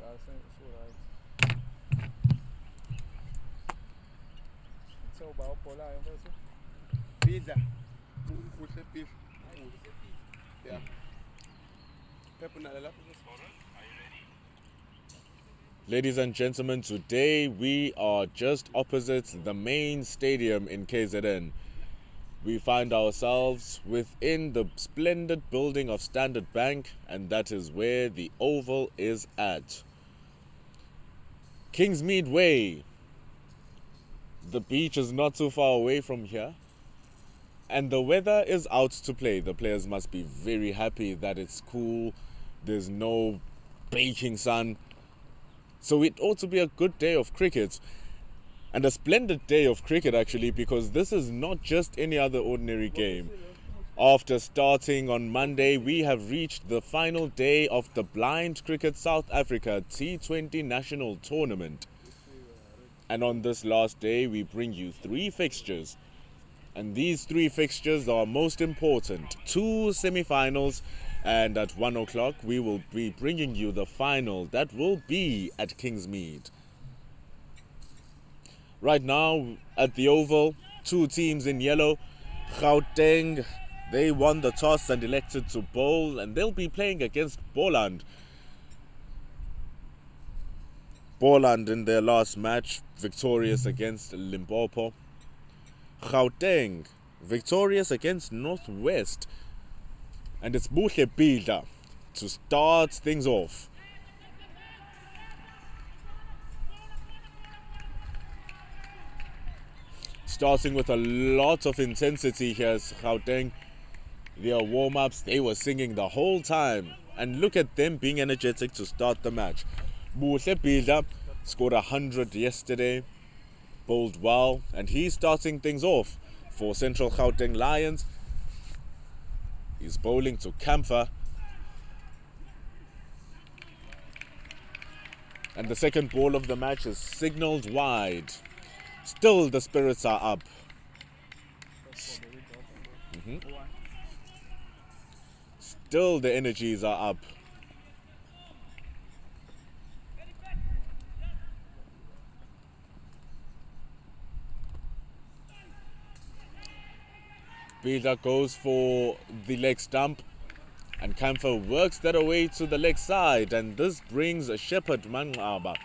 It's alright. Tell about Boland, first. Pizza. Kuhle fish. Yeah. Pepper na lala. Ladies and gentlemen, today we are just opposite the main stadium in KZN. We find ourselves within the splendid building of Standard Bank, and that is where the Oval is at. Kingsmead Way. The beach is not too far away from here, and the weather is out to play. The players must be very happy that it's cool. There's no baking sun. So it ought to be a good day of cricket, and a splendid day of cricket actually, because this is not just any other ordinary game. After starting on Monday, we have reached the final day of the Blind Cricket South Africa T20 National Tournament. And on this last day, we bring you 3 fixtures. And these 3 fixtures are most important. 2 semi-finals, and at 1 o'clock we will be bringing you the final that will be at Kingsmead. Right now at the Oval, 2 teams in yellow. Gauteng, they won the toss and elected to bowl, and they'll be playing against Boland. Boland in their last match, victorious against Limpopo. Gauteng, victorious against Northwest. And it's Buhle Pila to start things off. Starting with a lot of intensity here is Gauteng. Their warm-ups, they were singing the whole time. And look at them being energetic to start the match. Buhle Pila scored 100 yesterday, bowled well, and he's starting things off for Central Gauteng Lions. He's bowling to Camphor. And the second ball of the match is signalled wide. Still the spirits are up. Still the energies are up. Peter goes for the leg stump, and Camphor works that away to the leg side, and this brings a Shepherd Manqaba.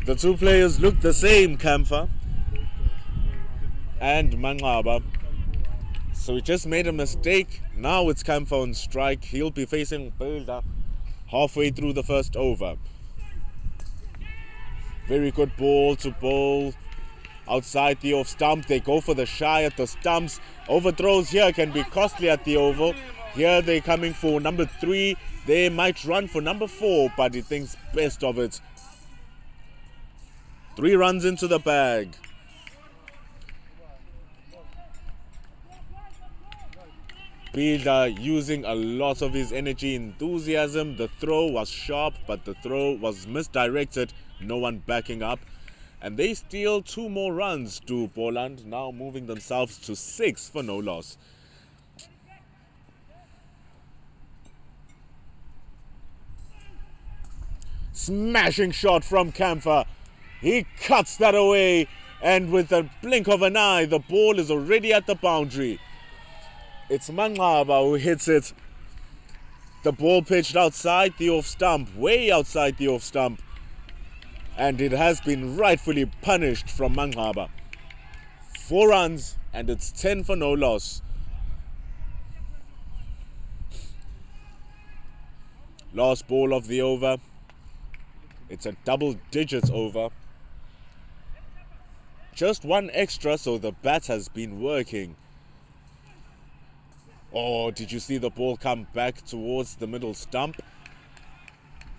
The 2 players look the same, Camphor and Manqaba. So he just made a mistake. Now it's Camphor on strike. He'll be facing Boland halfway through the first over. Very good ball to bowl outside the off stump. They go for the shy at the stumps. Overthrows here can be costly at the Oval. Here they're coming for number 3. They might run for number 4, but he thinks best of it. 3 runs into the bag. Pila using a lot of his energy, enthusiasm. The throw was sharp, but the throw was misdirected. No one backing up. And they steal 2 more runs to Boland, now moving themselves to 6 for no loss. Smashing shot from Camphor. He cuts that away, and with a blink of an eye, the ball is already at the boundary. It's Manqaba who hits it. The ball pitched outside the off stump, way outside the off stump. And it has been rightfully punished from Manqaba. 4 runs, and it's 10 for no loss. Last ball of the over. It's a double digits over. Just 1 extra, so the bat has been working. Oh, did you see the ball come back towards the middle stump?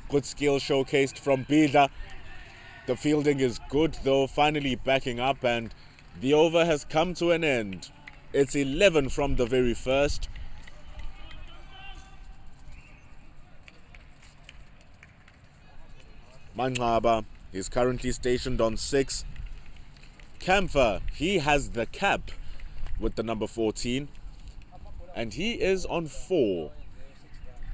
Good skill showcased from Bida. The fielding is good though, finally backing up, and the over has come to an end. It's 11 from the very first. Manqaba is currently stationed on 6. Camphor, he has the cap with the number 14. And he is on 4.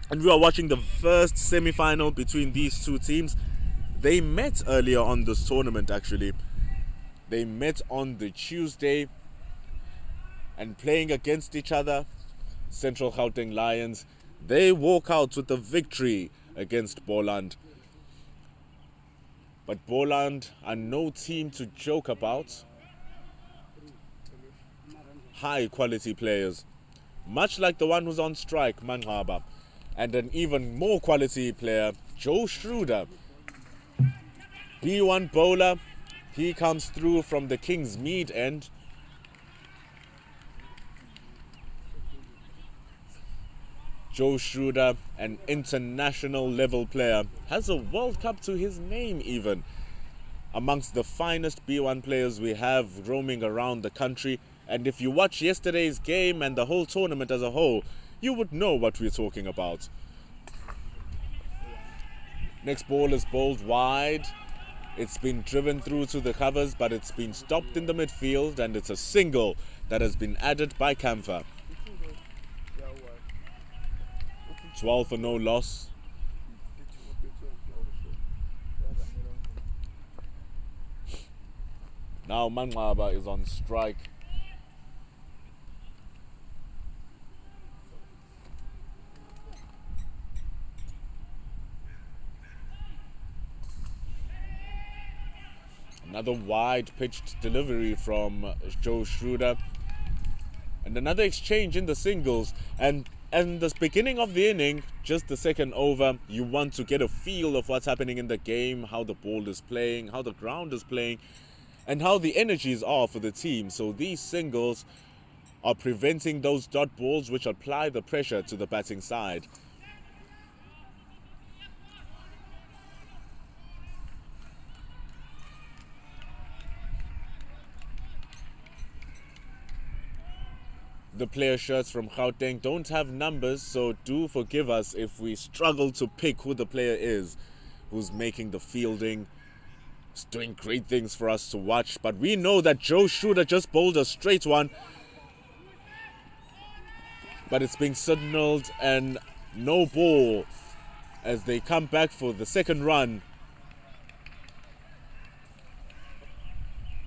And we are watching the first semi-final between these two teams. They met earlier on this tournament actually. They met on the Tuesday and playing against each other. Central Gauteng Lions, they walk out with a victory against Boland. But Boland are no team to joke about. High quality players. Much like the one who's on strike, Manqaba. And an even more quality player, Joe Schroeder. B1 bowler, he comes through from the King's Mead end. Joe Schroeder, an international level player, has a World Cup to his name even. Amongst the finest B1 players we have roaming around the country. And if you watch yesterday's game and the whole tournament as a whole, you would know what we're talking about. Next ball is bowled wide. It's been driven through to the covers, but it's been stopped in the midfield, and it's a single that has been added by Camphor. 12 for no loss. Now Manqaba is on strike. Another wide pitched delivery from Joe Schroeder. And another exchange in the singles. And the beginning of the inning, just the second over, you want to get a feel of what's happening in the game, how the ball is playing, how the ground is playing, and how the energies are for the team. So these singles are preventing those dot balls which apply the pressure to the batting side. The player shirts from Gauteng don't have numbers, so do forgive us if we struggle to pick who the player is, who's making the fielding. It's doing great things for us to watch, but we know that Joe Schroeder just bowled a straight one. But it's being signalled and no ball as they come back for the second run.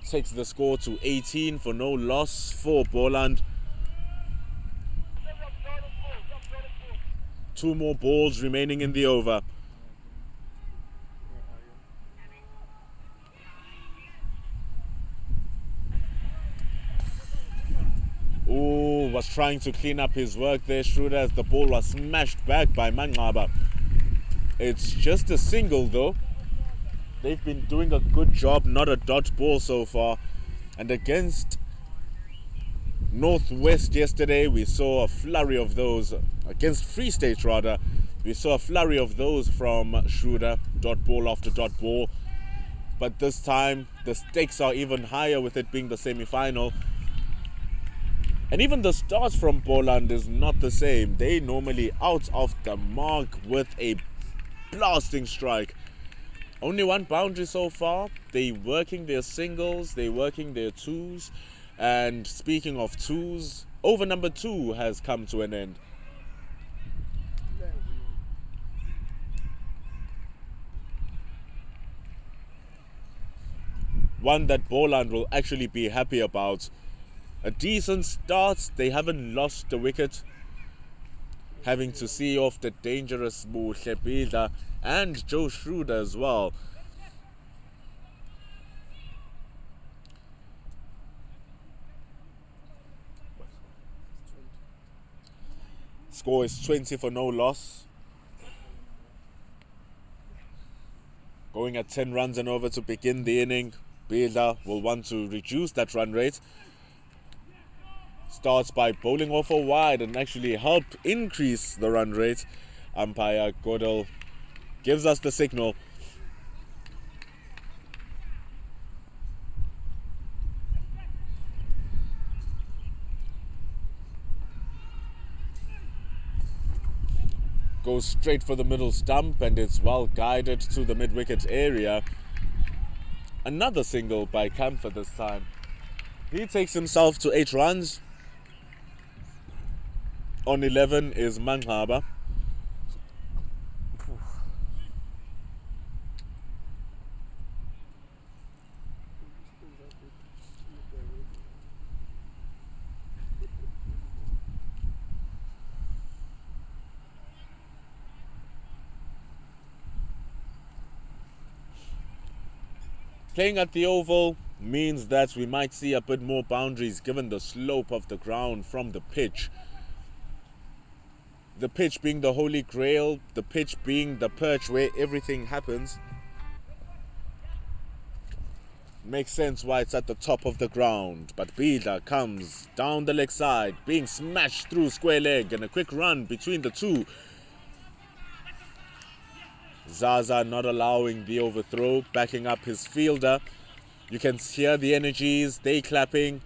Takes the score to 18 for no loss for Boland. 2 more balls remaining in the over. Ooh, was trying to clean up his work there, Schroeder, as the ball was smashed back by Manqaba. It's just a single though. They've been doing a good job, not a dot ball so far. And against Northwest yesterday, we saw a flurry of those. Against Free State rather, we saw a flurry of those from Schroeder, dot ball after dot ball. But this time, the stakes are even higher with it being the semi-final. And even the start from Boland is not the same. They normally out of the mark with a blasting strike. Only 1 boundary so far. They working their singles, they working their twos. And speaking of twos, over number 2 has come to an end. One that Boland will actually be happy about. A decent start, they haven't lost the wicket. Having to see off the dangerous Muhlepila and Joe Schroeder as well. Score is 20 for no loss. Going at 10 runs and over to begin the inning. Bila will want to reduce that run rate. Starts by bowling off a wide and actually help increase the run rate. Umpire Godel gives us the signal. Goes straight for the middle stump and it's well guided to the mid-wicket area. Another single by Camphor this time. He takes himself to 8 runs. On 11 is Manqaba. Playing at the Oval means that we might see a bit more boundaries given the slope of the ground from the pitch. The pitch being the holy grail, the pitch being the perch where everything happens. Makes sense why it's at the top of the ground. But Bida comes down the leg side, being smashed through square leg, and a quick run between the two. Zaza not allowing the overthrow, backing up his fielder. You can hear the energies, they clapping,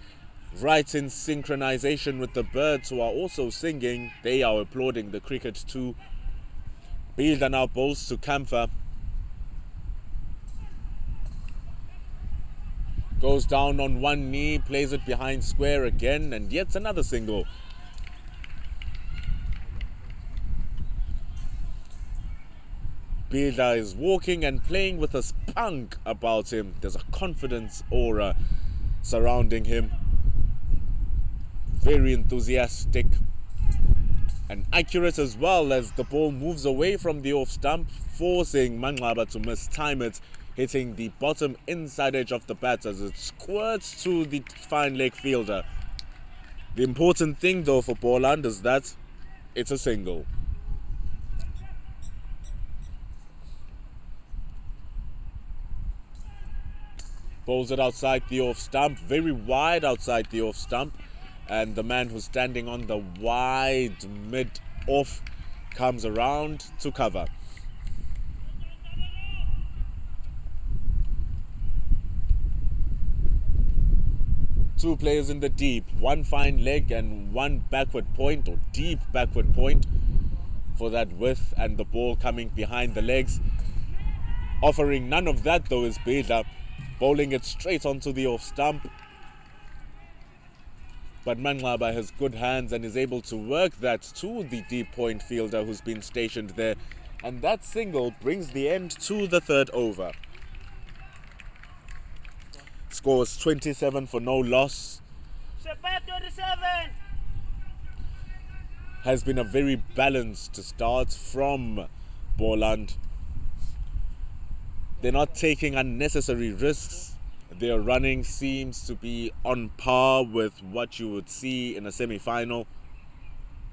right in synchronization with the birds who are also singing. They are applauding the cricket too. Bida now bowls to Camphor. Goes down on one knee, plays it behind square again, and yet another single. Bida is walking and playing with a spunk about him. There's a confidence aura surrounding him. Very enthusiastic and accurate as well as the ball moves away from the off stump, forcing Manqaba to mistime it, hitting the bottom inside edge of the bat as it squirts to the fine leg fielder. The important thing though for Boland is that it's a single. Bowls it outside the off stump, very wide outside the off stump, and the man who's standing on the wide mid off comes around to cover. Two players in the deep, one fine leg and one backward point or deep backward point for that width, and the ball coming behind the legs. Offering none of that though is Bida, bowling it straight onto the off stump. But Manqaba has good hands and is able to work that to the deep point fielder who's been stationed there. And that single brings the end to the third over. Scores 27 for no loss. 27. Has been a very balanced start from Boland. They're not taking unnecessary risks. Their running seems to be on par with what you would see in a semi-final.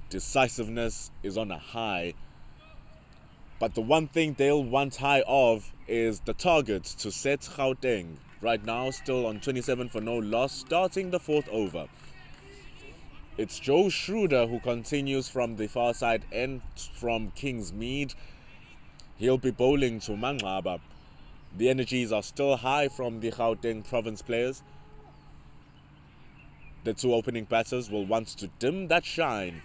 Decisiveness is on a high. But the one thing they'll want high of is the target to set Gauteng. Right now, still on 27 for no loss, starting the fourth over. It's Joe Schroeder who continues from the far side end from Kingsmead. He'll be bowling to Manqaba. The energies are still high from the Gauteng province players. The two opening batters will want to dim that shine.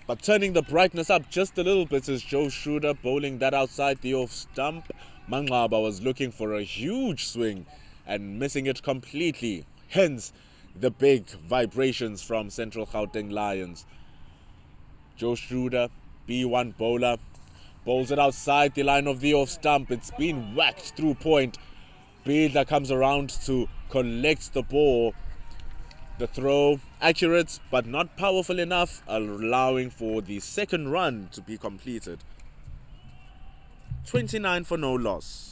But turning the brightness up just a little bit is Joe Schroeder bowling that outside the off stump. Manqaba was looking for a huge swing and missing it completely. Hence the big vibrations from Central Gauteng Lions. Joe Schroeder, B1 bowler, bowls it outside the line of the off stump. It's been whacked through point. Bida comes around to collect the ball. The throw accurate but not powerful enough, allowing for the second run to be completed. 29 for no loss.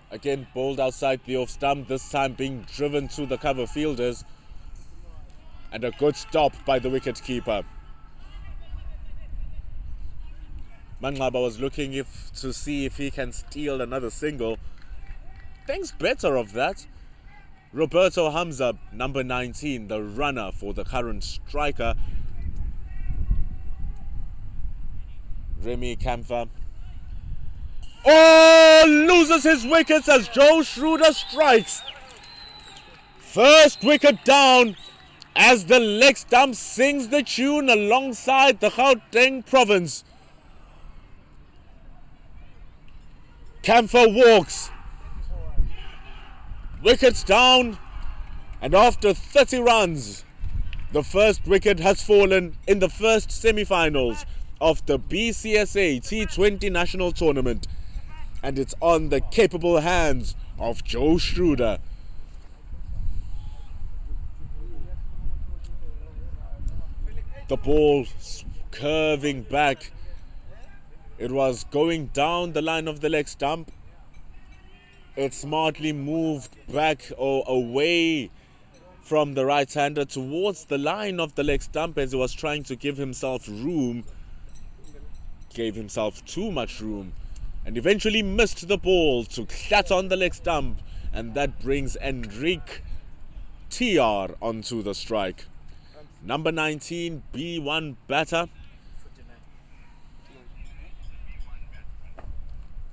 Again bowled outside the off stump, this time being driven to the cover fielders. And a good stop by the wicket keeper. Manqaba was looking to see if he can steal another single. Thinks better of that. Roberto Hamza, number 19, the runner for the current striker. Remy Camphor Oh, loses his wickets as Joe Schroeder strikes. First wicket down as the leg stump sings the tune alongside the Gauteng province. Camphor walks. Wickets down, and after 30 runs, the first wicket has fallen in the first semi-finals of the BCSA T20 national tournament, and it's on the capable hands of Joe Schroeder. The ball curving back. It was going down the line of the leg stump. It smartly moved back or away from the right-hander towards the line of the leg stump as he was trying to give himself room. Gave himself too much room and eventually missed the ball to clat on the leg stump, and that brings Enrique TR onto the strike. Number 19, B1 batter.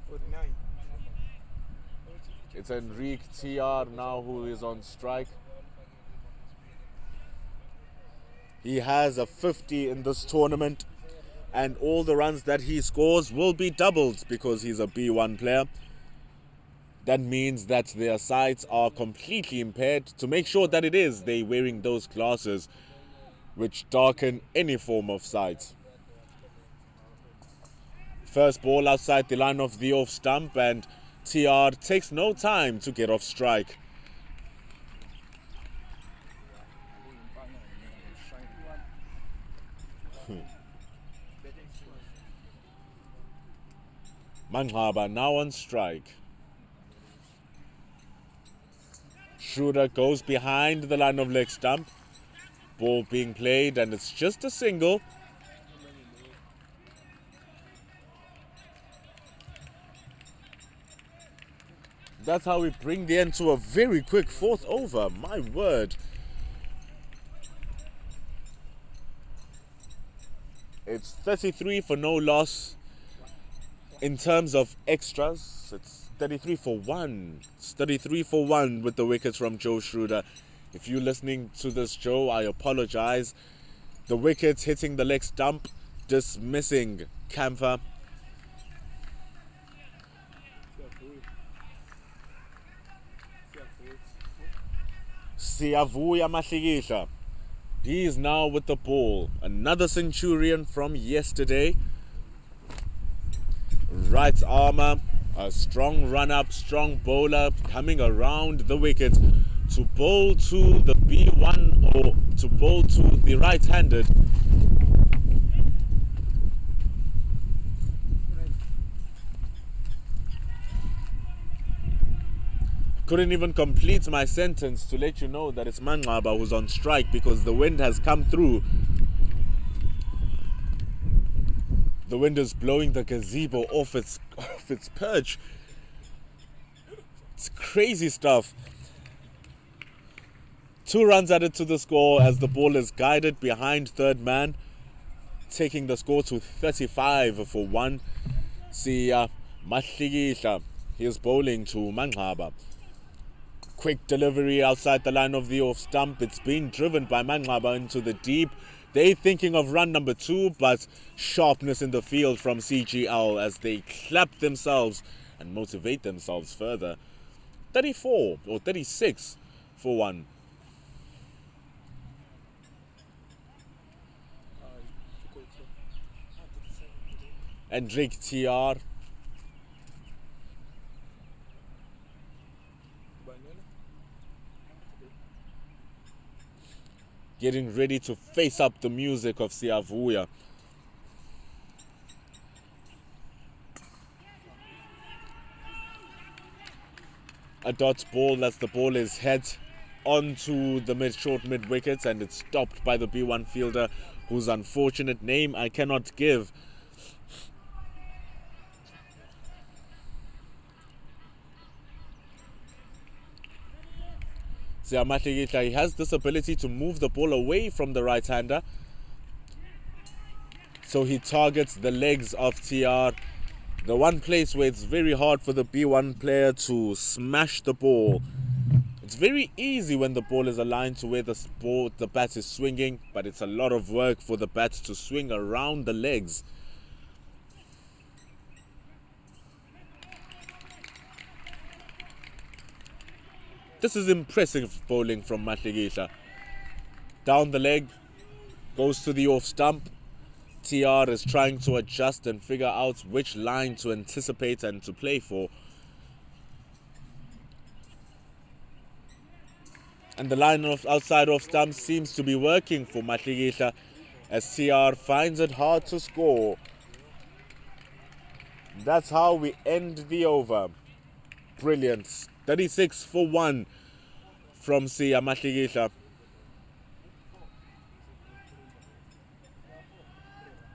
49. It's Enrique TR now who is on strike. He has a 50 in this tournament, and all the runs that he scores will be doubled because he's a B1 player. That means that their sights are completely impaired. To make sure that it is, they're wearing those glasses which darken any form of sight. First ball outside the line of the off stump, and TR takes no time to get off strike. Manghaba now on strike. Schroeder goes behind the line of leg stump. Ball being played, and it's just a single. That's how we bring the end to a very quick fourth over. My word. It's 33 for no loss. In terms of extras, it's 33 for 1. It's 33 for 1 with the wickets from Joe Schroeder. If you're listening to this, Joe, I apologize. The wickets hitting the leg stump, dismissing Camphor. Siyavuya Mahlikihla. He is now with the ball. Another centurion from yesterday. Right armour, a strong run-up, strong bowler coming around the wicket to bowl to the B1 or to bowl to the right-handed. Couldn't even complete my sentence to let you know that it's Manghaba who's on strike because the wind has come through. The wind is blowing the gazebo off its perch. It's crazy stuff. 2 runs added to the score as the ball is guided behind third man, taking the score to 35 for 1. Mahlikihla, he is bowling to Manghaba. Quick delivery outside the line of the off stump. It's being driven by Manghaba into the deep. They're thinking of run number 2, but sharpness in the field from CGL as they clap themselves and motivate themselves further. 34 or 36 for 1. Enrique TR. Getting ready to face up the music of Siyavuya. A dot ball as the ball is head onto the short mid wickets, and it's stopped by the B1 fielder whose unfortunate name I cannot give. Mahlikihla, he has this ability to move the ball away from the right-hander. So he targets the legs of TR The one place where it's very hard for the B1 player to smash the ball. It's very easy when the ball is aligned to where the bat is swinging, but it's a lot of work for the bat to swing around the legs. This is impressive bowling from Mahligisha. Down the leg, goes to the off stump. TR is trying to adjust and figure out which line to anticipate and to play for. And the line of outside off stump seems to be working for Mahligisha as TR finds it hard to score. That's how we end the over. Brilliant. 36 for 1 from Siya Mahligisha.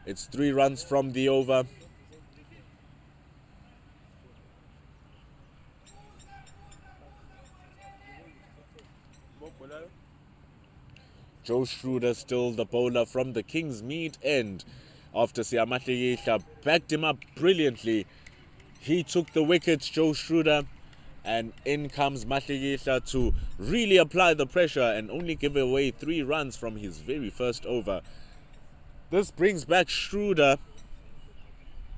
It's 3 runs from the over. Joe Schroeder still the bowler from the Kingsmead end. After Siya Mahligisha backed him up brilliantly. He took the wicket, Joe Schroeder, and in comes Mahligisha to really apply the pressure and only give away 3 runs from his very first over. This brings back Schroeder.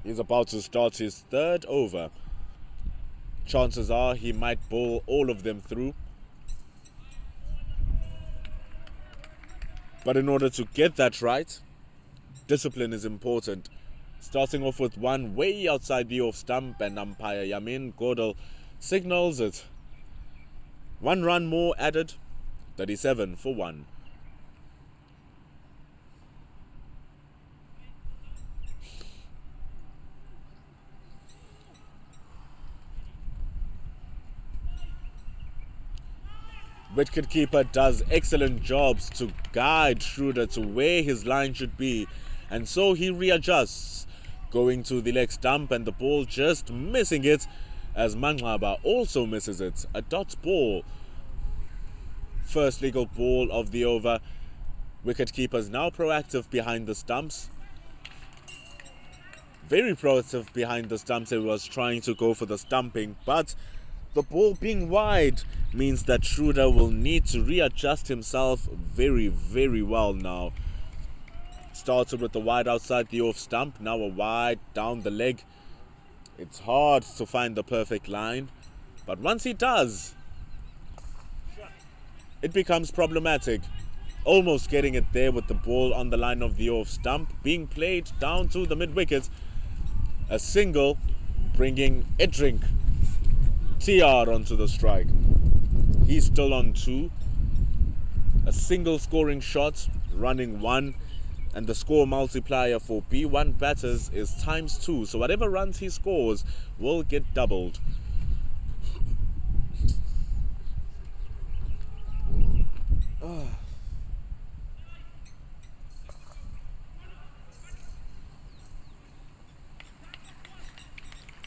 He's about to start his 3rd over. Chances are he might bowl all of them through. But in order to get that right, discipline is important. Starting off with one way outside the off stump, and umpire Yamin Godel signals it. 1 run more added, 37 for 1. Wicketkeeper does excellent jobs to guide Schroeder to where his line should be, and so he readjusts, going to the leg stump and the ball just missing it as Manqaba also misses it. A dot ball. First legal ball of the over. Wicketkeepers now proactive behind the stumps. Very proactive behind the stumps. He was trying to go for the stumping, but the ball being wide means that Schroeder will need to readjust himself very, very well now. Started with the wide outside the off stump, now a wide down the leg. It's hard to find the perfect line, but once he does, it becomes problematic. Almost getting it there with the ball on the line of the off stump, being played down to the mid-wicket. A single, bringing Edrink TR onto the strike. He's still on 2. A single scoring shot, running 1, and the score multiplier for B1 batters is ×2. So whatever runs he scores will get doubled.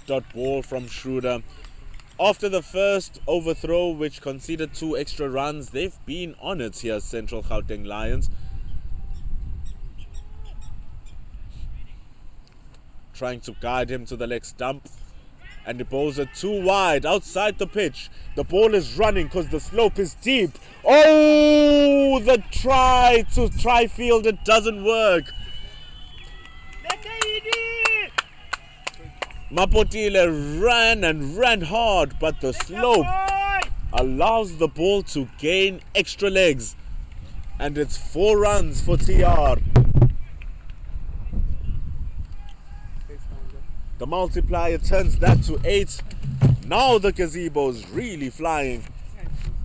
Dot ball from Schroeder. After the first overthrow, which conceded 2 extra runs, they've been on it here, Central Gauteng Lions. Trying to guide him to the leg stump. And he bowls it too wide, outside the pitch. The ball is running because the slope is deep. Oh, the try to field, it doesn't work. Mapotile ran hard, but the slope allows the ball to gain extra legs. And it's 4 runs for TR. The multiplier turns that to 8. Now the gazebo's really flying.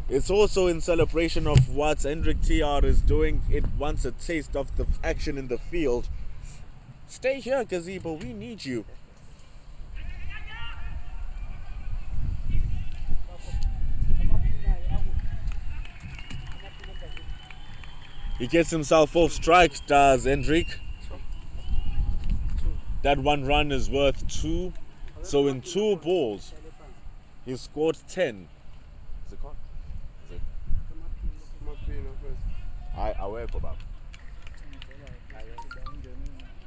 It's also in celebration of what Hendrik TR is doing. It wants a taste of the action in the field. Stay here, gazebo, we need you. He gets himself off strike, does Hendrik. That 1 run is worth 2. So in 2 balls, he scored 10. Is it gone? Is it? Aweko, baba.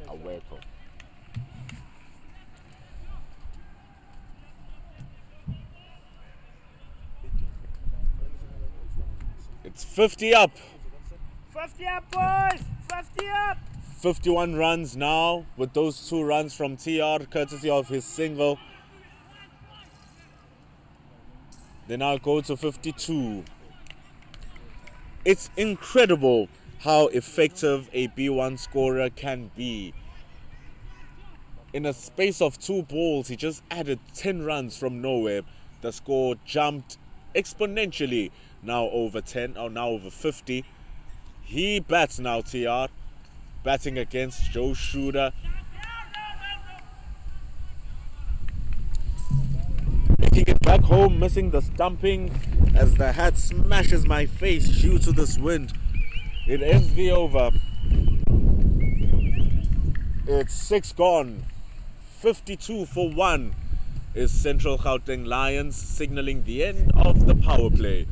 Aweko. It's 50 up. 50 up, boys! 50 up! 51 runs now with those 2 runs from TR courtesy of his single. They now go to 52. It's incredible how effective a B1 scorer can be. In a space of 2 balls, he just added 10 runs from nowhere. The score jumped exponentially, now over 10 or now over 50. He bats now, TR, batting against Joe Shooter. Making it back home, missing the stumping as the hat smashes my face due to this wind. It ends the over. It's 6 gone. 52 for 1 is Central Gauteng Lions, signaling the end of the power play.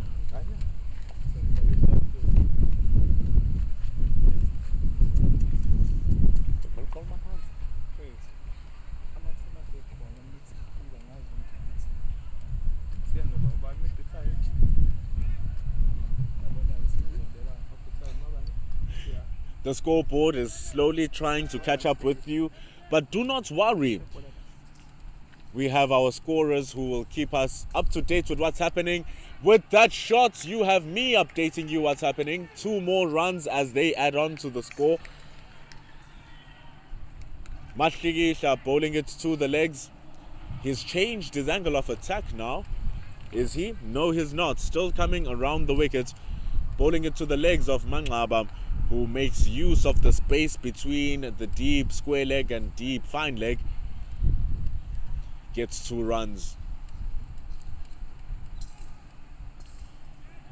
The scoreboard is slowly trying to catch up with you, but do not worry. We have our scorers who will keep us up to date with what's happening. With that shot, you have me updating you what's happening. 2 more runs as they add on to the score. Mahligisha bowling it to the legs. He's changed his angle of attack now. Is he? No, he's not. Still coming around the wicket. Bowling it to the legs of Mangaba, who makes use of the space between the deep square leg and deep fine leg. Gets 2 runs.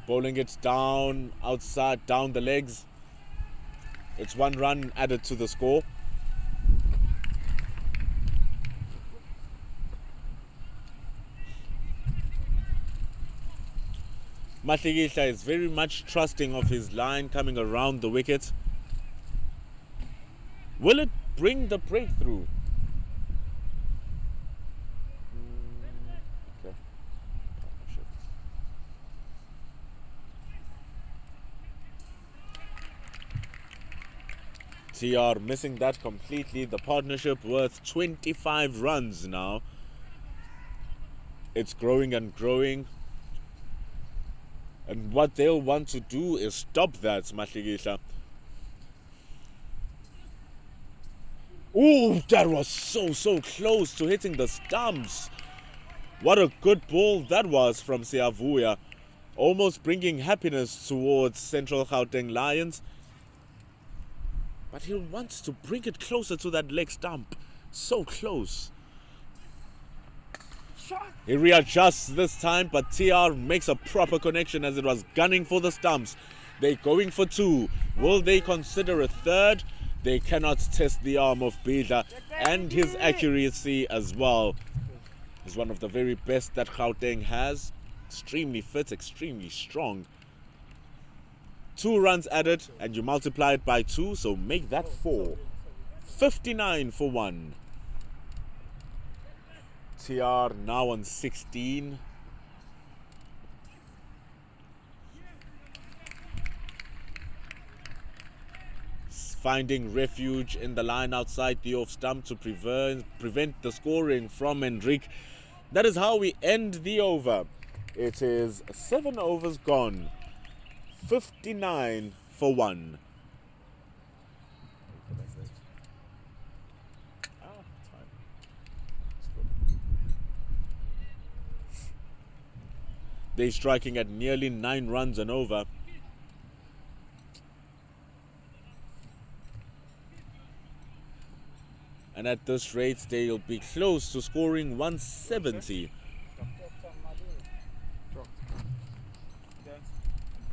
Bowling it down, outside, down the legs. It's 1 run added to the score. Mahligisha is very much trusting of his line coming around the wicket. Will it bring the breakthrough? Okay. TR missing that completely. The partnership worth 25 runs now. It's growing and growing. And what they'll want to do is stop that, Mahligisha. Ooh, that was so close to hitting the stumps. What a good ball that was from Siavuya. Almost bringing happiness towards Central Gauteng Lions. But he wants to bring it closer to that leg stump. So close. He readjusts this time, but TR makes a proper connection as it was gunning for the stumps. They're going for 2. Will they consider a 3rd? They cannot test the arm of Bidla and his accuracy as well. He's one of the very best that Gauteng has. Extremely fit, extremely strong. 2 runs added and you multiply it by 2, so make that 4. 59 for 1. TR now on 16. Finding refuge in the line outside the off stump to prevent the scoring from Hendrik. That is how we end the over. It is 7 overs gone. 59 for 1. They're striking at nearly 9 runs and over. And at this rate, they'll be close to scoring 170.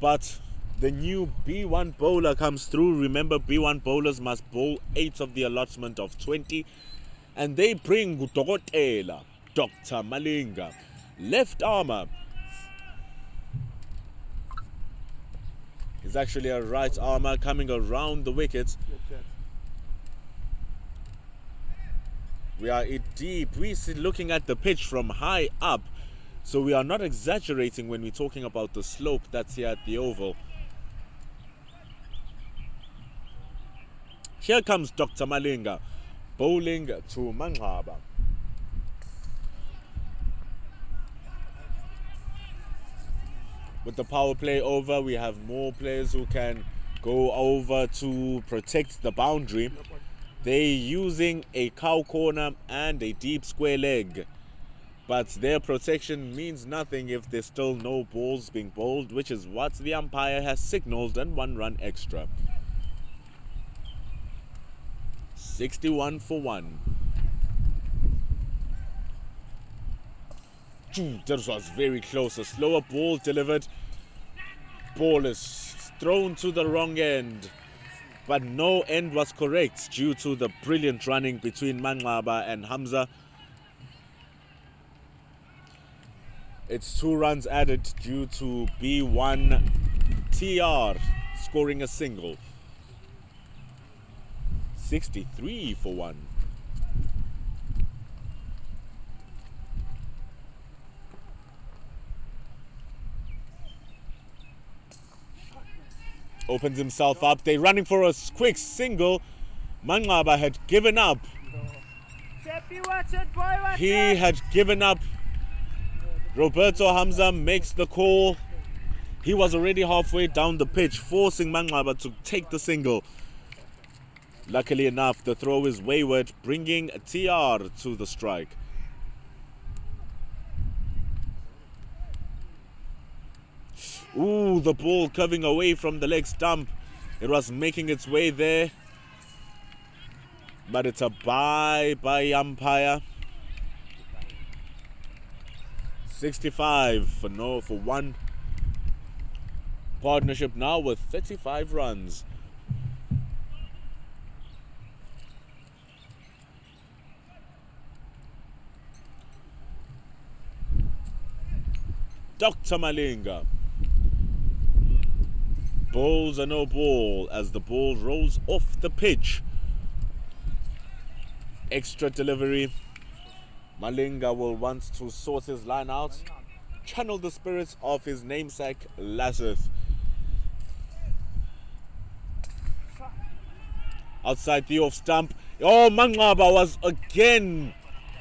But the new B1 bowler comes through. Remember, B1 bowlers must bowl 8 of the allotment of 20. And they bring Dr. Malinga, left armour. He's actually a right armour coming around the wicket. We are deep. We're looking at the pitch from high up. So we are not exaggerating when we're talking about the slope that's here at the Oval. Here comes Dr. Malinga, bowling to Manqaba. With the power play over, we have more players who can go over to protect the boundary. They're using a cow corner and a deep square leg. But their protection means nothing if there's still no balls being bowled, which is what the umpire has signalled, and 1 run extra. 61 for 1. That was very close. A slower ball delivered. Ball is thrown to the wrong end. But no end was correct due to the brilliant running between Manqaba and Hamza. It's 2 runs added due to B1 TR scoring a single. 63 for 1. Opens himself up. They're running for a quick single. Manqaba had given up. Chappy, watch it, boy, watch He it. had given up. Roberto Hamza makes the call. He was already halfway down the pitch, forcing Manqaba to take the single. Luckily enough, the throw is wayward, bringing TR to the strike. Ooh, the ball curving away from the leg stump. It was making its way there. But it's a bye by umpire. 65 for 1. Partnership now with 35 runs. Dr. Malinga bowls a no ball as the ball rolls off the pitch. Extra delivery. Malinga will want to sort his line out, channel the spirits of his namesake Lasith. Outside the off stump. Oh, Manqaba was again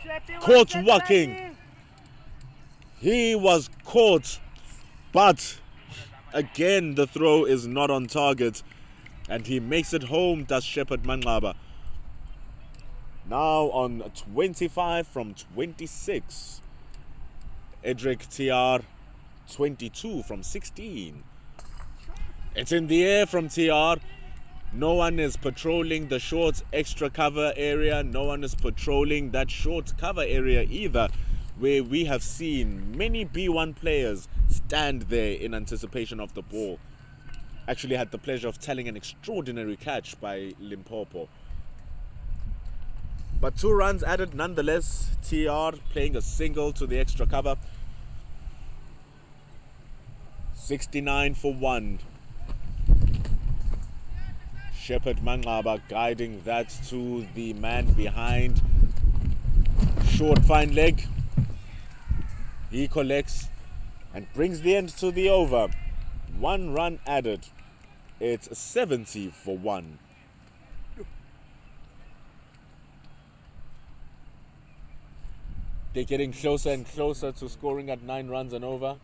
Chappy, caught watch it, walking. Chappy. He was caught, but again the throw is not on target, and he makes it home, does Shepherd Manqaba. Now on 25 from 26. Edric TR 22 from 16. It's in the air from TR. No one is patrolling the short extra cover area. No one is patrolling that short cover area either, where we have seen many B1 players stand there in anticipation of the ball. Actually had the pleasure of telling an extraordinary catch by Limpopo. But 2 runs added nonetheless. TR playing a single to the extra cover. 69 for 1. Shepherd Manqaba guiding that to the man behind. Short fine leg. He collects and brings the end to the over. 1 run added. It's 70 for 1. They're getting closer and closer to scoring at 9 runs and over.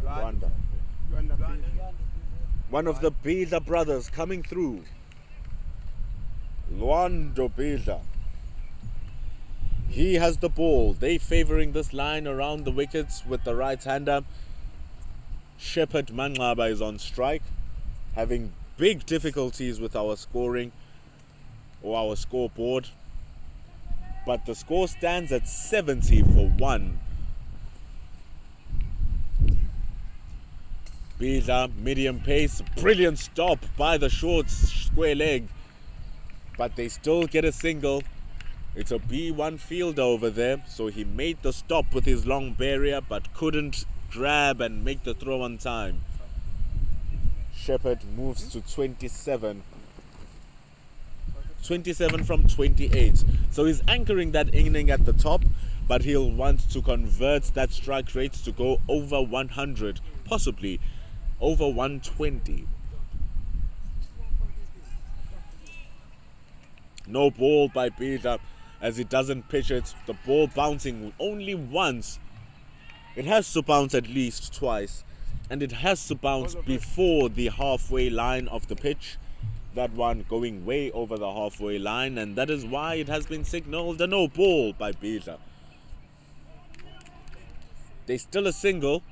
Rwanda. One of the Bila brothers coming through. Luando Bila. He has the ball. They favouring this line around the wickets with the right-hander. Shepherd Manqaba is on strike, having big difficulties with our scoring or our scoreboard. But the score stands at 70 for 1. Bila, medium pace, brilliant stop by the short square leg. But they still get a single. It's a B1 field over there, so he made the stop with his long barrier but couldn't grab and make the throw on time. Shepherd moves to 27. 27 from 28. So he's anchoring that inning at the top, but he'll want to convert that strike rate to go over 100, possibly over 120. No ball by Bida as he doesn't pitch it. The ball bouncing only once. It has to bounce at least twice, and it has to bounce before the halfway line of the pitch. That one going way over the halfway line, and that is why it has been signaled a no ball by Bida. There's still a single.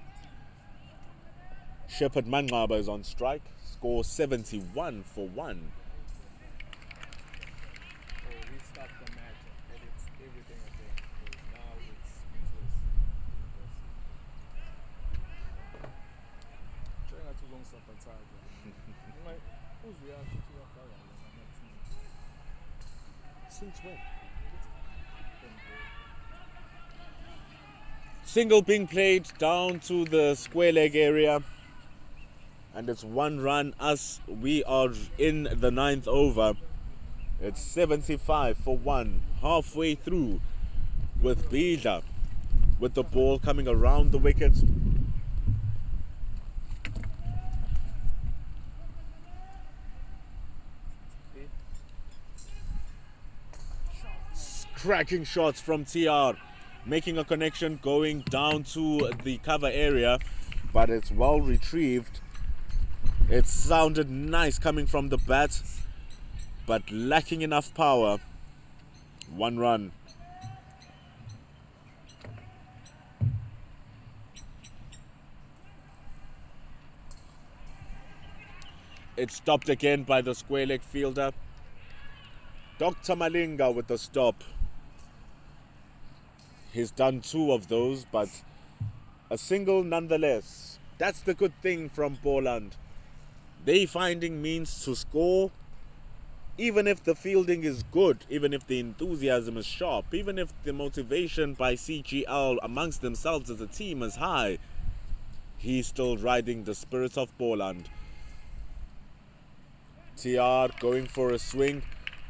Shepherd Mangaba is on strike. Score 71 for 1. We stopped the match and it's everything again. Because now it's useless. Trying to long stop attack. I'm like, who's reacting to that power? Since when? Single being played down to the square leg area. And it's 1 run. We are in the 9th over. It's 75 for 1. Halfway through with Bida with the ball coming around the wicket. Cracking shots from TR, making a connection going down to the cover area, but it's well retrieved. It sounded nice coming from the bat, but lacking enough power. 1 run. It's stopped again by the square leg fielder. Dr. Malinga with the stop. He's done 2 of those, but a single nonetheless. That's the good thing from Boland. They finding means to score, even if the fielding is good, even if the enthusiasm is sharp, even if the motivation by CGL amongst themselves as a team is high. He's still riding the spirit of Boland. TR going for a swing.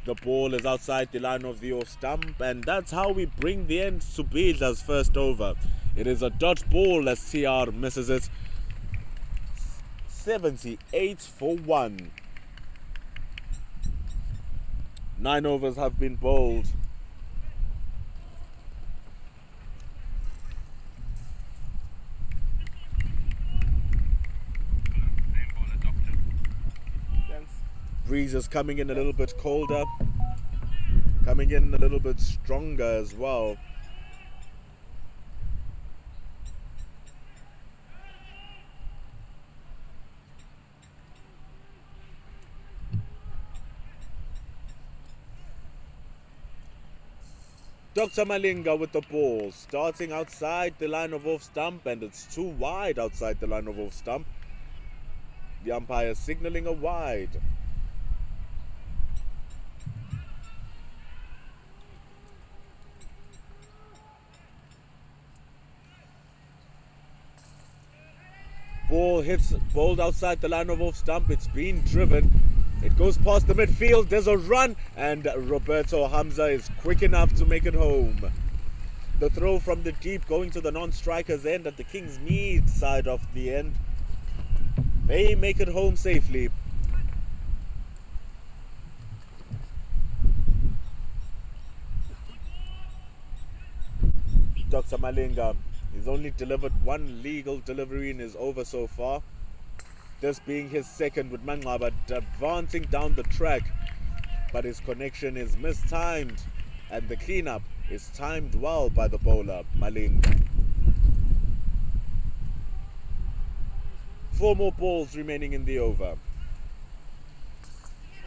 The ball is outside the line of the off stump, and that's how we bring the end to Bida's first over. It is a dot ball as TR misses it. 78 for 1. 9 overs have been bowled. Breeze is coming in a little bit colder, coming in a little bit stronger as well. Dr. Malinga with the ball, starting outside the line of off stump, and it's too wide outside the line of off stump. The umpire signaling a wide. Ball hits, bowled outside the line of off stump. It's been driven. It goes past the midfield. There's a run, and Roberto Hamza is quick enough to make it home. The throw from the deep going to the non-striker's end at the King's Mead side of the end. They make it home safely. Dr. Malinga. He's only delivered 1 legal delivery in his over so far. This being his second, with Mangaba advancing down the track. But his connection is mistimed, and the cleanup is timed well by the bowler, Malinga. 4 more balls remaining in the over.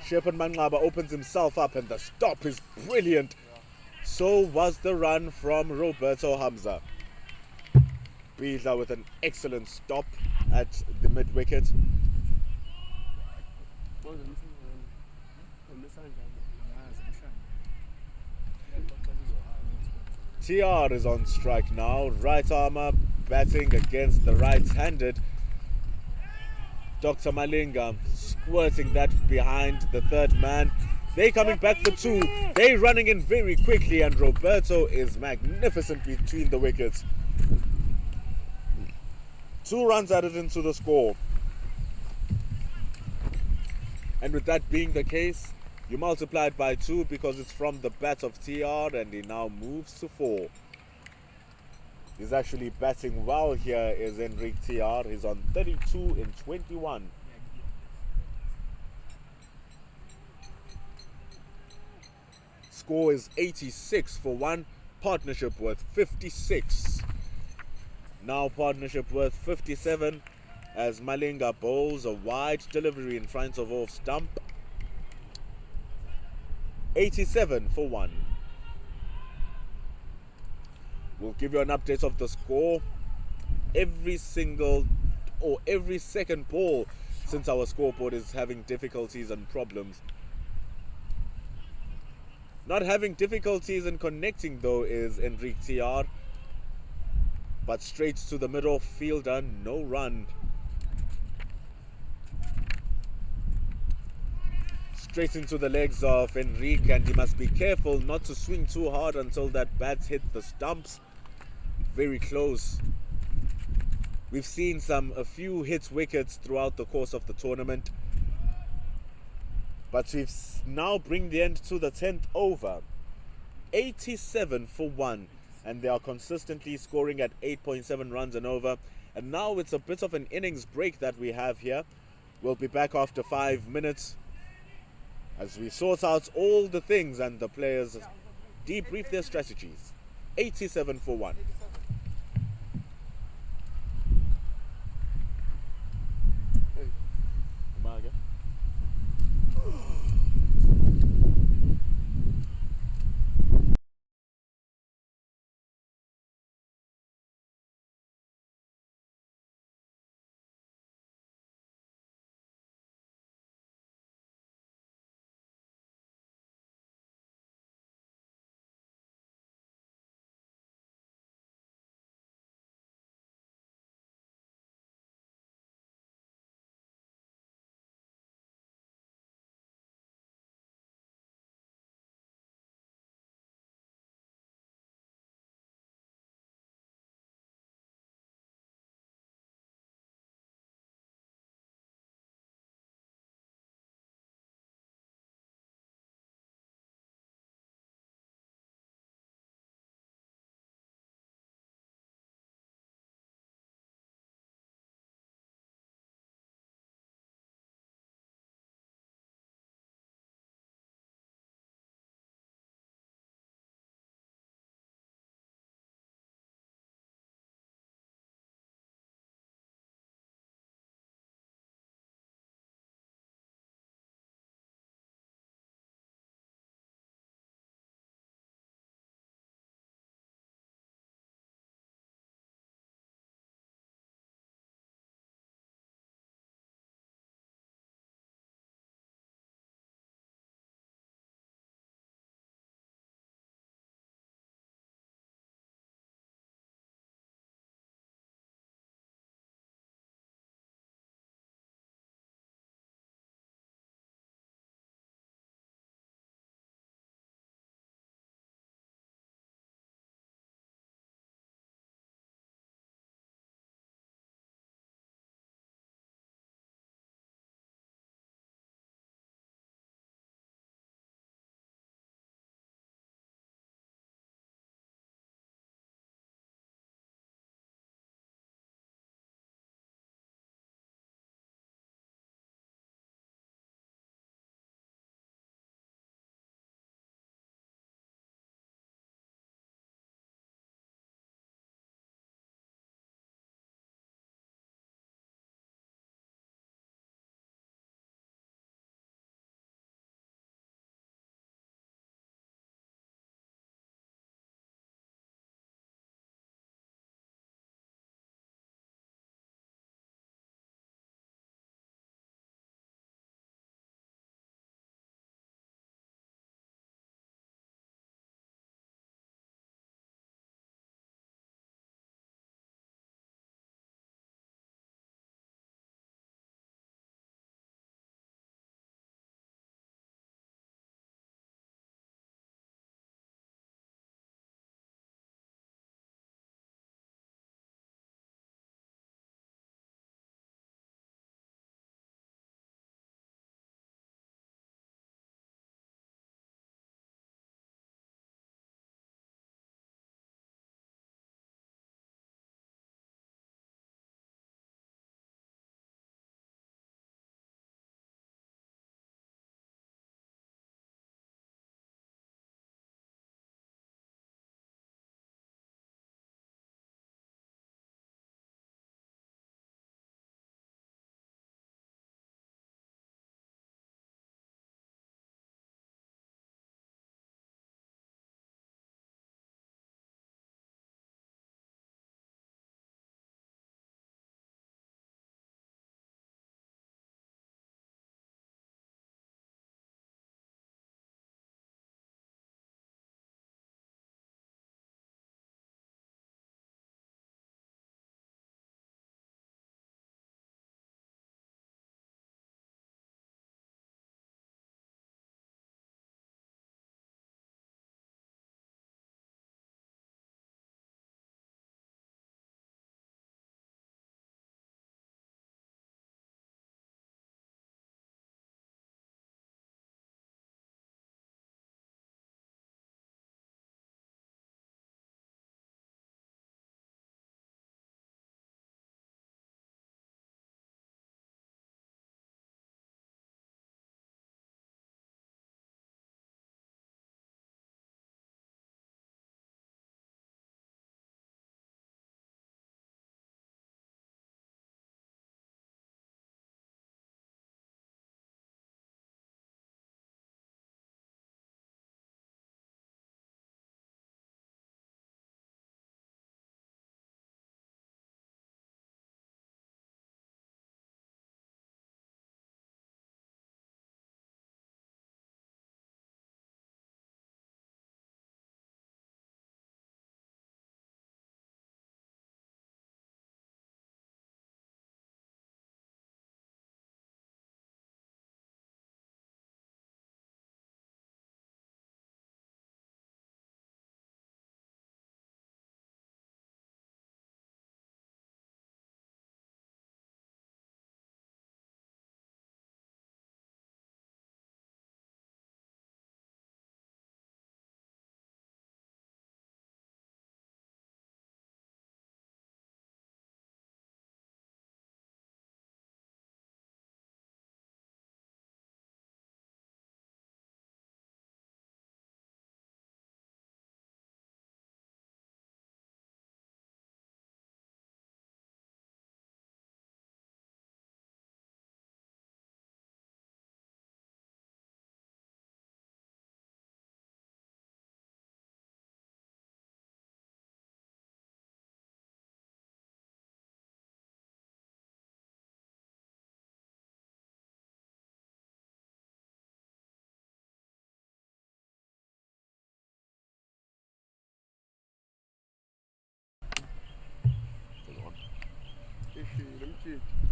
Shepherd Mangaba opens himself up, and the stop is brilliant. So was the run from Roberto Hamza. Bida with an excellent stop at the mid-wicket. TR is on strike now. Right armer batting against the right-handed. Dr. Malinga squirting that behind the third man. They coming back for two. They running in very quickly, and Roberto is magnificent between the wickets. 2 runs added into the score. And with that being the case, you multiply it by 2 because it's from the bat of TR, and he now moves to 4. He's actually batting well here, is Enrique TR. He's on 32 in 21. Score is 86 for 1. Partnership worth 56. Now partnership worth 57 as Malinga bowls a wide delivery in front of off stump. 87 for 1. We'll give you an update of the score every second ball, since our scoreboard is having difficulties and problems. Not having difficulties in connecting though is Enrique TR, but straight to the middle fielder, no run. Straight into the legs of Enrique, and he must be careful not to swing too hard until that bat hit the stumps. Very close. We've seen a few hit wickets throughout the course of the tournament, but we've now bring the end to the 10th over. 87 for 1, and they are consistently scoring at 8.7 runs and over. And now it's a bit of an innings break that we have here. We'll be back after 5 minutes as we sort out all the things and the players debrief their strategies. 87 for 1.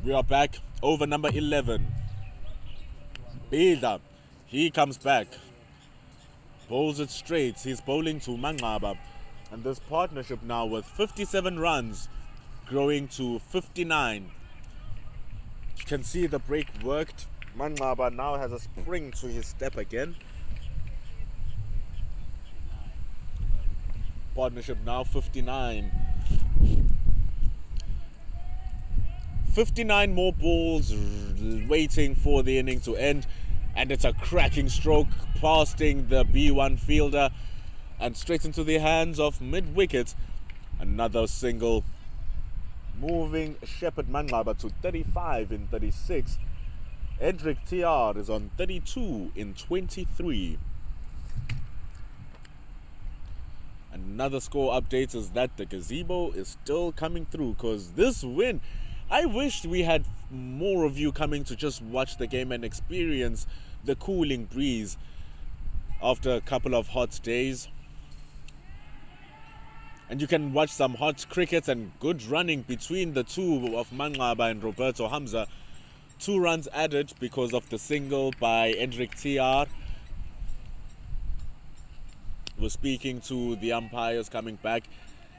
We are back. Over number 11. Bida. He comes back. Bowls it straight. He's bowling to Mangaba. And this partnership now with 57 runs growing to 59. You can see the break worked. Mangaba now has a spring to his step again. Partnership now 59. 59 more balls waiting for the inning to end, and it's a cracking stroke passing the B1 fielder and straight into the hands of mid-wicket. Another single moving Shepherd Mangaba to 35 in 36. Edric TR is on 32 in 23. Another score update is that the gazebo is still coming through, because this win, I wished we had more of you coming to just watch the game and experience the cooling breeze after a couple of hot days. And you can watch some hot cricket and good running between the two of Mangaba and Roberto Hamza. 2 runs added because of the single by Hendrik TR. We're speaking to the umpires coming back.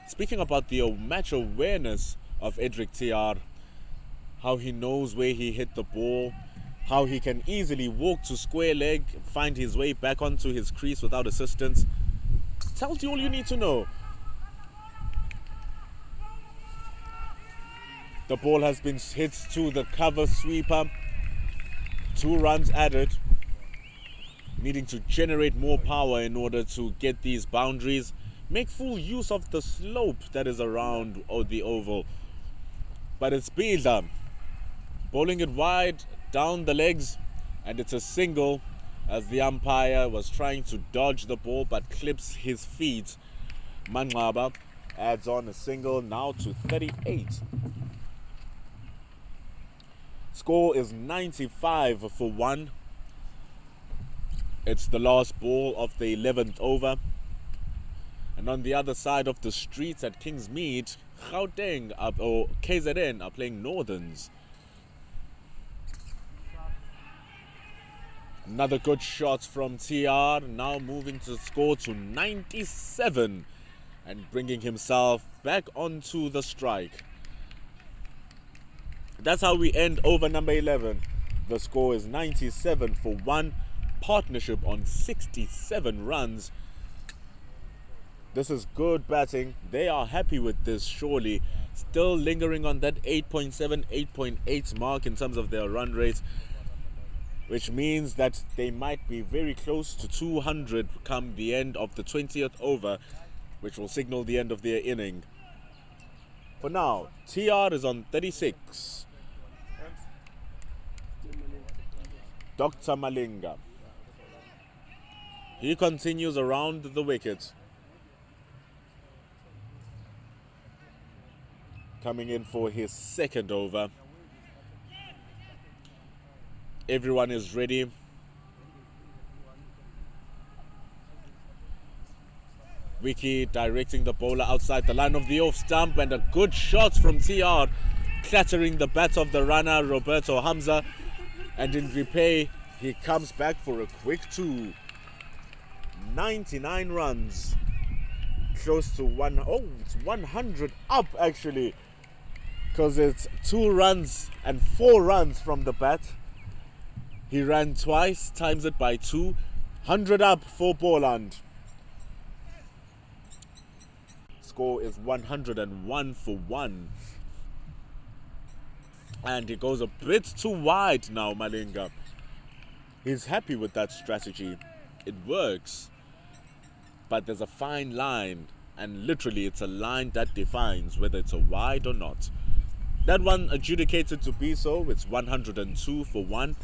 Speaking about the match awareness of Hendrik TR, how he knows where he hit the ball, how he can easily walk to square leg, find his way back onto his crease without assistance. Tells you all you need to know. The ball has been hit to the cover sweeper. 2 runs added. Needing to generate more power in order to get these boundaries. Make full use of the slope that is around the oval. But it's Bida bowling it wide down the legs, and it's a single as the umpire was trying to dodge the ball but clips his feet. Mangaba adds on a single now to 38. Score is 95 for 1. It's the last ball of the 11th over. And on the other side of the streets at Kingsmead, Gauteng or KZN are playing Northerns. Another good shot from TR, now moving to score to 97 and bringing himself back onto the strike. That's how we end over number 11. The score is 97 for 1. Partnership on 67 runs. This is good batting. They are happy with this, surely. Still lingering on that 8.7, 8.8 mark in terms of their run rate, which means that they might be very close to 200 come the end of the 20th over, which will signal the end of their inning. For now, TR is on 36. Dr. Malinga. He continues around the wicket. Coming in for his second over. Everyone is ready. Wiki directing the bowler outside the line of the off stump, and a good shot from TR, clattering the bat of the runner Roberto Hamza, and in repay he comes back for a quick 2. 99 runs, close to it's 100 up actually, because it's 2 runs and 4 runs from the bat. He ran twice, times it by 2. 100 up for Boland. Score is 101 for 1. And he goes a bit too wide now, Malinga. He's happy with that strategy. It works. But there's a fine line, and literally it's a line that defines whether it's a wide or not. That one adjudicated to be so. It's 102 for 1.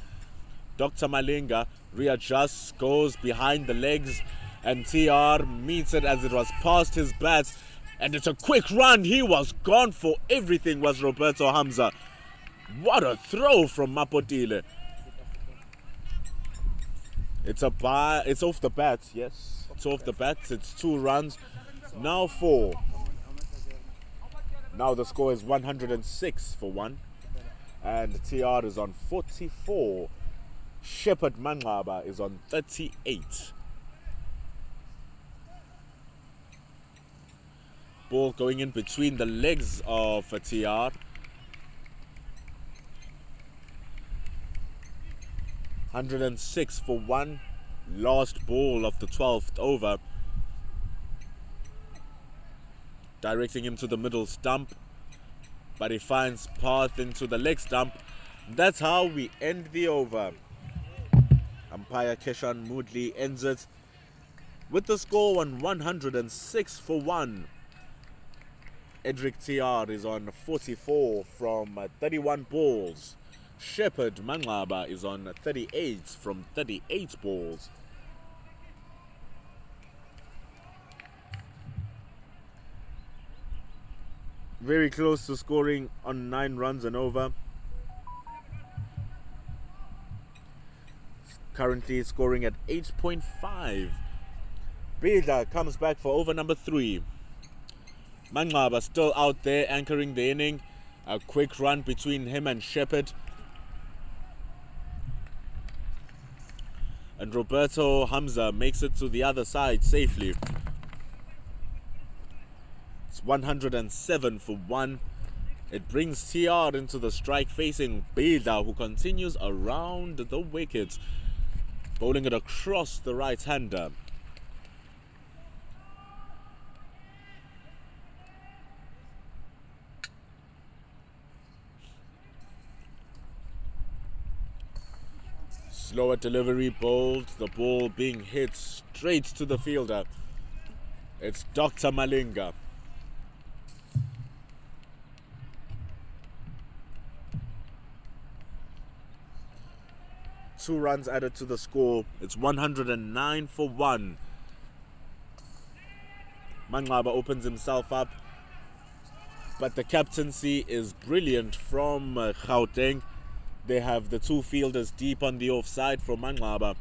Dr. Malinga readjusts, goes behind the legs, and TR meets it as it was past his bat, and it's a quick run. He was gone for everything, was Roberto Hamza. What a throw from Mapotile. It's off the bat, yes. It's off the bat. It's 2 runs. Now 4. Now the score is 106 for 1. and TR is on 44. Shepherd Manqaba is on 38. Ball going in between the legs of TR. 106 for 1. Last ball of the 12th over. Directing him to the middle stump, but he finds path into the leg stump. That's how we end the over. Umpire Keshan Moodley ends it with the score on 106 for 1. Edric TR is on 44 from 31 balls. Shepherd Manqaba is on 38 from 38 balls. Very close to scoring on 9 runs and over. Currently scoring at 8.5. Bida comes back for over number 3. Manqaba still out there anchoring the inning. A quick run between him and Shepherd. And Roberto Hamza makes it to the other side safely. It's 107 for 1. It brings TR into the strike facing Bida, who continues around the wicket, bowling it across the right-hander. Slower delivery bowled, the ball being hit straight to the fielder. It's Dr. Malinga. Two runs added to the score. It's 109 for 1. Manqaba opens himself up, but the captaincy is brilliant from Gauteng. They have the 2 fielders deep on the offside from Manqaba.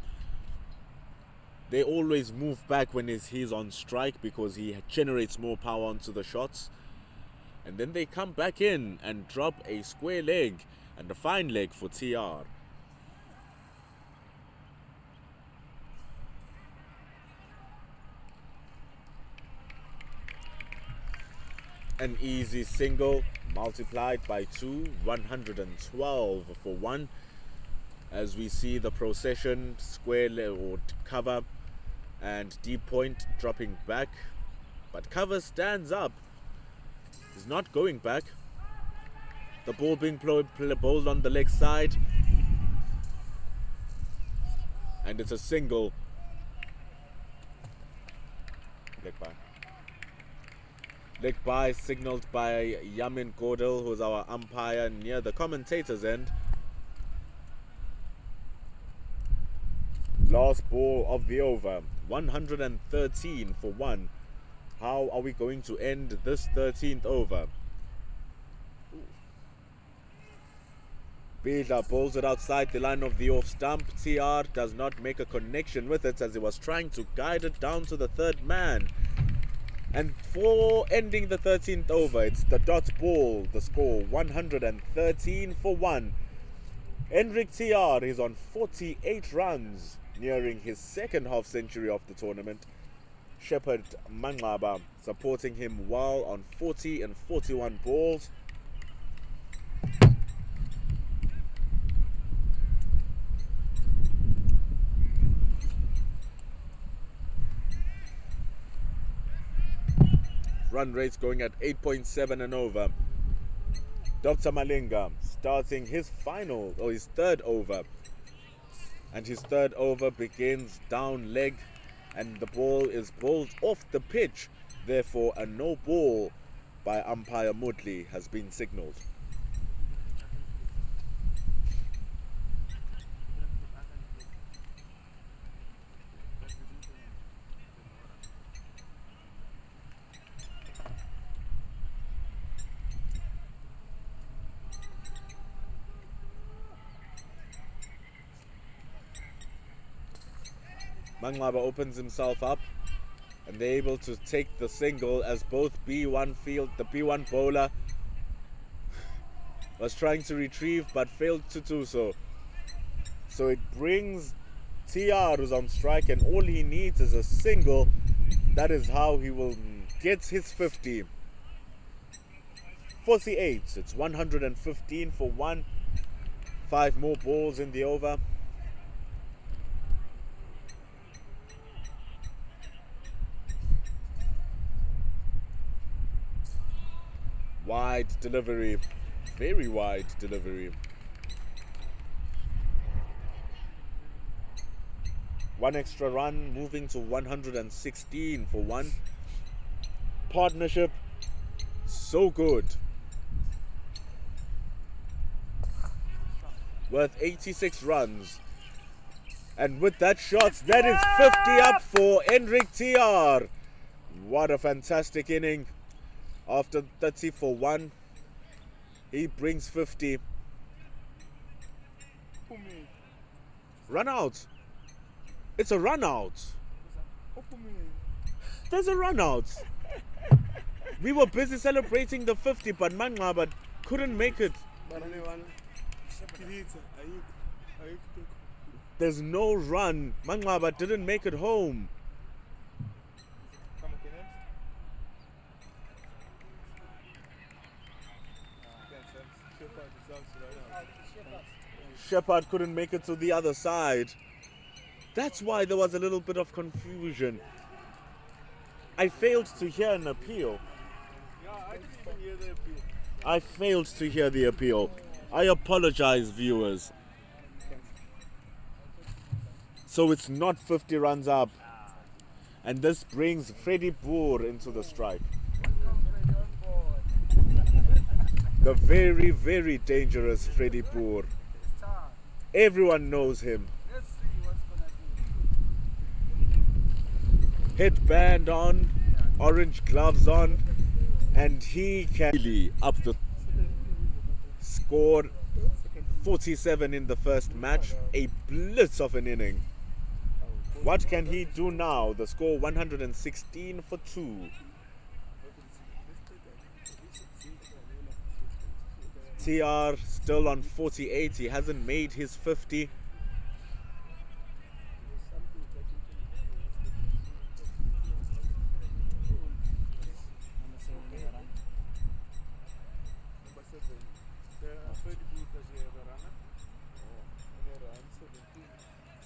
They always move back when he's on strike because he generates more power onto the shots. And then they come back in and drop a square leg and a fine leg for TR. An easy single multiplied by 2, 112 for 1. As we see the procession, square or cover and deep point dropping back. But cover stands up. He's not going back. The ball being bowled on the leg side. And it's a single. Leg by. Leg by signalled by Yamin Godel, who's our umpire near the commentator's end. Last ball of the over, 113 for 1. How are we going to end this 13th over? Bida bowls it outside the line of the off stump. TR does not make a connection with it as he was trying to guide it down to the third man. And for ending the 13th over, it's the dot ball. The score 113 for 1. Hendrik TR is on 48 runs, nearing his second half century of the tournament. Shepherd Manqaba supporting him well on 40 and 41 balls. Run rates going at 8.7 and over. Dr. Malinga starting his third over. And his third over begins down leg and the ball is bowled off the pitch. Therefore, a no ball by umpire Moodley has been signalled. Manqaba opens himself up and they're able to take the single as both the B1 bowler was trying to retrieve but failed to do so. So it brings TR, who's on strike, and all he needs is a single. That is how he will get his 50. 48. It's 115 for 1. 5 more balls in the over. Wide delivery. Very wide delivery. 1 extra run, moving to 116 for 1. Partnership, so good. Worth 86 runs. And with that shot, that is 50 up for Hendrik TR. What a fantastic inning. After 30 for 1, he brings 50. Run out. It's a run out. There's a run out. We were busy celebrating the 50, but Manqaba couldn't make it. There's no run. Manqaba didn't make it home. Shepard couldn't make it to the other side. That's why there was a little bit of confusion. I failed to hear an appeal. Yeah, I didn't even hear the appeal. I failed to hear the appeal. I apologize, viewers. So it's not 50 runs up. And this brings Freddie Boer into the strike. The very, very dangerous Freddie Boer. Everyone knows him. Let's see what's gonna do. Headband on, orange gloves on, and he can really up the score. 47 in the first match, a blitz of an inning. What can he do now? The score 116 for 2. TR still on 48. He hasn't made his 50.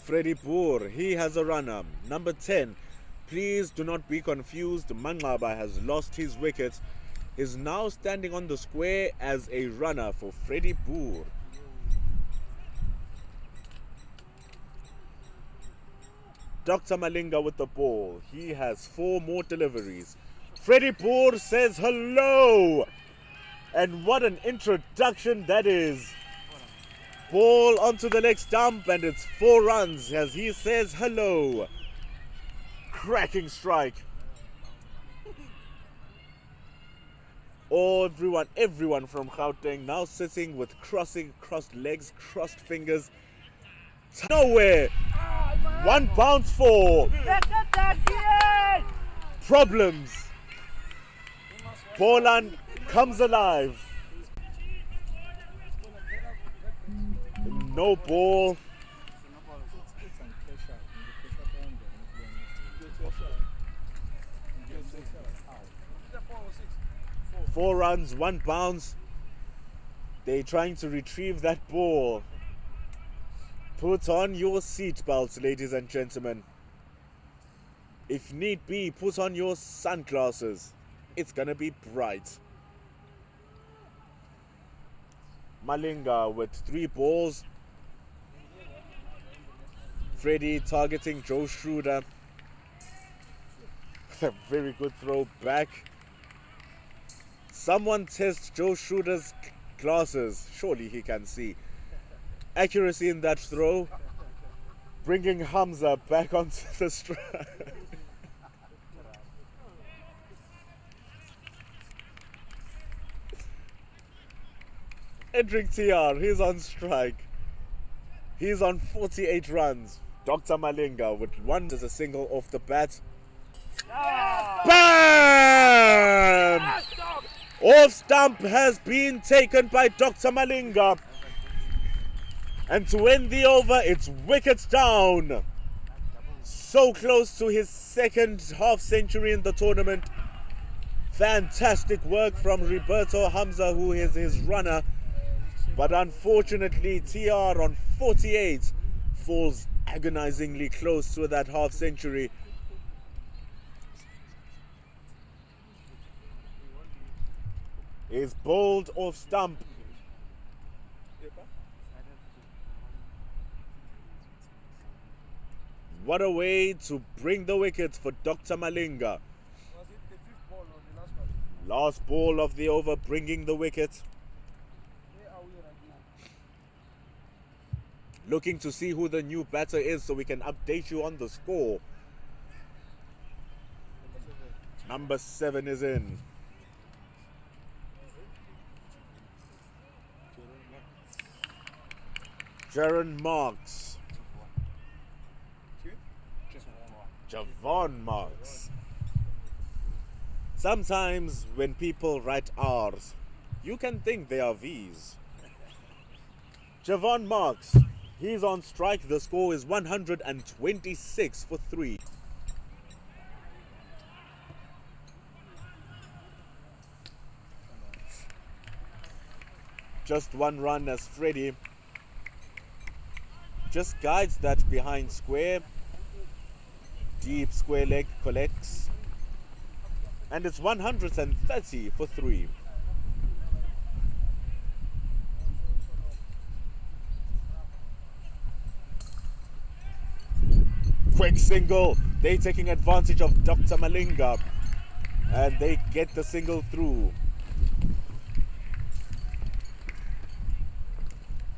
Freddie Boer, he has a runner. Number 10. Please do not be confused. Manqaba has lost his wicket. Is now standing on the square as a runner for Freddie Boer. Dr. Malinga with the ball. He has 4 more deliveries. Freddie Boer says hello. And what an introduction that is. Ball onto the leg stump, and it's 4 runs as he says hello. Cracking strike. Everyone from Gauteng now sitting with crossed legs, crossed fingers. Nowhere. 1 bounce for problems. Boland comes alive. No ball. 4 runs, 1 bounce. They're trying to retrieve that ball. Put on your seatbelts, ladies and gentlemen. If need be, put on your sunglasses. It's gonna be bright. Malinga with 3 balls. Freddie targeting Joe Schroeder. A very good throw back. Someone test Joe Schroeder's glasses. Surely he can see. Accuracy in that throw. Bringing Hamza back onto the strike. Hendrik TR, he's on strike. He's on 48 runs. Dr. Malinga with 1 as a single off the bat. Bam! Off stump has been taken by Dr. Malinga. And to end the over, it's wickets down. So close to his second half century in the tournament. Fantastic work from Roberto Hamza, who is his runner. But unfortunately, TR on 48 falls agonizingly close to that half century. Is bowled off stump. What a way to bring the wicket for Dr. Malinga. Was it the fifth ball or the last one? Last ball of the over, bringing the wicket. Where are we right now? Looking to see who the new batter is so we can update you on the score. Number 7 is in. Jaron Marks. Javon Marks. Sometimes when people write R's, you can think they are V's. Javon Marks, he's on strike. The score is 126 for 3. Just one run as Freddie just guides that behind square. Deep square leg collects. And it's 130 for 3. Quick single. They're taking advantage of Dr. Malinga. And they get the single through.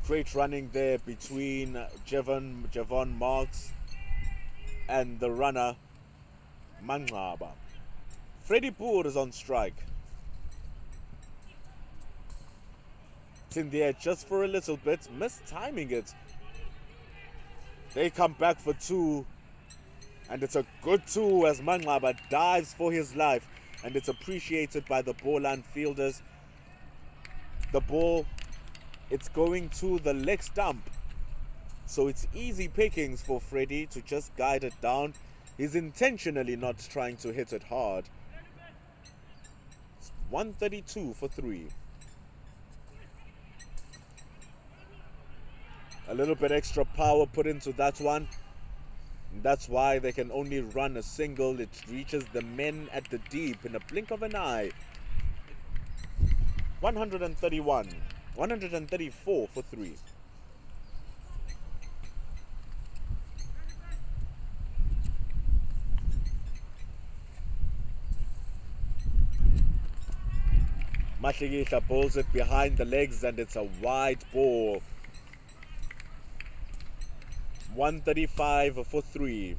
Great running there between Javon Marks and the runner Manqaba. Freddie Boer is on strike. It's in the air just for a little bit, mistiming it. They come back for 2, and it's a good 2 as Manqaba dives for his life, and it's appreciated by the Boland fielders. The ball, it's going to the leg stump. So it's easy pickings for Freddie to just guide it down. He's intentionally not trying to hit it hard. It's 132 for 3. A little bit extra power put into that one. And that's why they can only run a single. It reaches the men at the deep in a blink of an eye. 131. 134 for 3. Mahlikihla bowls it behind the legs and it's a wide ball. 135 for 3.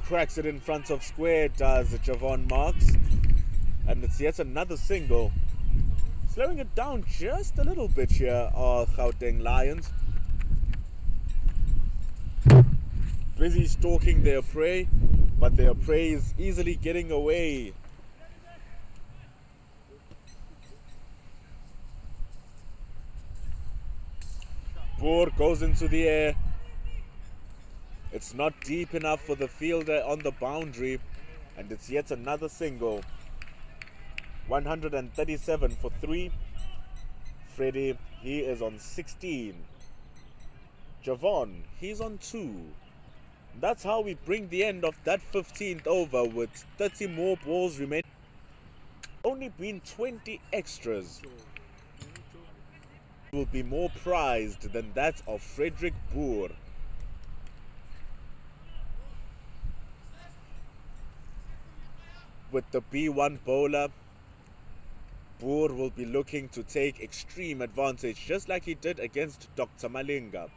Cracks it in front of square, does Javon Marks. And it's yet another single. Slowing it down just a little bit here are Gauteng Lions. Busy stalking their prey, but their prey is easily getting away. Boer goes into the air. It's not deep enough for the fielder on the boundary, and it's yet another single. 137 for 3. Freddie, he is on 16. Javon, he's on 2. That's how we bring the end of that 15th over with 30 more balls remaining. Only been 20 extras. Will be more prized than that of Frederick Boer. With the B1 bowler, Boer will be looking to take extreme advantage, just like he did against Dr. Malinga.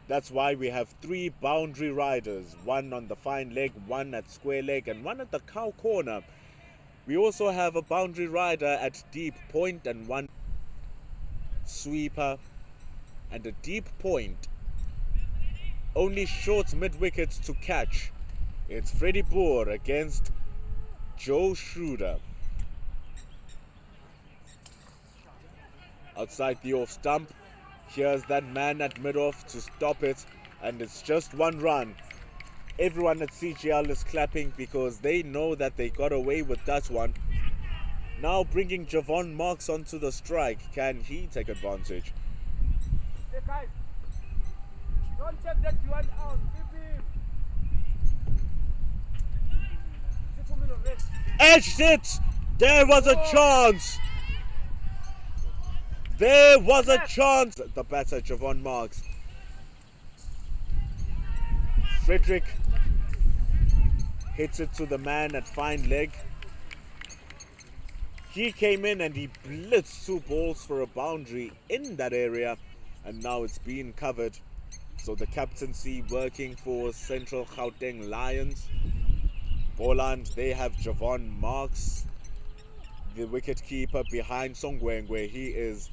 That's why we have 3 boundary riders, one on the fine leg, one at square leg, and one at the cow corner. We also have a boundary rider at deep point and one sweeper and a deep point. Only short mid-wicket to catch. It's Freddie Boer against Joe Schroeder. Outside the off stump, here's that man at mid-off to stop it, and it's just one run. Everyone at CGL is clapping because they know that they got away with that one. Now bringing Javon Marks onto the strike. Can he take advantage? Hey guys, don't take that one out. Keep him. Keep him in the rest. Edged it! There was a chance! There was a chance! The batter, Javon Marks. Frederick hits it to the man at fine leg. He came in and he blitzed 2 balls for a boundary in that area, and now it's been covered. So the captaincy working for Central Gauteng Lions. Boland, they have Javon Marks, the wicket-keeper behind Songwengwe. He is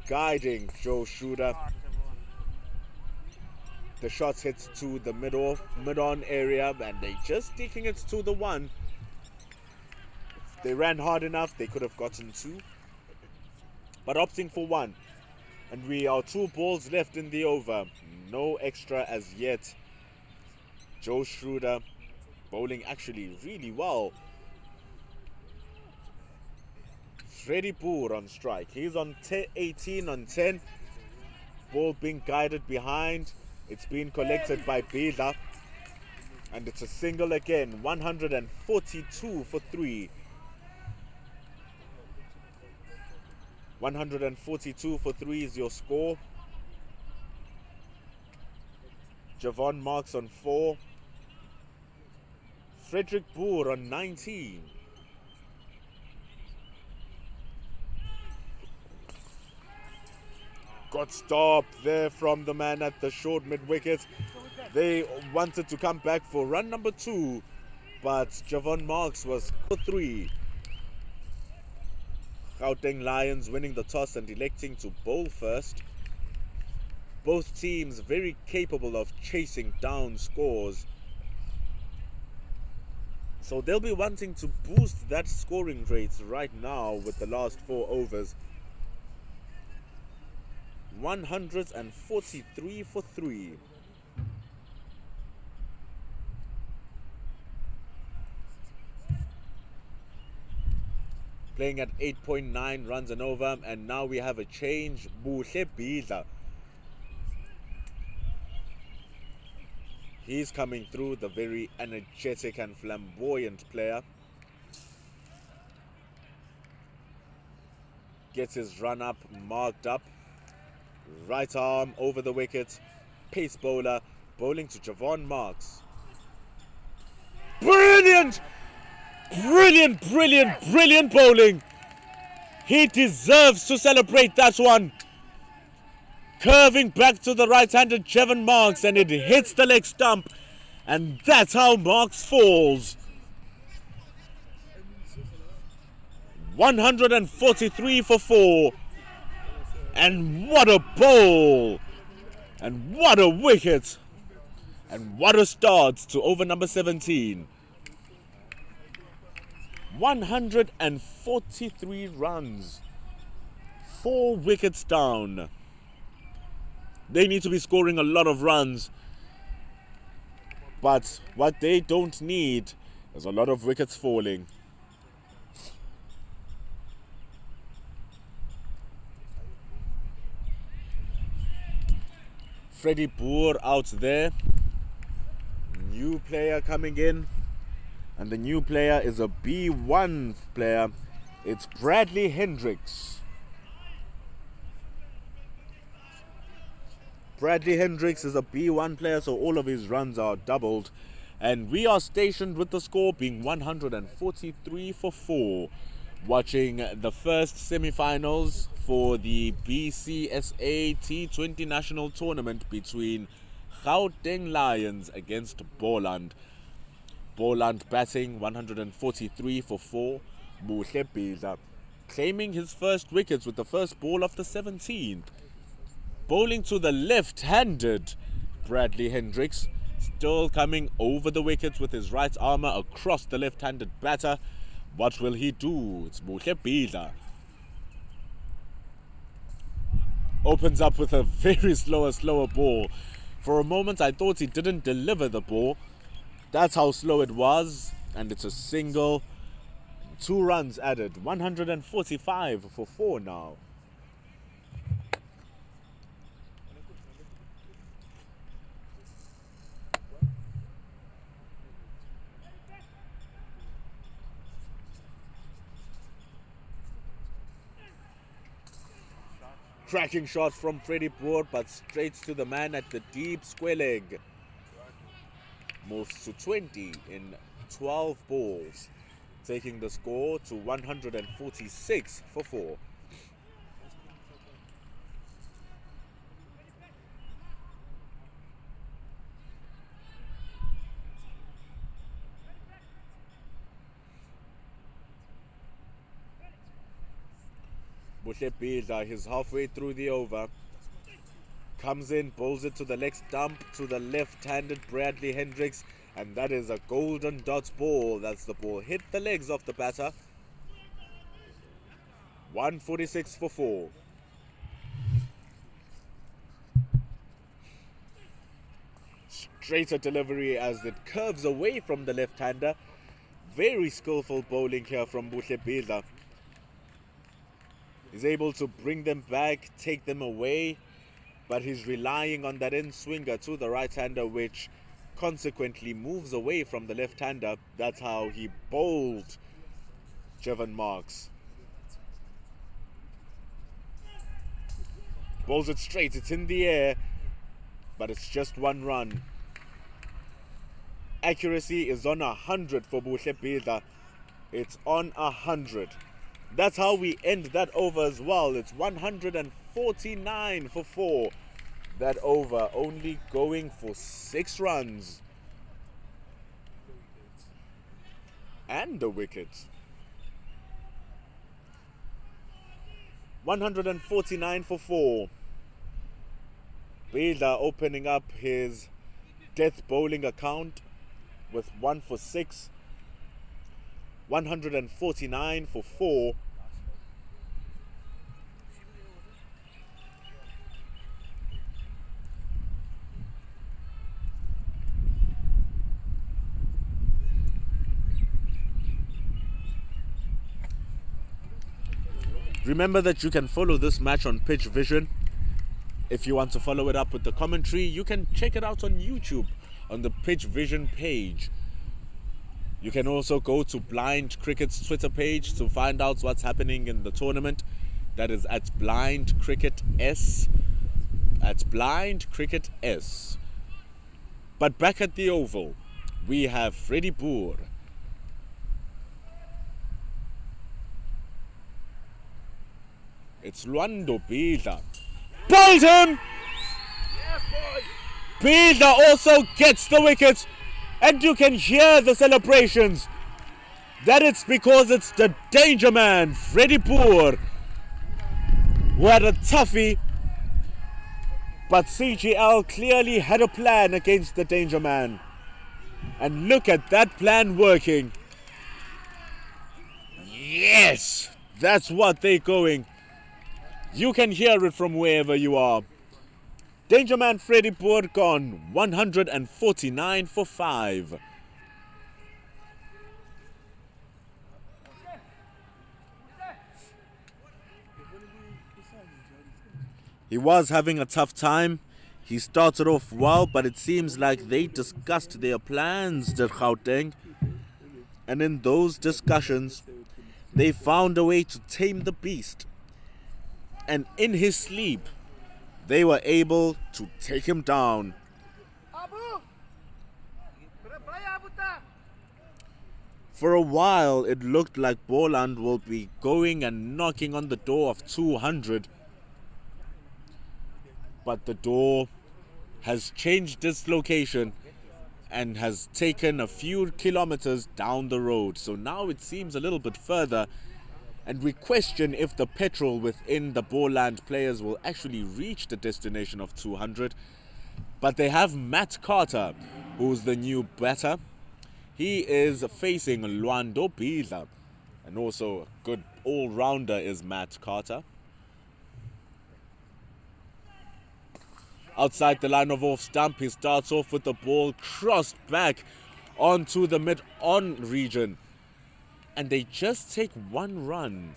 guiding Joe Schroeder. The shots hit to the mid-on area, and they just taking it to the one. If they ran hard enough, they could have gotten 2, but opting for 1. And we are 2 balls left in the over. No extra as yet. Joe Schroeder bowling actually really well. Freddie Boer on strike. He's on 18 on 10. Ball being guided behind. It's been collected by Bela. And it's a single again. 142 for 3. 142 for 3 is your score. Javon Marks on 4. Frederick Boer on 19. Got stopped there from the man at the short mid-wicket. They wanted to come back for run number 2, but Javon Marks was for 3. Gauteng Lions winning the toss and electing to bowl first. Both teams very capable of chasing down scores. So they'll be wanting to boost that scoring rate right now with the last 4 overs. 143 for 3. Playing at 8.9 runs and over, and now we have a change. Buhle Bidla. He's coming through, the very energetic and flamboyant player. Gets his run up, marked up. Right arm over the wicket. Pace bowler, bowling to Javon Marks. Brilliant! Brilliant, brilliant, brilliant bowling. He deserves to celebrate that one. Curving back to the right-handed Javon Marks, and it hits the leg stump. And that's how Marks falls. 143 for 4. And what a bowl. And what a wicket. And what a start to over number 17. 143 runs. 4 wickets down. They need to be scoring a lot of runs. But what they don't need is a lot of wickets falling. Freddie Boer out there. New player coming in. And the new player is a B1 player. It's Bradley Hendricks. Bradley Hendricks is a B1 player, so all of his runs are doubled. And we are stationed with the score being 143 for 4. Watching the first semi-finals for the BCSA T20 national tournament between Gauteng Lions against Boland. Boland batting 143 for 4. Buhle Bidla claiming his first wickets with the first ball of the 17th. Bowling to the left-handed Bradley Hendricks, still coming over the wickets with his right armour across the left-handed batter. What will he do? It's Buhle Bidla. Opens up with a very slower ball. For a moment I thought he didn't deliver the ball. That's how slow it was, and it's a single. 2 runs added, 145 for 4 now. Cracking shot from Freddie Boer, but straight to the man at the deep square leg. Moves to 20 in 12 balls, taking the score to 146 for 4. Buhle Bidla, he's halfway through the over. Comes in, bowls it to the leg stump to the left-handed Bradley Hendricks, and that is a golden dots ball. That's the ball hit the legs of the batter. 146 for 4. Straighter delivery as it curves away from the left-hander. Very skillful bowling here from Buhle Bidla. He's able to bring them back, take them away, but he's relying on that in-swinger to the right-hander, which consequently moves away from the left-hander. That's how he bowled Jevan Marks. Bowls it straight, it's in the air, but it's just 1 run. Accuracy is on 100 for Buhle Bidla. It's on 100. That's how we end that over as well. It's 149 for 4. That over only going for 6 runs. And the wickets. 149 for 4. Bidla opening up his death bowling account with 1 for 6. 149 for 4. Remember that you can follow this match on Pitch Vision. If you want to follow it up with the commentary, you can check it out on YouTube on the Pitch Vision page. You can also go to Blind Cricket's Twitter page to find out what's happening in the tournament. That is at Blind Cricket S. At Blind Cricket S. But back at the Oval, we have Freddie Boer. It's Lwando Bidla. Bowled him! Yes, boy. Bidla also gets the wicket. And you can hear the celebrations. That it's because it's the danger man, Freddie Boer, who had a toughie. But CGL clearly had a plan against the danger man. And look at that plan working. Yes, that's what they're going. You can hear it from wherever you are. Danger man Freddie Boer gone, 149 for 5. He was having a tough time. He started off well, but it seems like they discussed their plans, the Gauteng. And in those discussions, they found a way to tame the beast. And in his sleep, they were able to take him down. For a while, it looked like Boland will be going and knocking on the door of 200. But the door has changed its location and has taken a few kilometers down the road. So now it seems a little bit further, and we question if the petrol within the Boland players will actually reach the destination of 200. But they have Matt Carter, who's the new batter. He is facing Luando Bila, and also a good all-rounder is Matt Carter. Outside the line of off stump, he starts off with the ball crossed back onto the mid-on region. And they just take one run.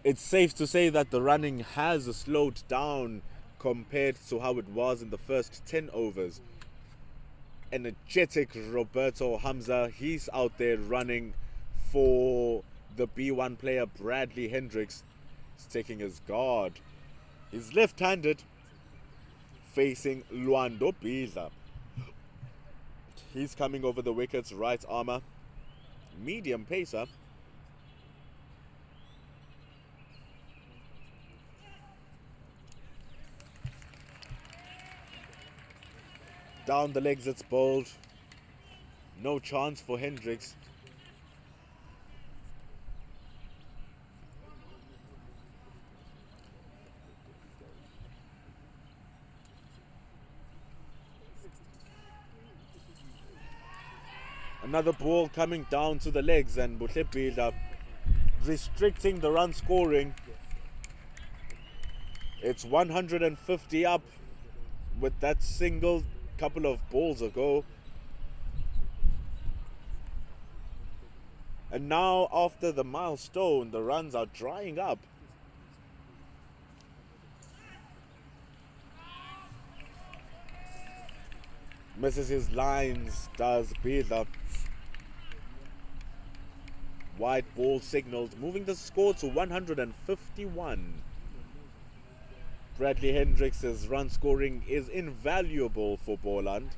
It's safe to say that the running has slowed down compared to how it was in the first 10 overs. Energetic Roberto Hamza, he's out there running for the B1 player Bradley Hendricks. He's taking his guard. He's left-handed, facing Luando Bila. He's coming over the wickets, right armour, medium pacer. Down the legs it's bowled. No chance for Hendricks. Another ball coming down to the legs, and Buhle restricting the run scoring. It's 150 up with that single couple of balls ago. And now after the milestone, the runs are drying up. Misses his lines, does Bila. Wide ball signaled, moving the score to 151. Bradley Hendricks' run scoring is invaluable for Boland.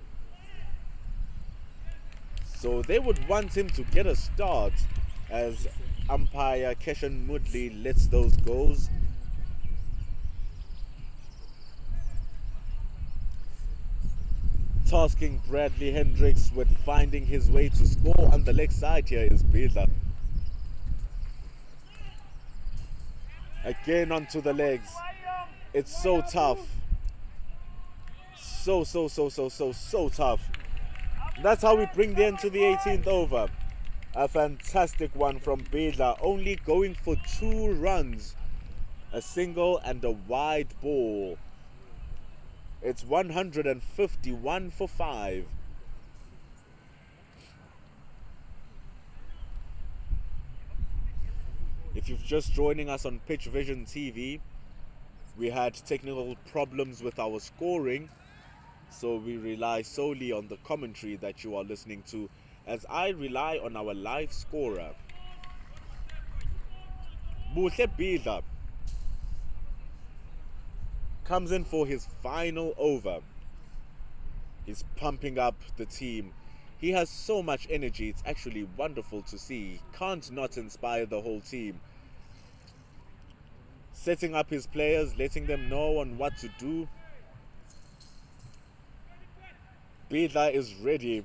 So they would want him to get a start as umpire Keshan Mudley lets those goes. Tasking Bradley Hendricks with finding his way to score on the leg side here is Bila. Again onto the legs. It's so tough. So tough. That's how we bring the end to the 18th over. A fantastic one from Bila, only going for 2 runs. A single and a wide ball. It's 151 for 5. If you're just joining us on Pitch Vision TV, we had technical problems with our scoring, so we rely solely on the commentary that you are listening to, as I rely on our live scorer. Buhle Bila comes in for his final over. He's pumping up the team. He has so much energy, it's actually wonderful to see. He can't not inspire the whole team. Setting up his players, letting them know on what to do. Bila is ready.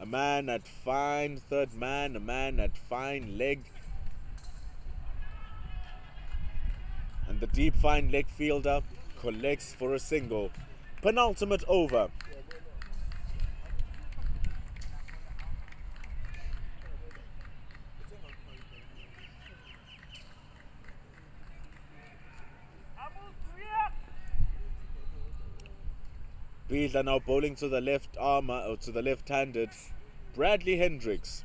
A man at fine third man, a man at fine leg. And the deep fine leg fielder collects for a single. Penultimate over. Bila now bowling to the left armour, or to the left-handed Bradley Hendricks.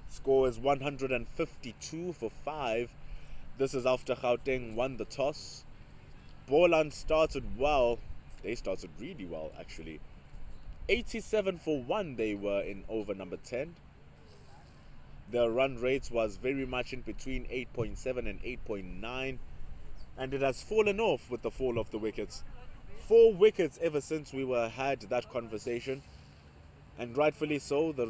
Score is 152 for 5. This is after Gauteng won the toss. Boland started well. They started really well, actually. 87 for 1 they were in over number 10. Their run rate was very much in between 8.7 and 8.9. And it has fallen off with the fall of the wickets. 4 wickets ever since we had that conversation. And rightfully so, the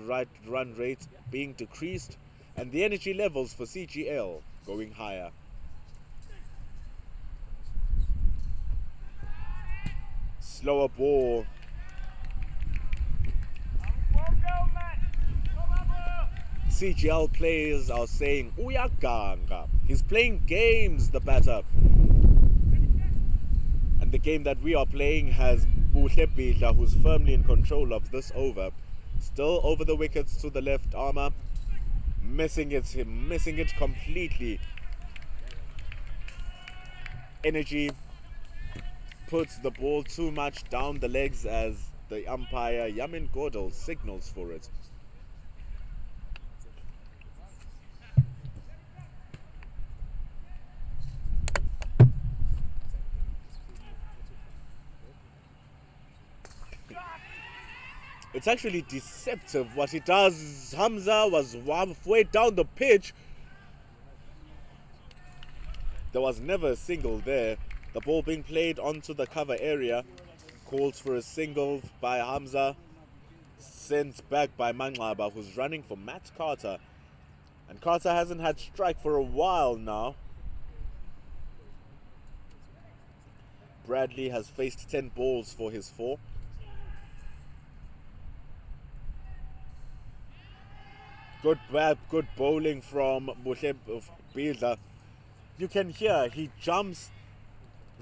run rate being decreased and the energy levels for CGL going higher. Slower ball. CGL players are saying uyaganga. He's playing games, the batter. And the game that we are playing has Buhle Bidla, who's firmly in control of this over. Still over the wickets to the left armour. Missing it completely. Energy puts the ball too much down the legs as the umpire Yamin Godel signals for it. It's actually deceptive what he does. Hamza was halfway down the pitch. There was never a single there. The ball being played onto the cover area. Calls for a single by Hamza. Sent back by Manglaba, who's running for Matt Carter. And Carter hasn't had strike for a while now. Bradley has faced 10 balls for his 4. Good bowling from Buhle Bidla. You can hear he jumps,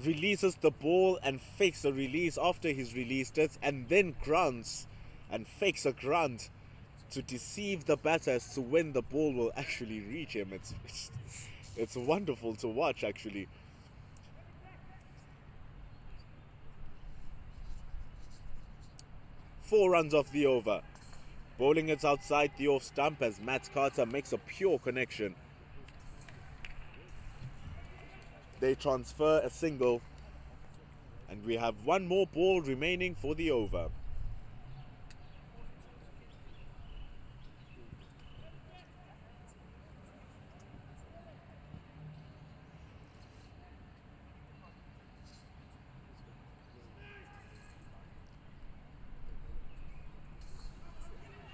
releases the ball and fakes a release after he's released it, and then grunts and fakes a grunt to deceive the batter as to when the ball will actually reach him. It's wonderful to watch, actually. Four runs off the over. Bowling it outside the off stump as Matt Carter makes a pure connection. They transfer a single. And we have one more ball remaining for the over.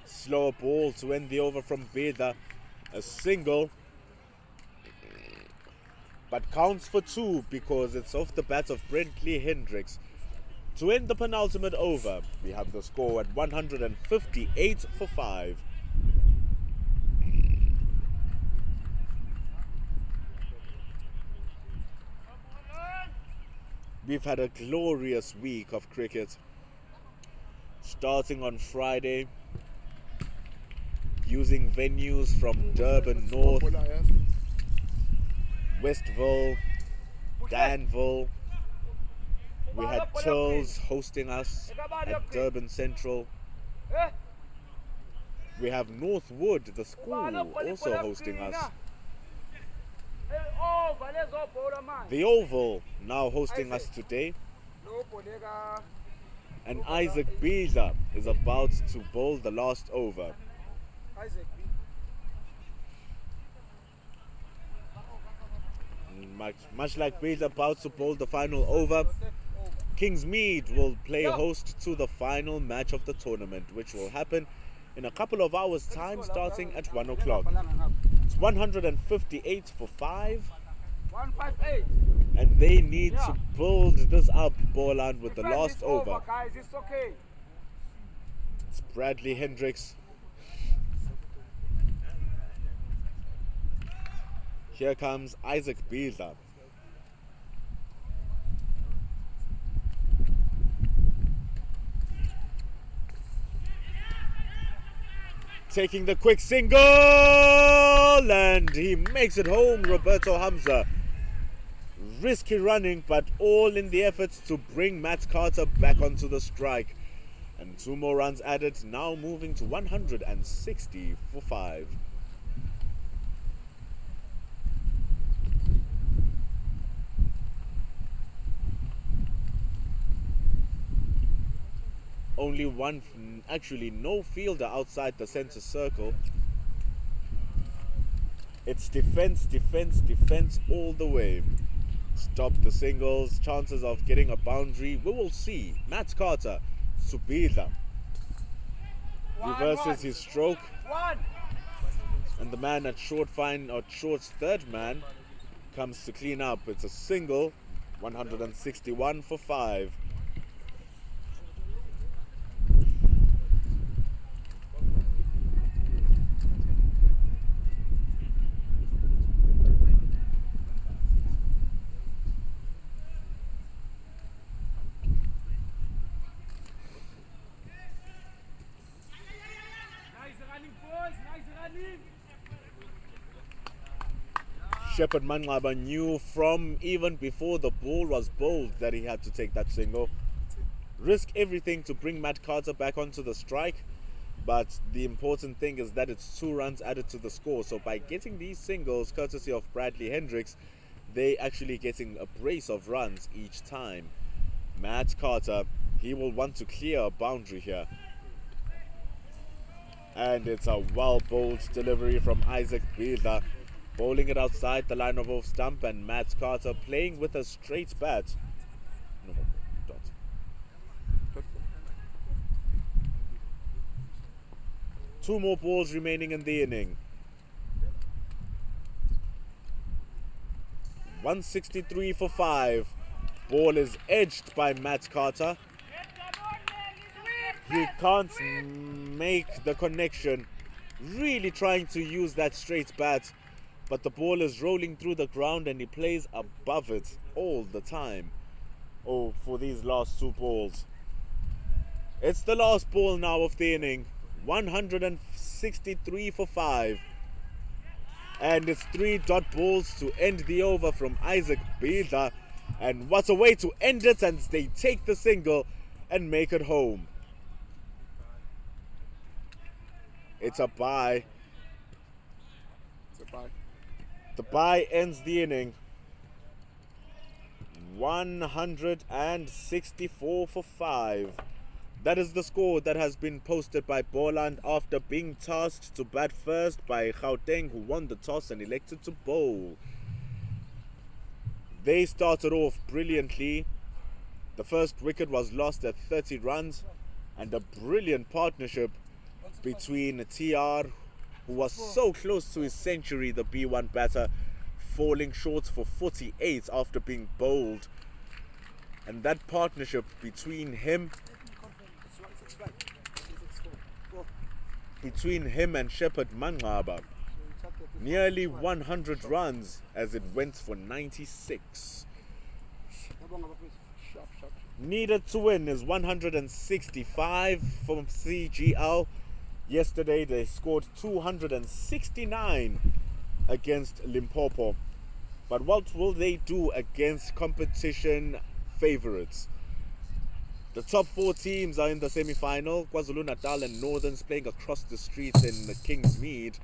Slower ball to end the over from Bidla. A single. But counts for 2 because it's off the bat of Brentley Hendricks. To end the penultimate over, we have the score at 158 for 5. We've had a glorious week of cricket. Starting on Friday, using venues from Durban North, Westville, Danville. We had Chills hosting us at Durban Central. We have Northwood, the school, also hosting us. The Oval now hosting us today. And Isaac Bidla is about to bowl the last over. Much like Bidla about to bowl the final over, Kingsmead will play host to the final match of the tournament, which will happen in a couple of hours' time, starting at 1 o'clock. It's 158 for 5. 158. And they need to build this up, Boland, with the last over. Guys, it's okay. It's Bradley Hendricks. Here comes Isaac Bidla. Taking the quick single, and he makes it home, Roberto Hamza. Risky running, but all in the efforts to bring Matt Carter back onto the strike. And 2 more runs added, now moving to 160 for 5. Only one, actually no fielder outside the center circle. It's defense, defense, defense all the way. Stop the singles, chances of getting a boundary, we will see. Matt Carter, Subila, reverses his stroke. And the man at short's third man comes to clean up. It's a single, 161 for 5. Shepherd Manqaba knew from even before the ball was bowled that he had to take that single. Risk everything to bring Matt Carter back onto the strike, but the important thing is that it's 2 runs added to the score. So by getting these singles courtesy of Bradley Hendricks, they actually getting a brace of runs each time. Matt Carter, he will want to clear a boundary here. And it's a well bowled delivery from Isaac Bidla, bowling it outside the line of off stump, and Matt Carter playing with a straight bat. No, dot. 2 more balls remaining in the inning. 163 for 5. Ball is edged by Matt Carter. He can't make the connection. Really trying to use that straight bat, but the ball is rolling through the ground and he plays above it all the time. Oh, for these last 2 balls. It's the last ball now of the inning. 163 for 5. And it's 3 dot balls to end the over from Isaac Bidla. And what a way to end it, and they take the single and make it home. It's a bye. It's a bye. The bye ends the inning. 164 for 5. That is the score that has been posted by Boland after being tasked to bat first by Gauteng, who won the toss and elected to bowl. They started off brilliantly. The first wicket was lost at 30 runs, and a brilliant partnership between TR, who was so close to his century, the B1 batter, falling short for 48 after being bowled. And that partnership between him and Shepherd Manqaba, nearly 100 runs as it went for 96. Needed to win is 165 from CGL. Yesterday they scored 269 against Limpopo. But what will they do against competition favourites? The top 4 teams are in the semi-final. KwaZulu-Natal and Northerns playing across the street in the Kingsmead.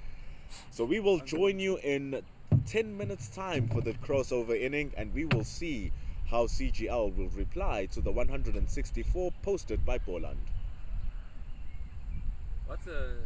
So we will join you in 10 minutes time for the crossover inning, and we will see how CGL will reply to the 164 posted by Boland. What's a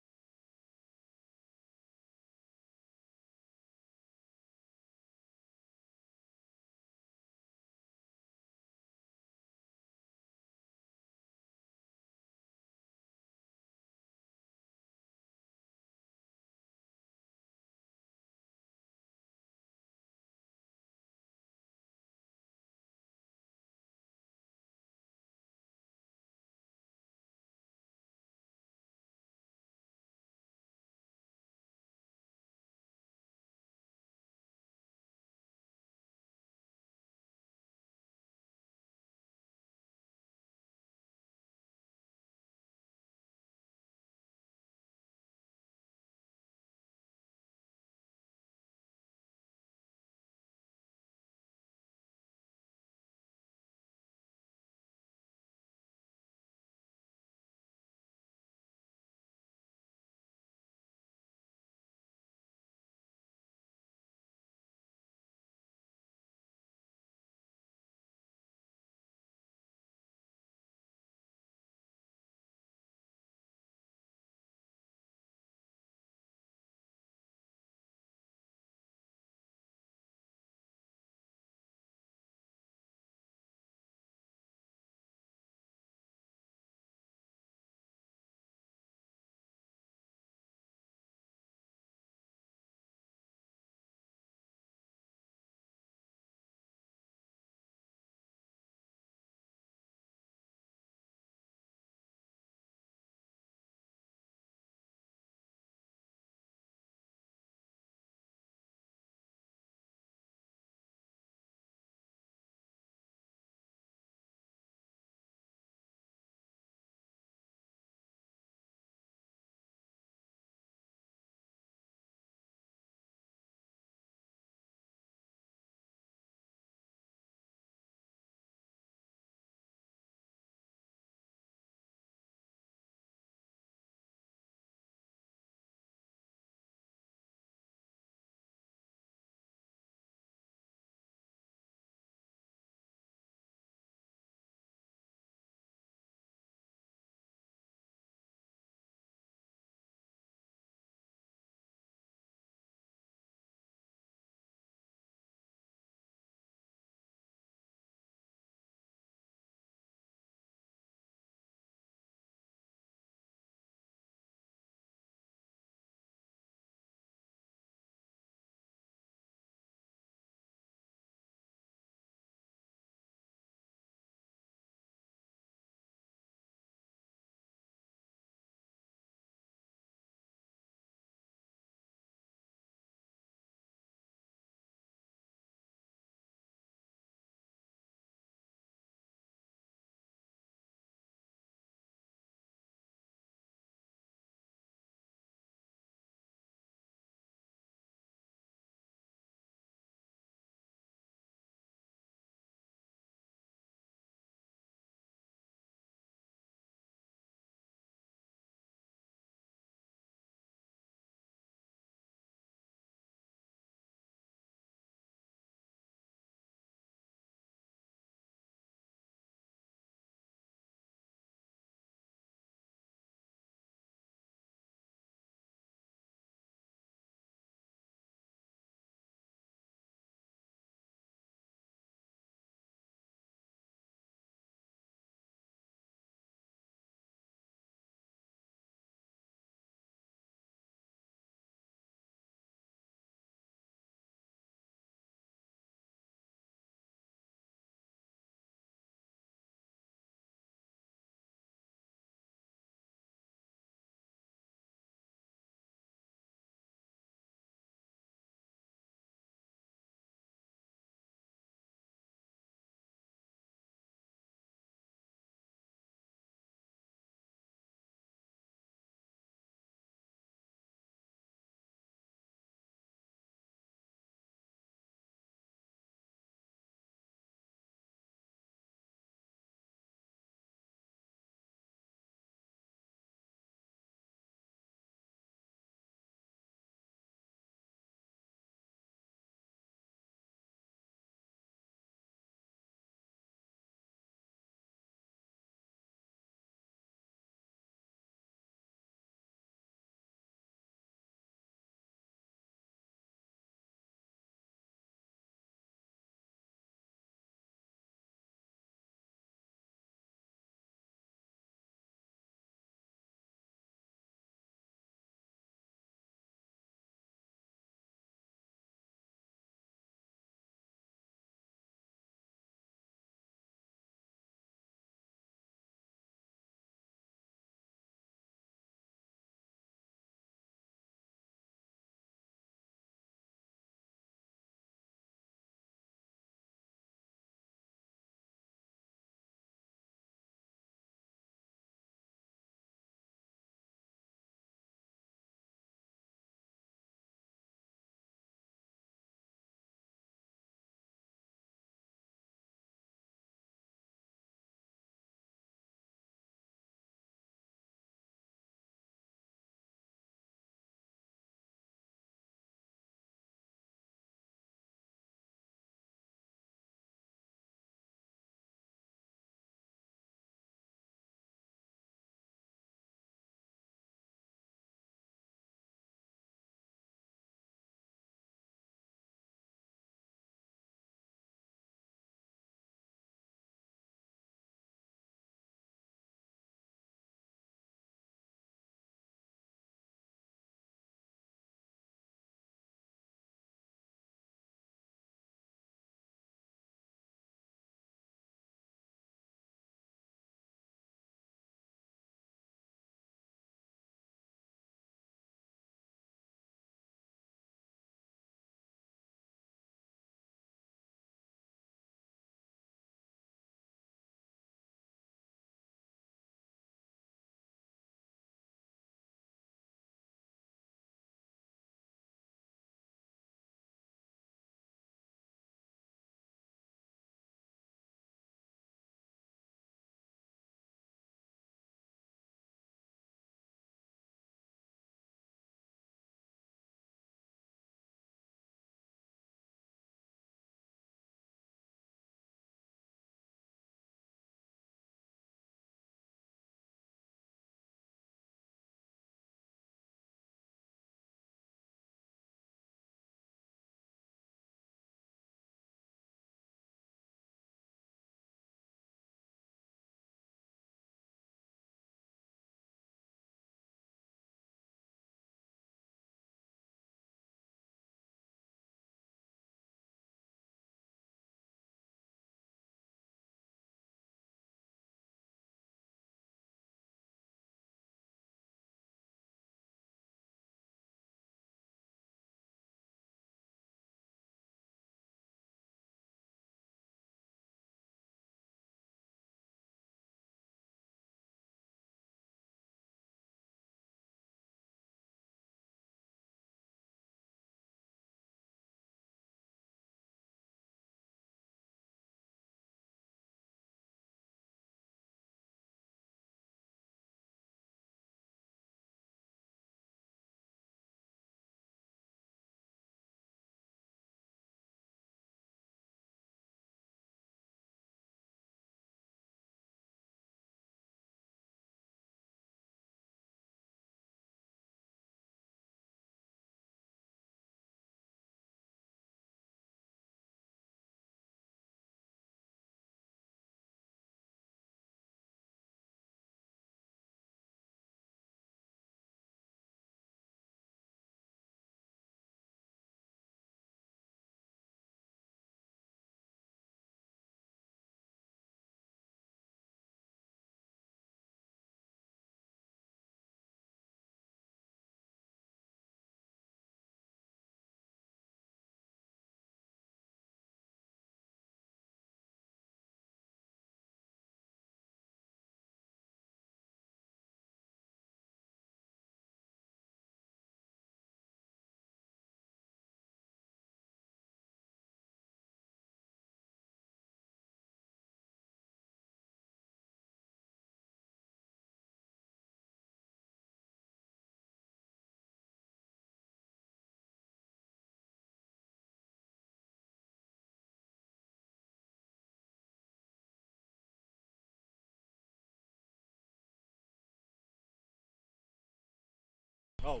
Oh.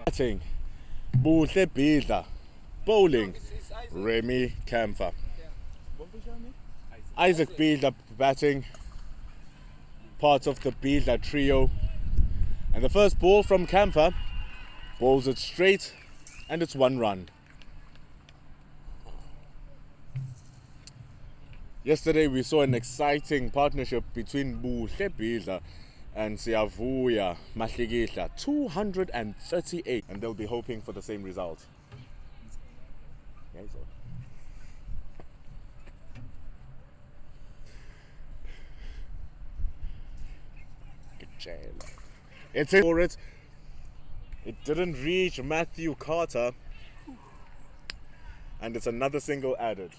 Batting, Buhle Bidla. Bowling, Remy Camphor. Isaac Bidla batting, part of the Bidla trio. And the first ball from Camphor, bowls it straight, and it's 1 run. Yesterday we saw an exciting partnership between Buhle Bidla and Siyavuya Mahlikihla, 238, and they'll be hoping for the same result. Yeah, so. It's in for it. It didn't reach Matthew Carter, and it's another single added.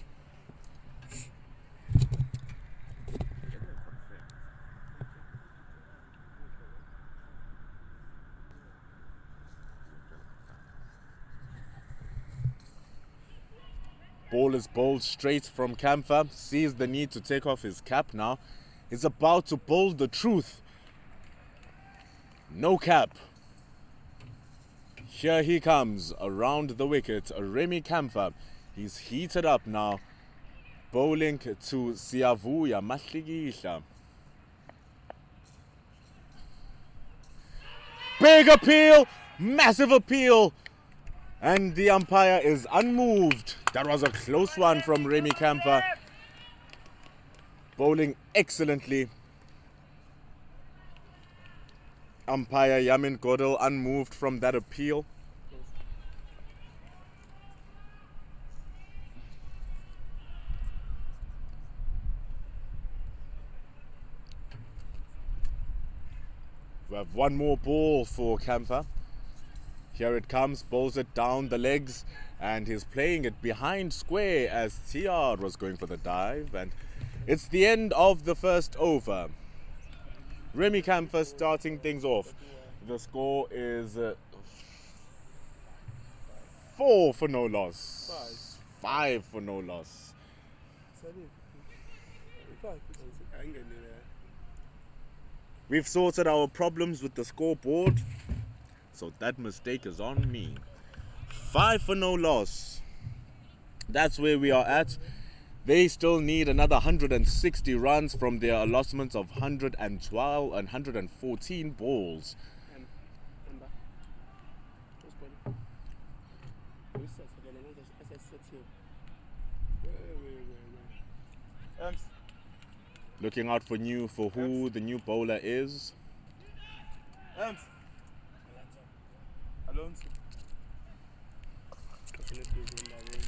Ball is bowled straight from Camphor, sees the need to take off his cap now. He's about to bowl the truth. No cap. Here he comes around the wicket, Remy Camphor. He's heated up now, bowling to Siyavuya Mahlikihla. Big appeal, massive appeal, and the umpire is unmoved. That was a close one from Remy Camphor, bowling excellently. Umpire Yamin Godel unmoved from that appeal. We have one more ball for Camphor. Here it comes, bowls it down the legs, and he's playing it behind square as TR was going for the dive, and it's the end of the first over. Remy Camphor starting things off. The score is 4 for no loss. 5 for no loss. We've sorted our problems with the scoreboard, so that mistake is on me. 5 for no loss. That's where we are at. They still need another 160 runs from their allotments of 112 and 114 balls. Looking out for who the new bowler is.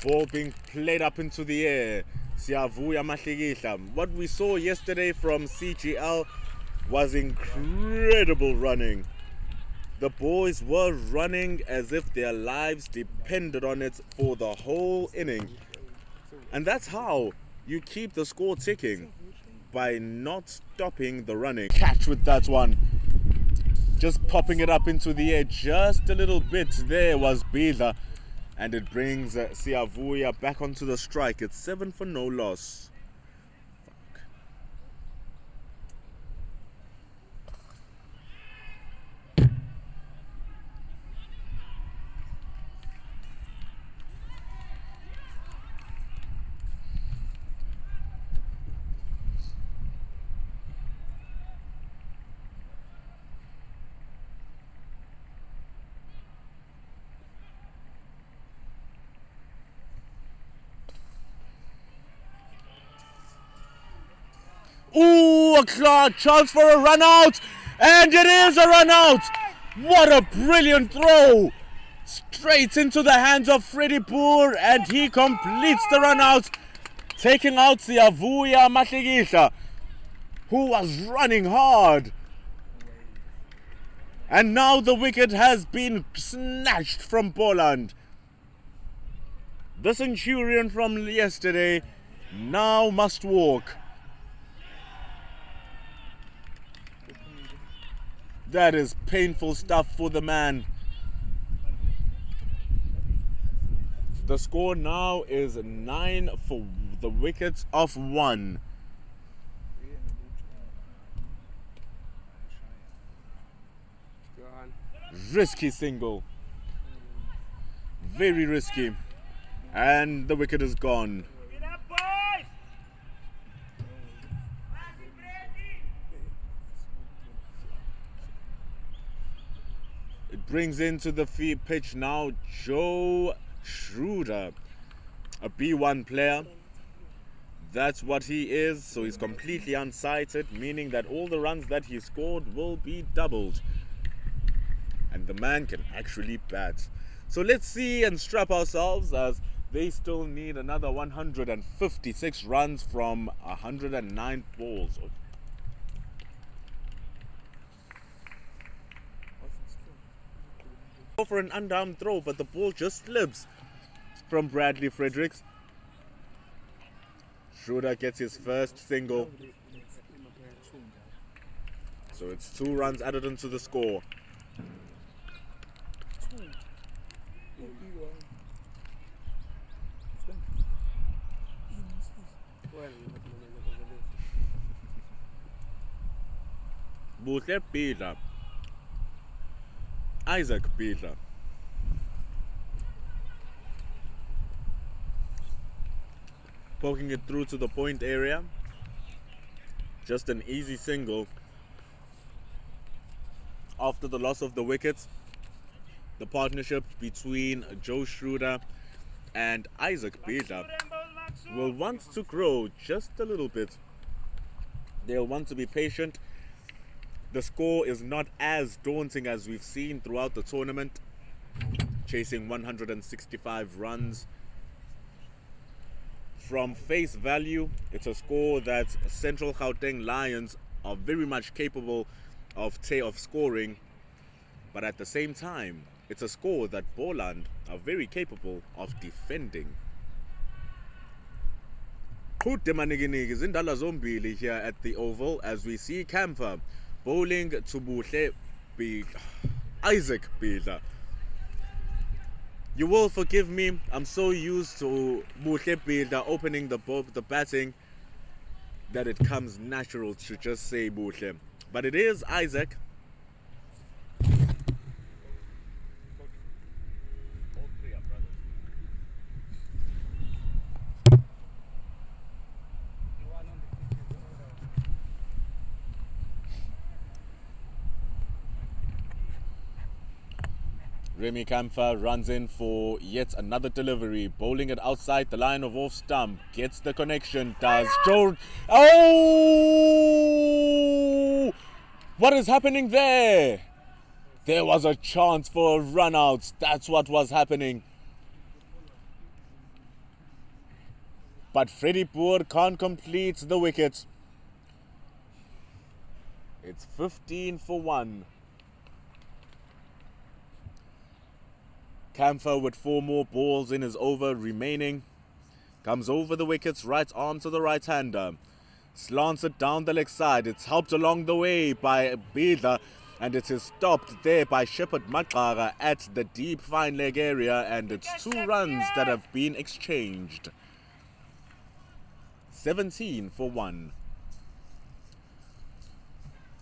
Ball being played up into the air. Siyavuya Mahlikihla. What we saw yesterday from CGL was incredible running. The boys were running as if their lives depended on it for the whole inning. And that's how you keep the score ticking, by not stopping the running. Catch with that one. Just popping it up into the air just a little bit. There was Bidla. And it brings Siyavuya back onto the strike. It's 7 for no loss. Ooh, a Clark chance for a run out, and it is a run out. What a brilliant throw, straight into the hands of Freddie Boer, and he completes the run out, taking out Siyavuya Mahlikihla, who was running hard. And now the wicket has been snatched from Boland. The Centurion from yesterday now must walk. That is painful stuff for the man. The score now is 9 for the wickets of 1. Risky single. Very risky. And the wicket is gone. Get up, boys! It brings into the pitch now Joe Schroeder, a B1 player. That's what he is, so he's completely unsighted, meaning that all the runs that he scored will be doubled. And the man can actually bat. So let's see and strap ourselves, as they still need another 156 runs from 109 balls. Go for an underarm throw, but the ball just slips from Bradley Fredericks. Schroeder gets his first single. So it's 2 runs added into the score. Buhle Bidla. Isaac Bidla. Poking it through to the point area. Just an easy single. After the loss of the wickets, the partnership between Joe Schroeder and Isaac Bidla will want to grow just a little bit. They'll want to be patient. The score is not as daunting as we've seen throughout the tournament, chasing 165 runs. From face value, it's a score that Central Gauteng Lions are very much capable of scoring, but at the same time, it's a score that Boland are very capable of defending. Zindala zombili here at the Oval, as we see Camper bowling to Buhle Isaac Bidla. You will forgive me, I'm so used to Buhle Bidla opening the batting that it comes natural to just say Buhle. But it is Isaac. Remy Kamfa runs in for yet another delivery, bowling it outside the line of off stump, gets the connection, does Joe. Oh! What is happening there? There was a chance for a run out. That's what was happening. But Freddie Boer can't complete the wicket. It's 15 for 1. Camphor with 4 more balls in his over remaining. Comes over the wickets, right arm to the right-hander. Slants it down the leg side. It's helped along the way by Bidla, and it is stopped there by Shepherd Maqara at the deep fine leg area, and it's 2 runs that have been exchanged. 17 for 1.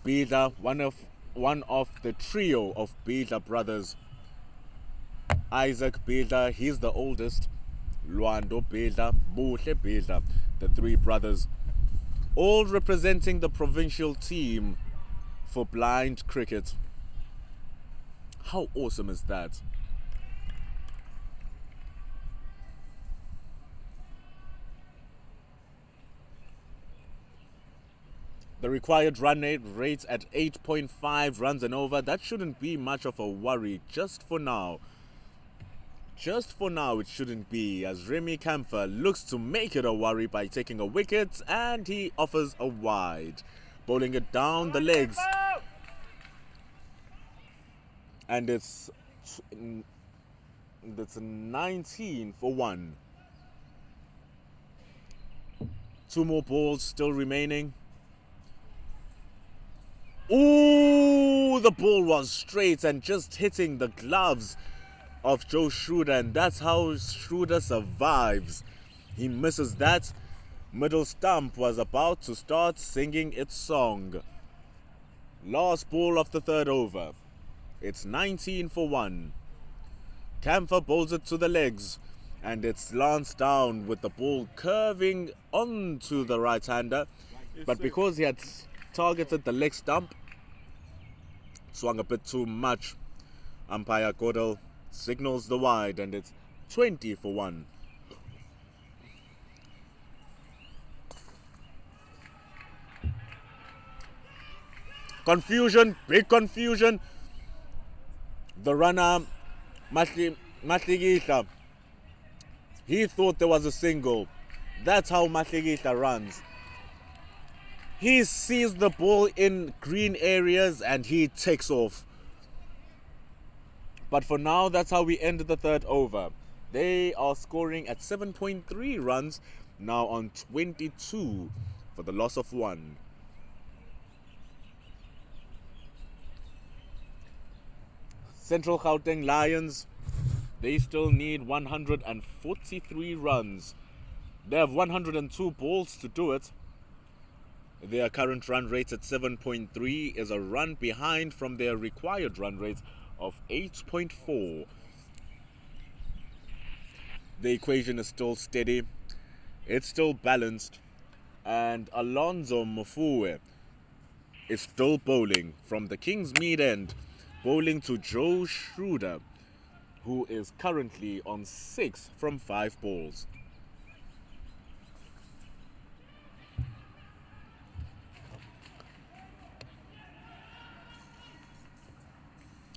Bidla, one of the trio of Bidla brothers. Isaac Bidla, he's the oldest. Luando Bidla, Buhle Bidla, the 3 brothers, all representing the provincial team for blind cricket. How awesome is that? The required run rate at 8.5 runs and over. That shouldn't be much of a worry just for now. Just for now, it shouldn't be, as Remy Camphor looks to make it a worry by taking a wicket, and he offers a wide, bowling it down the legs. And it's 19 for 1. 2 more balls still remaining. Ooh, the ball was straight and just hitting the gloves of Joe Schroeder, and that's how Schroeder survives. He misses that. Middle stump was about to start singing its song. Last ball of the 3rd over. It's 19 for 1. Camphor bowls it to the legs, and it's lanced down with the ball curving onto the right-hander. But because he had targeted the leg stump, swung a bit too much, umpire Godel signals the wide, and it's 20 for 1. Confusion, big confusion. The runner, Mahlikihla, he thought there was a single. That's how Mahlikihla runs. He sees the ball in green areas and he takes off. But for now, that's how we ended the third over. They are scoring at 7.3 runs, now on 22 for the loss of 1. Central Gauteng Lions, they still need 143 runs. They have 102 balls to do it. Their current run rate at 7.3 is a run behind from their required run rate of 8.4. The equation is still steady. It's still balanced. And Alonzo Mafue is still bowling from the Kingsmead end, bowling to Joe Schroeder, who is currently on 6 from 5 balls.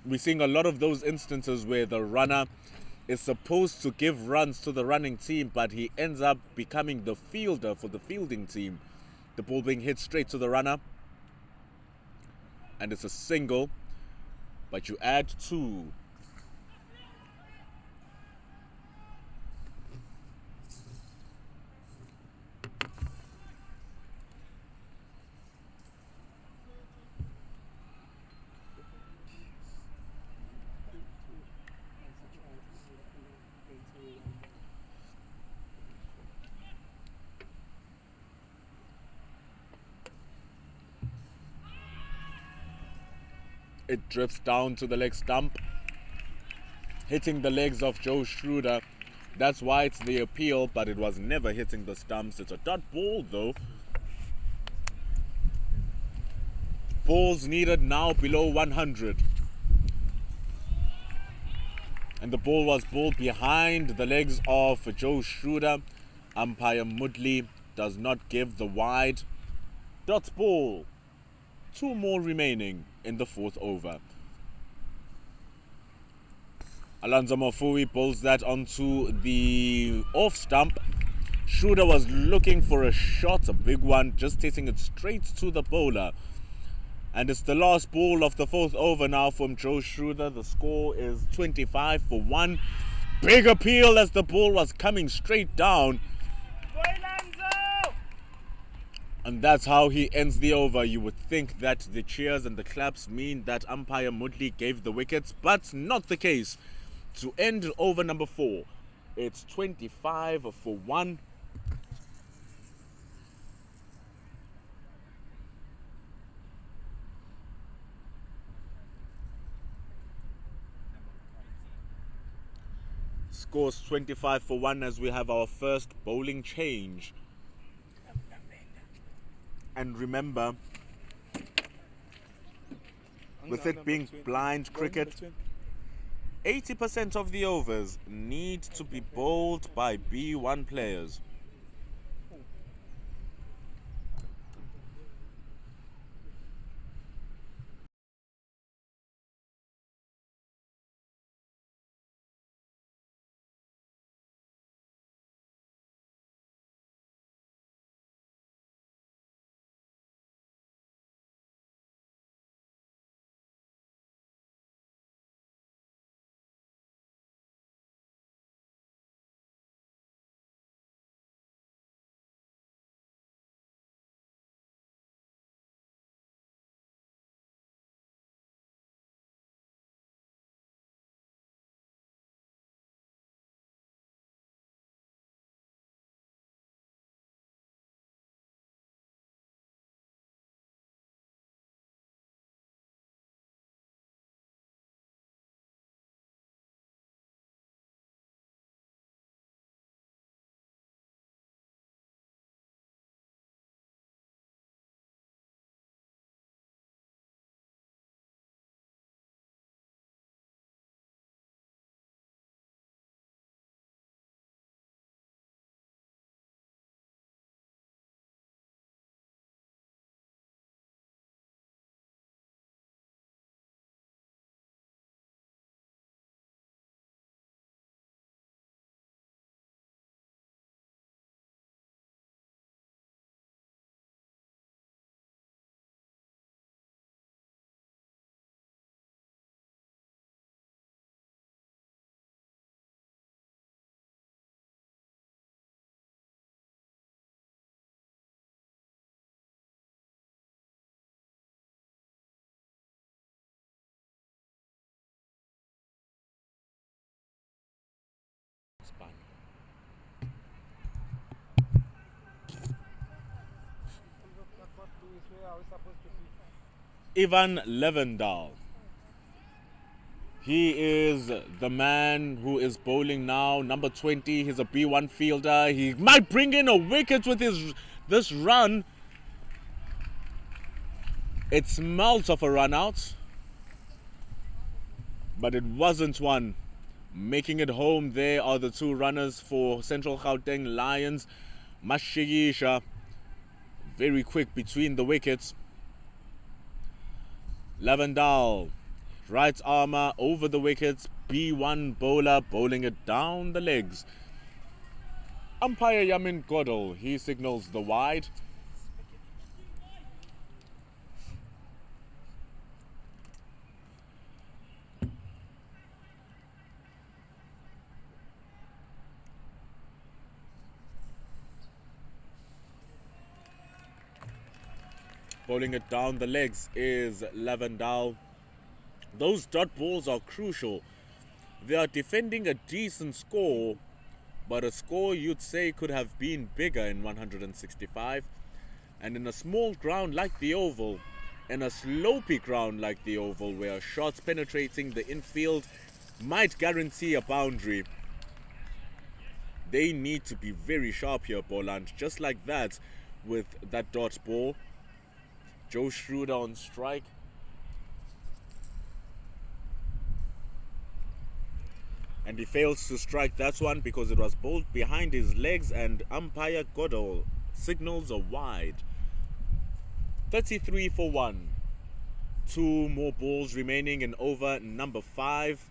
We're seeing a lot of those instances where the runner is supposed to give runs to the running team, but he ends up becoming the fielder for the fielding team. The ball being hit straight to the runner, and it's a single, but you add 2. It drifts down to the leg stump, hitting the legs of Joe Schroeder. That's why it's the appeal, but it was never hitting the stumps. It's a dot ball though. Balls needed now below 100. And the ball was bowled behind the legs of Joe Schroeder. Umpire Mudley does not give the wide. Dot ball. 2 more remaining in the 4th over. Alonzo Mafui bowls that onto the off stump. Schroeder was looking for a shot, a big one, just hitting it straight to the bowler. And it's the last ball of the 4th over now from Joe Schroeder. The score is 25 for 1. Big appeal as the ball was coming straight down. And that's how he ends the over. You would think that the cheers and the claps mean that umpire Mudley gave the wickets, but not the case. To end over number 4, it's 25 for 1. Scores 25 for 1 as we have our first bowling change. And remember, with it being blind cricket, 80% of the overs need to be bowled by B1 players. span. Where are we supposed to be? Ivan Levendal. He is the man who is bowling now, number 20. He's a B1 fielder. He might bring in a wicket with this run. It smelt of a run out, but it wasn't one. Making it home, there are the two runners for Central Gauteng Lions. Mashigisha, very quick between the wickets. Lavendal, right armour over the wickets. B1 bowler bowling it down the legs. Umpire Yamin Godel, he signals the wide. Bowling it down the legs is Lavendal. Those dot balls are crucial. They are defending a decent score, but a score you'd say could have been bigger in 165. And in a small ground like the Oval, in a slopey ground like the Oval, where shots penetrating the infield might guarantee a boundary, they need to be very sharp here, Boland. Just like that with that dot ball. Joe Schroeder on strike. And he fails to strike that one because it was bowled behind his legs, and umpire Godel signals a wide. 33 for 1. Two more balls remaining in over number 5.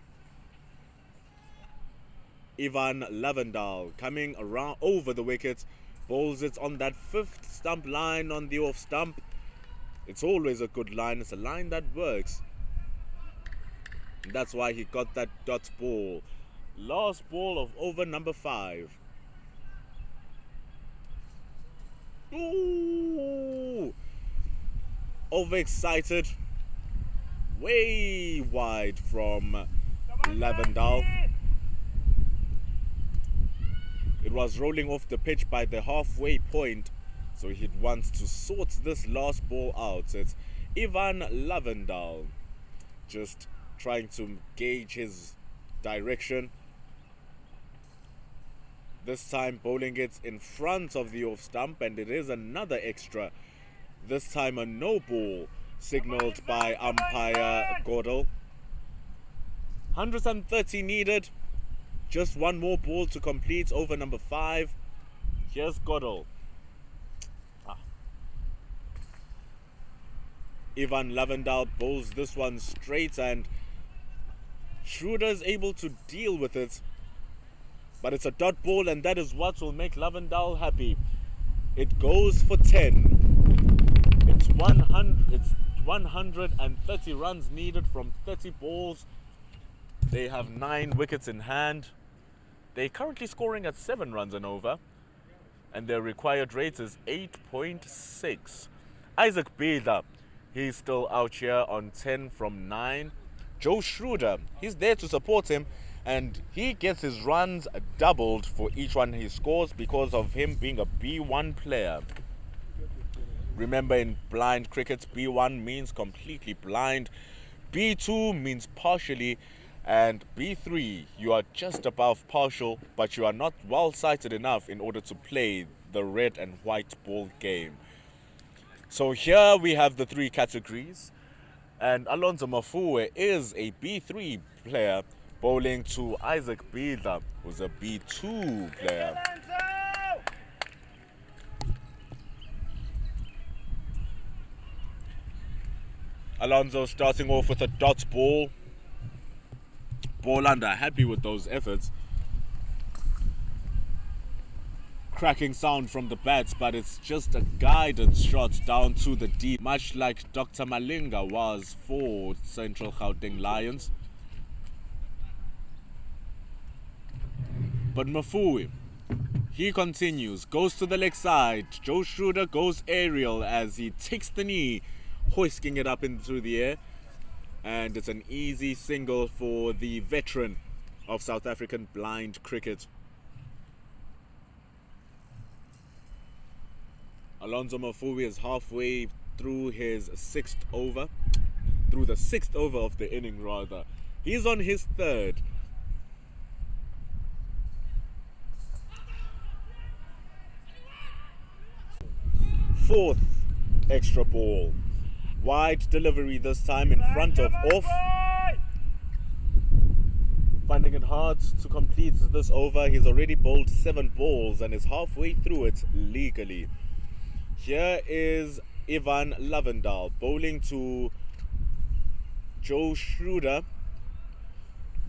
Ivan Lavendal coming around over the wicket, bowls it on that 5th stump line on the off stump. It's always a good line. It's a line that works. And that's why he got that dot ball. Last ball of over number 5. Ooh! Overexcited. Way wide from Lavendal. It was rolling off the pitch by the halfway point, so he wants to sort this last ball out. It's Ivan Lavendal just trying to gauge his direction. This time bowling it in front of the off stump, and it is another extra. This time a no ball signalled by umpire Godel. 130 needed. Just one more ball to complete over number 5. Here's Godel. Ivan Lavendal bowls this one straight, and Schroeder is able to deal with it. But it's a dot ball, and that is what will make Lavendal happy. It goes for 10. It's 130 runs needed from 30 balls. They have 9 wickets in hand. They're currently scoring at 7 runs and over, and their required rate is 8.6. Isaac Beda, he's still out here on 10 from 9. Joe Schroeder, he's there to support him, and he gets his runs doubled for each one he scores because of him being a B1 player. Remember, in blind cricket, B1 means completely blind, B2 means partially, and B3, you are just above partial, but you are not well sighted enough in order to play the red and white ball game. So here we have the 3 categories, and Alonso Mafue is a B3 player bowling to Isaac Bida, who's a B2 player. Alonso starting off with a dot ball. Boland are happy with those efforts. Cracking sound from the bats, but it's just a guided shot down to the deep, much like Dr. Malinga was for Central Gauteng Lions. But Mafui, he continues, goes to the leg side. Joe Schroeder goes aerial as he takes the knee, hoisting it up into the air. And it's an easy single for the veteran of South African blind cricket. Alonso Mafui is halfway through his sixth over. Through the sixth over of the inning, rather. He's on his third. Fourth extra ball. Wide delivery this time in front of off. Finding it hard to complete this over. He's already bowled 7 balls and is halfway through it legally. Here is Ivan Lavendal bowling to Joe Schroeder.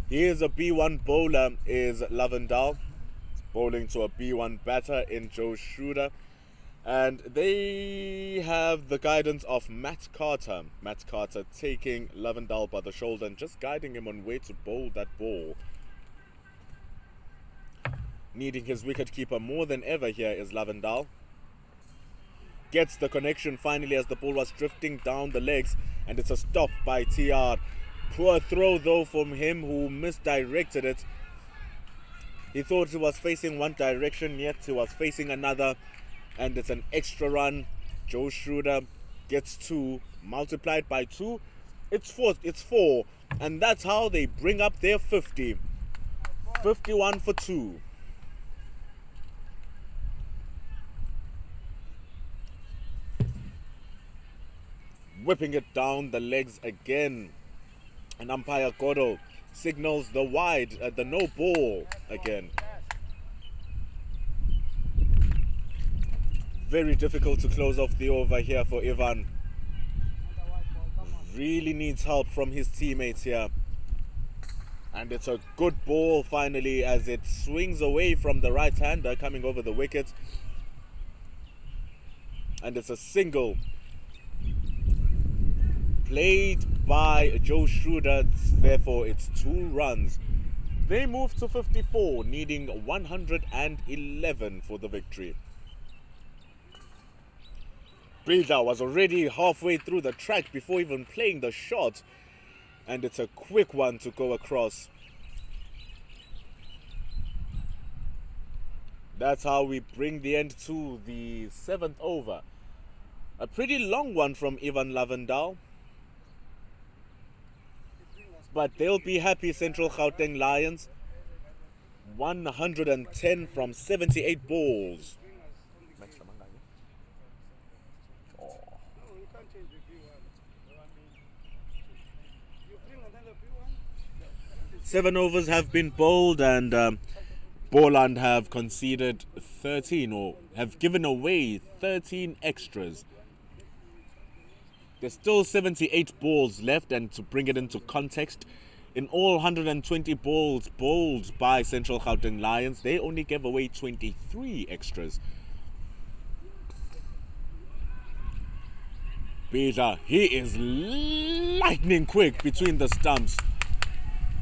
He is a B1 bowler, is Lavendal. Bowling to a B1 batter in Joe Schroeder. And they have the guidance of Matt Carter. Matt Carter taking Lavendal by the shoulder and just guiding him on where to bowl that ball. Needing his wicketkeeper more than ever here is Lavendal. Gets the connection finally as the ball was drifting down the legs. And it's a stop by TR. Poor throw though from him, who misdirected it. He thought he was facing one direction, yet he was facing another. And it's an extra run. Joe Schroeder gets 2, multiplied by 2. It's 4. And that's how they bring up their 50. 51 for 2. Whipping it down the legs again. And umpire Godo signals the wide, the no ball again. Very difficult to close off the over here for Ivan. Really needs help from his teammates here. And it's a good ball finally as it swings away from the right-hander coming over the wicket. And it's a single. Played by Joe Schroeder, therefore it's 2 runs. They move to 54, needing 111 for the victory. Bilda was already halfway through the track before even playing the shot. And it's a quick one to go across. That's how we bring the end to the 7th over. A pretty long one from Ivan Lavendal. But they'll be happy, Central Gauteng Lions. 110 from 78 balls. Seven overs have been bowled and Boland have conceded 13 or have given away 13 extras. There's still 78 balls left, and to bring it into context, in all 120 balls bowled by Central Gauteng Lions, they only gave away 23 extras. Peter, he is lightning quick between the stumps.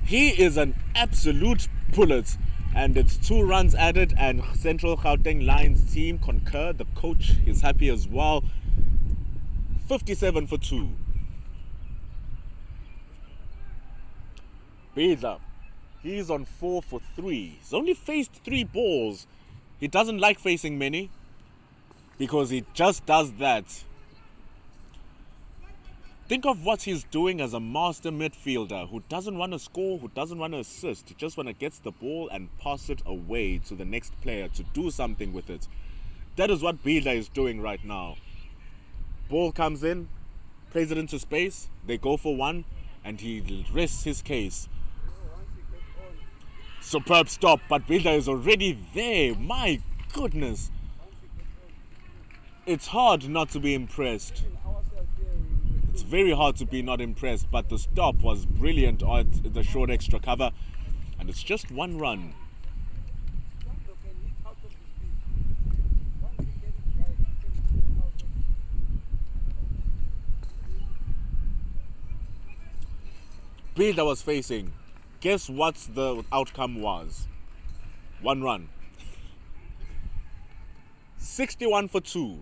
He is an absolute bullet, and it's 2 runs added, and Central Gauteng Lions team concur. The coach is happy as well. 57 for 2. Peter, he's on 4 for 3. He's only faced 3 balls. He doesn't like facing many because he just does that. Think of what he's doing as a master midfielder who doesn't want to score, who doesn't want to assist. He just want to get the ball and pass it away to the next player to do something with it. That is what Bila is doing right now. Ball comes in, plays it into space, they go for 1, and he rests his case. Superb stop, but Bila is already there. My goodness. It's hard not to be impressed. It's very hard to be not impressed, but the stop was brilliant at the short extra cover, and it's just 1 run. Bilda was facing. Guess what the outcome was? 1 run. 61 for 2.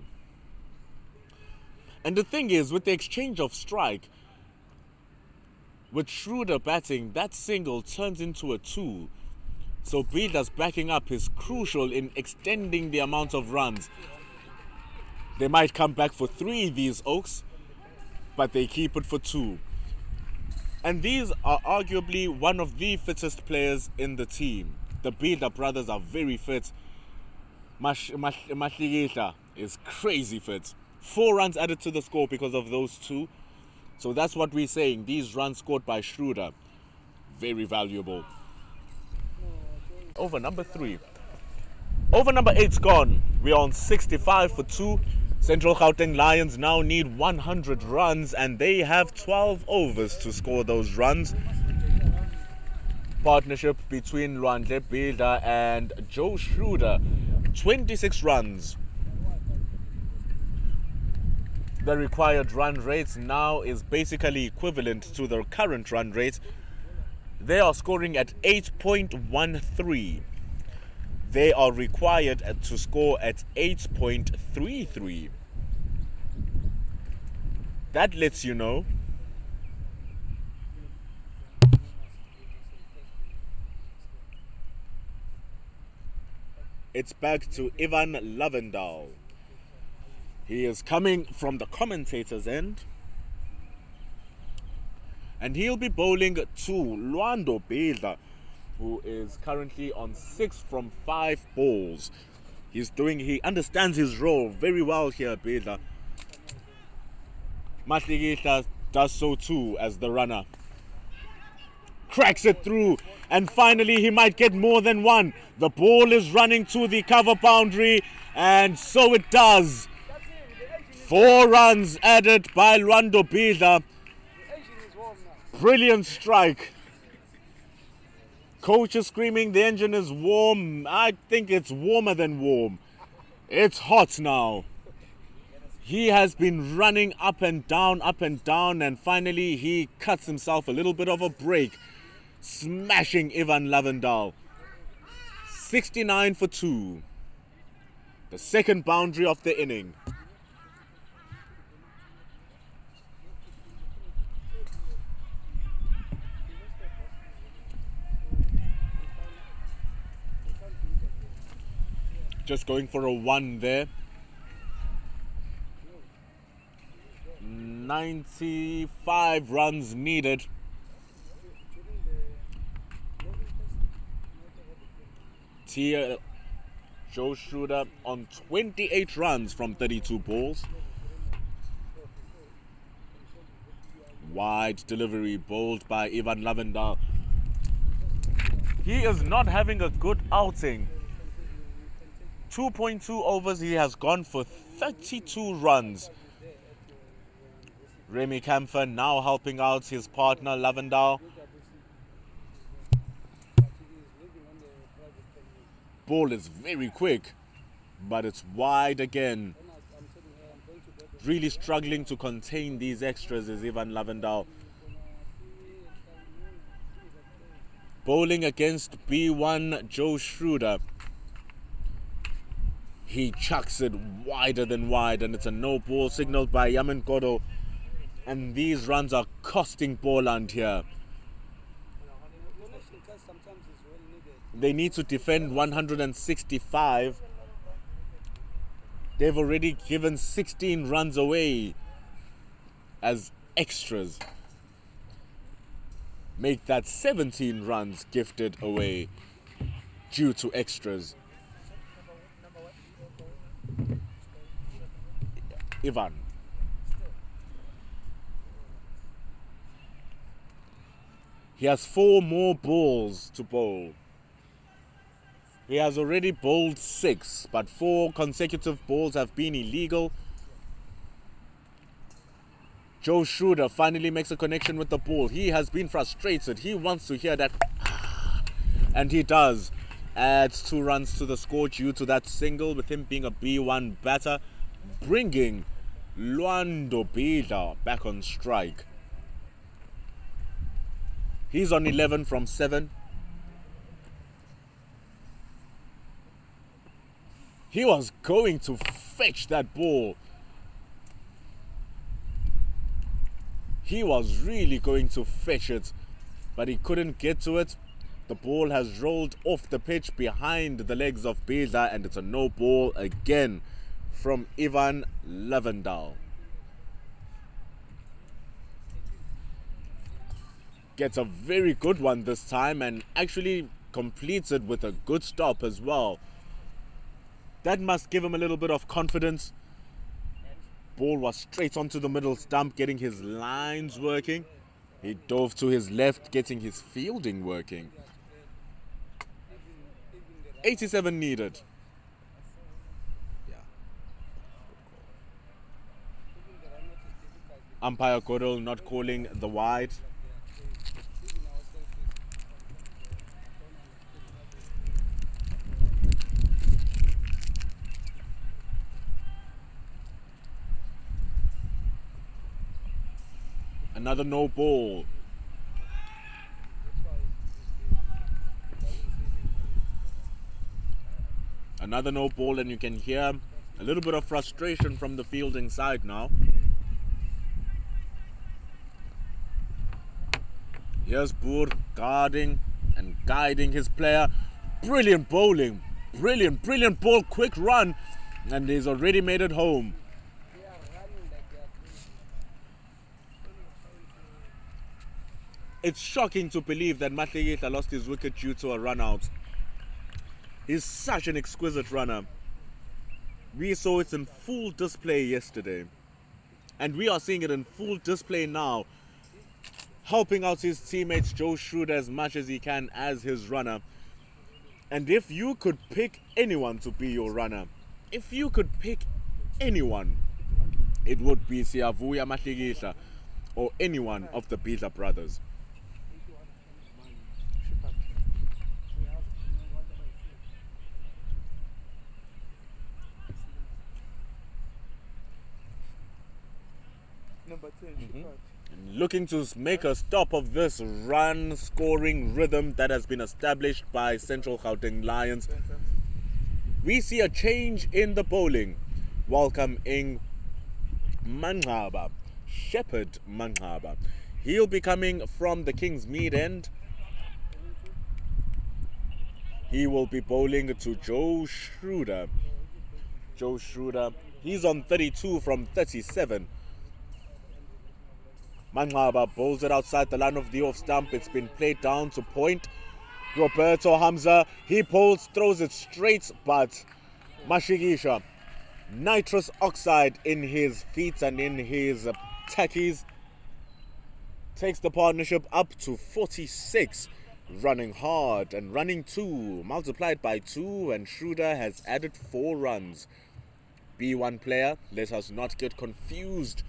And the thing is, with the exchange of strike, with Schroeder batting, that single turns into a 2. So Bilda's backing up is crucial in extending the amount of runs. They might come back for 3, these Oaks, but they keep it for 2. And these are arguably one of the fittest players in the team. The Builder brothers are very fit. Mahlikihla is crazy fit. 4 runs added to the score because of those 2. So that's what we're saying. These runs scored by Schroeder, very valuable. Over number 3. Over number 8's gone. We're on 65 for 2. Central Gauteng Lions now need 100 runs and they have 12 overs to score those runs. Partnership between Lwandle Builder and Joe Schroeder. 26 runs. The required run rate now is basically equivalent to the current run rate. They are scoring at 8.13. They are required to score at 8.33. That lets you know it's back to Ivan Lavendal. He is coming from the commentator's end. And he'll be bowling to Lwando Builder, who is currently on 6 from 5 balls. He understands his role very well here, Builder. Mahlikihla does so too as the runner. Cracks it through, and finally he might get more than 1. The ball is running to the cover boundary, and so it does. 4 runs added by Lwando Builder. Brilliant strike. Coach is screaming the engine is warm. I think it's warmer than warm. It's hot now. He has been running up and down, and finally he cuts himself a little bit of a break, smashing Ivan Lavendal. 69 for 2. The second boundary of the inning. Just going for a 1 there. 95 runs needed. Joe Schroeder on 28 runs from 32 balls. Wide delivery bowled by Ivan Lavendal. He is not having a good outing. 2.2 overs, he has gone for 32 runs. Remy Camphor now helping out his partner Lavendal. Ball is very quick, but it's wide again. Really struggling to contain these extras is Ivan Lavendal. Bowling against B1 Joe Schroeder. He chucks it wider than wide, and it's a no ball signaled by Yaman Kodo. And these runs are costing Boland here. They need to defend 165. They've already given 16 runs away as extras. Make that 17 runs gifted away due to extras. Ivan. He has 4 more balls to bowl. He has already bowled 6, but 4 consecutive balls have been illegal. Joe Schroeder finally makes a connection with the ball. He has been frustrated. He wants to hear that. And he does. Adds 2 runs to the score due to that single, with him being a B1 batter, bringing Lwando Builder back on strike. He's on 11 from 7. He was going to fetch that ball. He was really going to fetch it, but he couldn't get to it. The ball has rolled off the pitch behind the legs of Builder, and it's a no ball again from Ivan Levendal. Gets a very good one this time and actually completes it with a good stop as well. That must give him a little bit of confidence. Ball was straight onto the middle stump, getting his lines working. He dove to his left, getting his fielding working. 87 needed. Yeah. Umpire Godel not calling the wide. Another no ball. Another no ball, and you can hear a little bit of frustration from the fielding side now. Here's Boer guarding and guiding his player. Brilliant bowling. Brilliant ball. Quick run. And he's already made it home. It's shocking to believe that Mahlegela lost his wicket due to a run out. He's such an exquisite runner. We saw it in full display yesterday. And we are seeing it in full display now. Helping out his teammates Joe Schroeder as much as he can as his runner. And if you could pick anyone to be your runner, if you could pick anyone, it would be Siyavuya Mahlegela or anyone of the Bidla brothers. Number 10, Looking to make a stop of this run-scoring rhythm that has been established by Central Gauteng Lions. We see a change in the bowling. Welcoming Manqaba, Shepherd Manqaba. He'll be coming from the King's Mead end. He will be bowling to Joe Schroeder. Joe Schroeder, he's on 32 from 37. Manqaba bowls it outside the line of the off stump. It's been played down to point. Roberto Hamza, he pulls, throws it straight, but Mahlegela, nitrous oxide in his feet and in his tackies, takes the partnership up to 46. Running hard and running 2, multiplied by 2, and Schroeder has added 4 runs. B1 player, let us not get confused.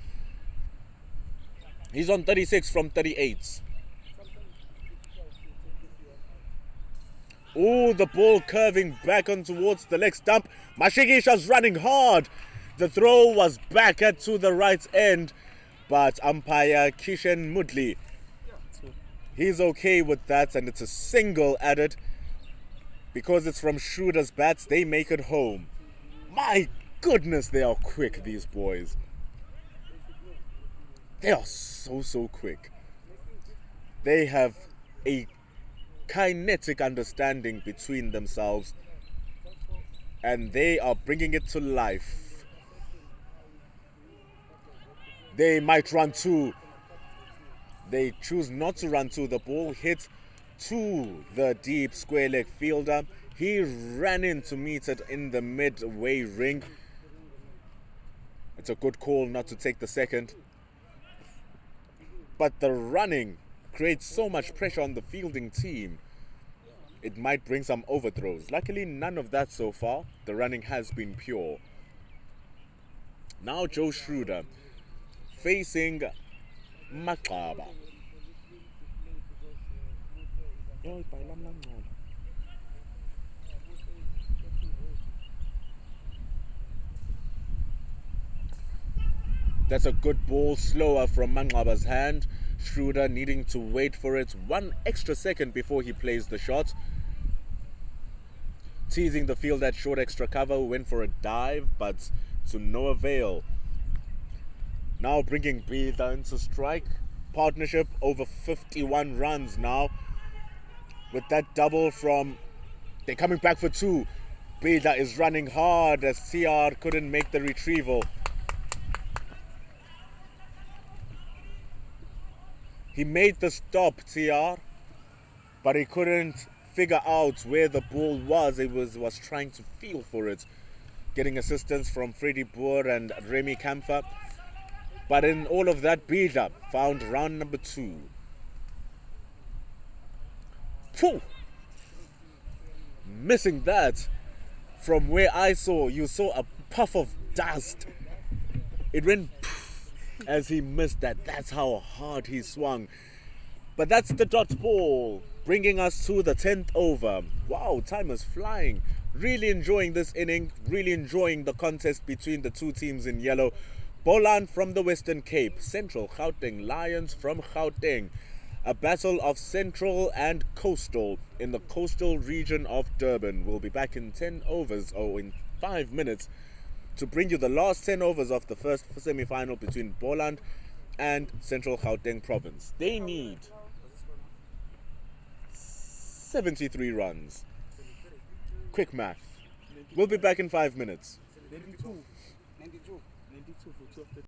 He's on 36 from 38. Oh, the ball curving back on towards the leg stump. Mahlegela's running hard. The throw was back at to the right end, but umpire Kishen Mudli, he's okay with that, and it's a single added. Because it's from Schroeder's bats, they make it home. My goodness, they are quick, these boys. They are so quick. They have a kinetic understanding between themselves, and they are bringing it to life. They might run 2. They choose not to run 2. The ball hit to the deep square leg fielder. He ran in to meet it in the midway ring. It's a good call not to take the second. But the running creates so much pressure on the fielding team. It might bring some overthrows. Luckily, none of that so far. The running has been pure. Now Joe Schroeder facing Manqaba. That's a good ball, slower from Manqaba's hand. Schroeder needing to wait for it 1 extra second before he plays the shot. Teasing the field at short extra cover, went for a dive, but to no avail. Now bringing Bida into strike. Partnership over 51 runs now. With that double from... They're coming back for 2. Bida is running hard as CR couldn't make the retrieval. He made the stop, TR, but he couldn't figure out where the ball was. He was trying to feel for it, getting assistance from Freddie Boer and Remy Kamfer. But in all of that, Bida found round number 2. Phew! Missing that. From where I saw, you saw a puff of dust. It went as he missed that. That's how hard he swung. But that's the dot ball, bringing us to the 10th over. Wow, time is flying. Really enjoying this inning, really enjoying the contest between the two teams in yellow. Boland from the Western Cape, Central Gauteng Lions from Gauteng. A battle of Central and Coastal in the coastal region of Durban. We'll be back in 10 overs, or in 5 minutes, to bring you the last 10 overs of the first semi-final between Boland and Central Gauteng Province. They need 73 runs. Quick math. We'll be back in 5 minutes. 92. 92 for 2 of the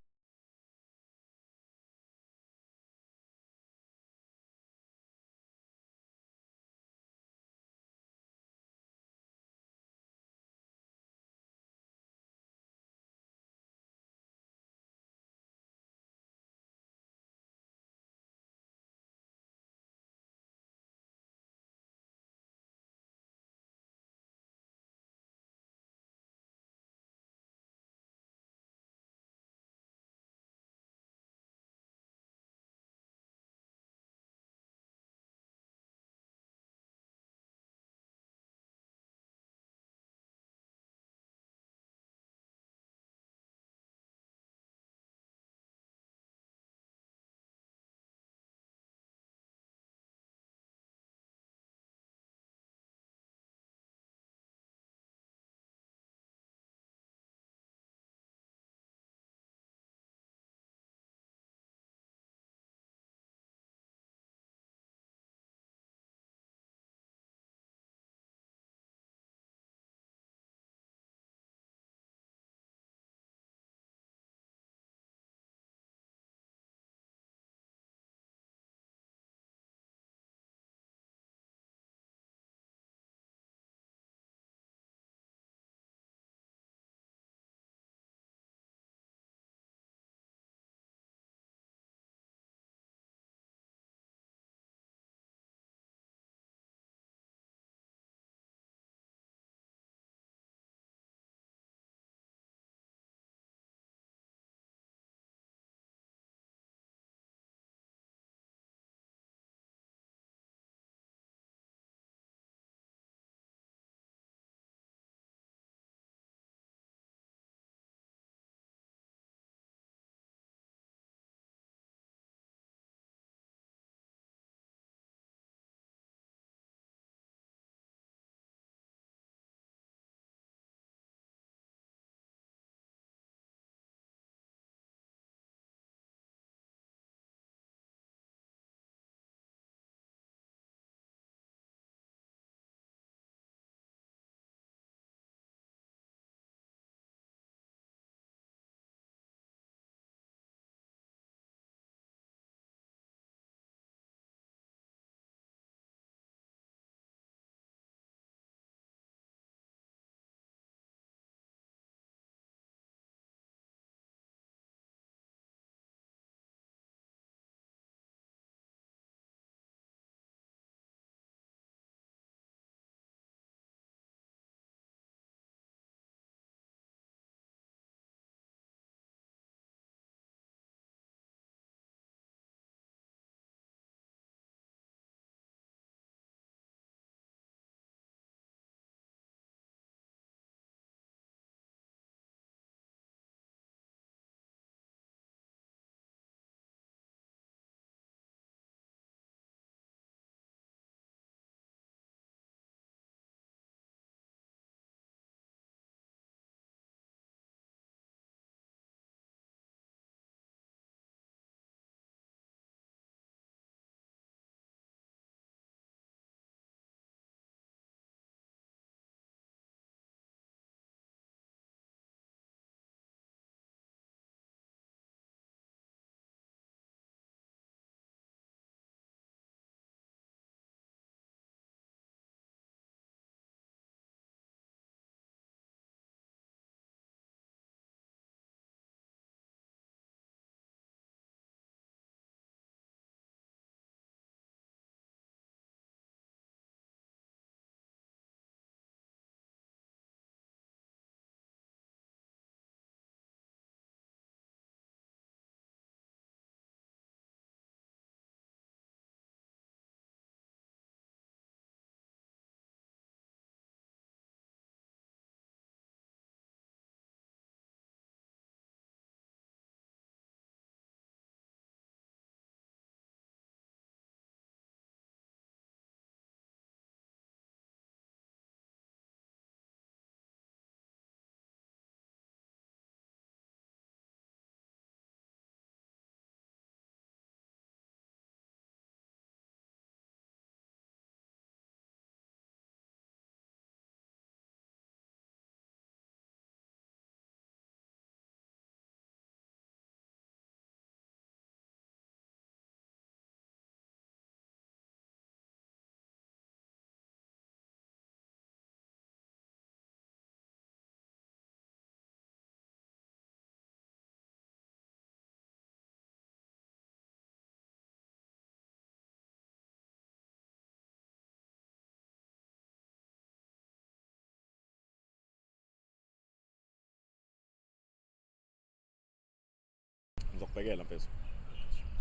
Bhekela mfethu.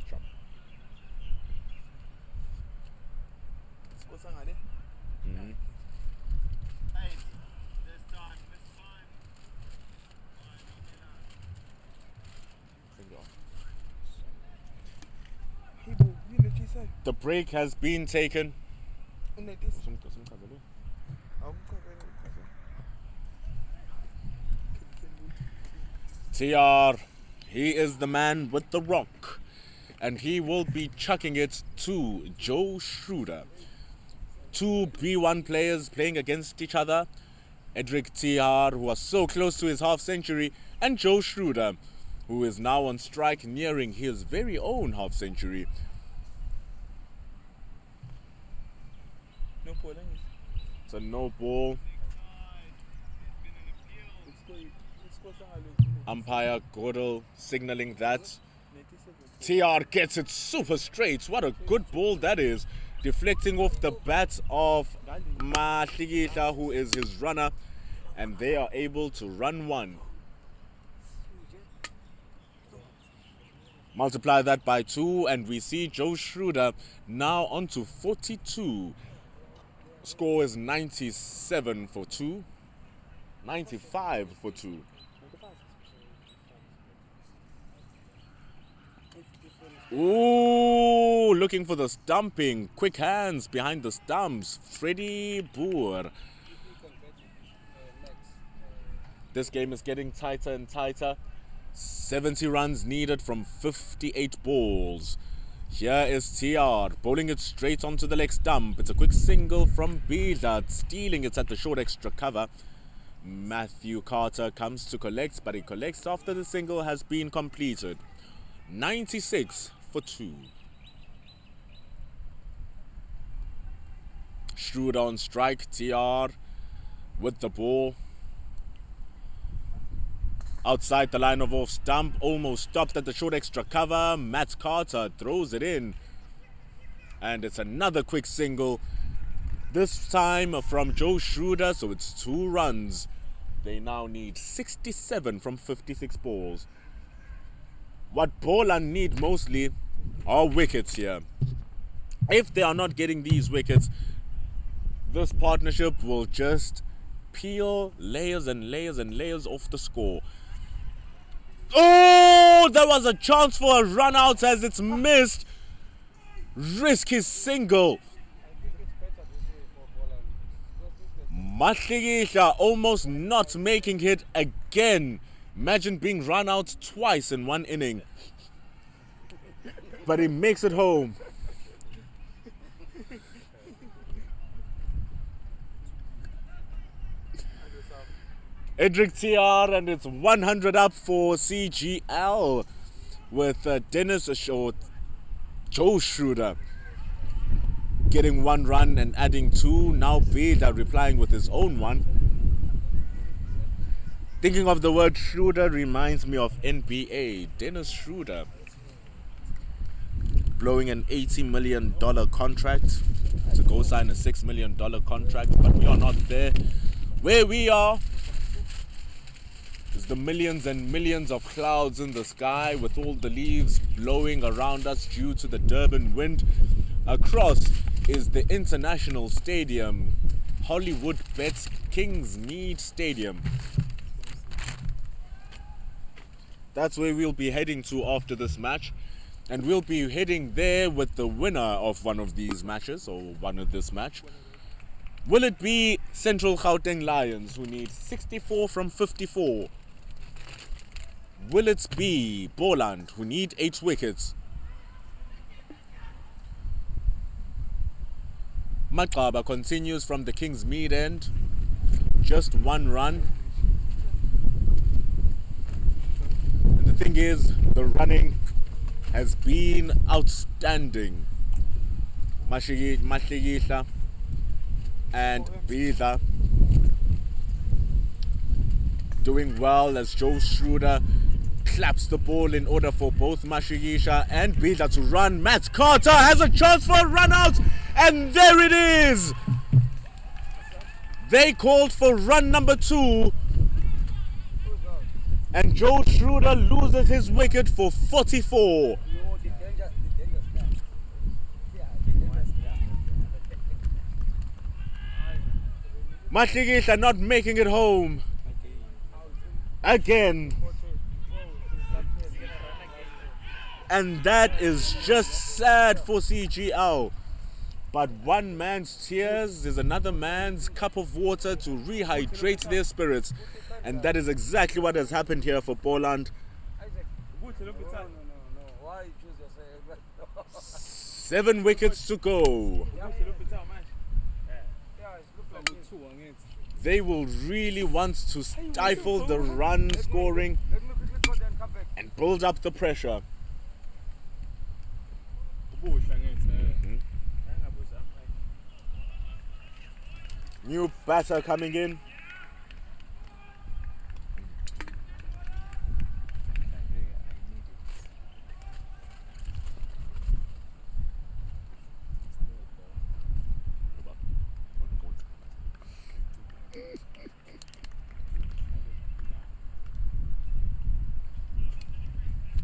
Sharp. Score sangale. Hey bo, yini lechisayo? The break has been taken. Unetisa. Simchazele. TR, he is the man with the rock, and he will be chucking it to Joe Schroeder. Two B1 players playing against each other. Edric TR, who was so close to his half century, and Joe Schroeder, who is now on strike nearing his very own half century. No polling. It's a no ball. Score sangale. Umpire Godel signaling that. TR gets it super straight. What a good ball that is. Deflecting off the bat of Mahligihla, who is his runner. And they are able to run one. Multiply that by 2 and we see Joe Schroeder now on to 42. Score is 97 for 2. 95 for 2. Ooh, looking for the stumping. Quick hands behind the stumps. Freddie Boer. This game is getting tighter and tighter. 70 runs needed from 58 balls. Here is TR bowling it straight onto the leg stump. It's a quick single from Boland, stealing it at the short extra cover. Matthew Carter comes to collect, but he collects after the single has been completed. 96 for 2. Schroeder on strike. TR with the ball. Outside the line of off stump, almost stopped at the short extra cover. Matt Carter throws it in. And it's another quick single. This time from Joe Schroeder, so it's 2 runs. They now need 67 from 56 balls. What Boland need mostly are wickets here. If they are not getting these wickets, this partnership will just peel layers and layers and layers off the score. Oh, there was a chance for a run out as it's missed. Risky single. Mahligihla almost not making it again. Imagine being run out twice in one inning. But he makes it home. Edric TR, and it's 100 up for CGL with Dennis or Joe Schroeder getting 1 run and adding 2. Now Boland replying with his own one. Thinking of the word Schroeder reminds me of NBA. Dennis Schroeder blowing an $80 million contract to go sign a $6 million contract, but we are not there. Where we are is the millions and millions of clouds in the sky with all the leaves blowing around us due to the Durban wind. Across is the International Stadium, Hollywood Bets Kingsmead Stadium. That's where we'll be heading to after this match. And we'll be heading there with the winner of one of these matches, or one of this match. Will it be Central Gauteng Lions, who need 64 from 54? Will it be Boland, who need 8 wickets? Maqaba continues from the Kingsmead end. Just 1 run. And the thing is, the running has been outstanding. Mahligihla and Boland doing well as Joe Schroeder claps the ball in order for both Mahligihla and Boland to run. Matt Carter has a chance for a run out, and there it is. They called for run number 2, And Joe Schroeder loses his wicket for 44. The danger stuff. Yeah, the danger stuff. Mahligihla not making it home again. And that is just sad for CGL. But one man's tears is another man's cup of water to rehydrate their spirits. And that is exactly what has happened here for Boland. No. Why you choose yourself? 7 wickets to go. Yeah, it looks like it. They will really want to stifle the run scoring Let me quickly go there and come back. and build up the pressure. New batter coming in.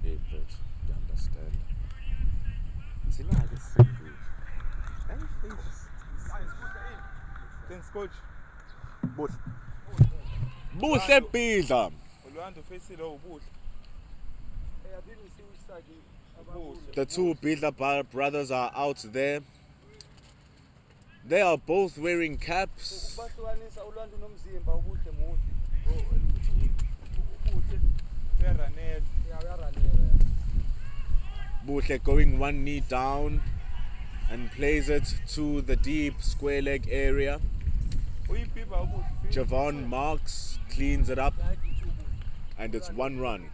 You understand? See, now I get sandwich. Then Scotch. Buhle Bidla. Orlando face it over. Hey, I didn't see which side you The two Bidla brothers are out there. They are both wearing caps. Ubahlukanisa uLwanda unomzimba ubuhle muhle. Ranel. Yeah, uyaranela. Buhle going one knee down and plays it to the deep square leg area. Javon Marks cleans it up and it's 1 run.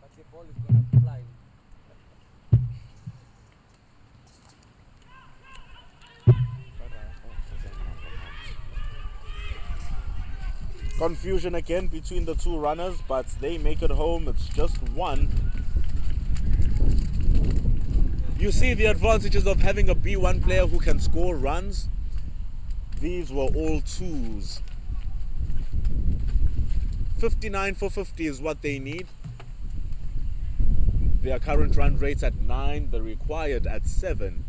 But the ball is gonna fly. Confusion again between the two runners, but they make it home. It's just 1. You see the advantages of having a B1 player who can score runs. These were all 2s. 59 for 50 is what they need. Their current run rate's at 9, the required at 7.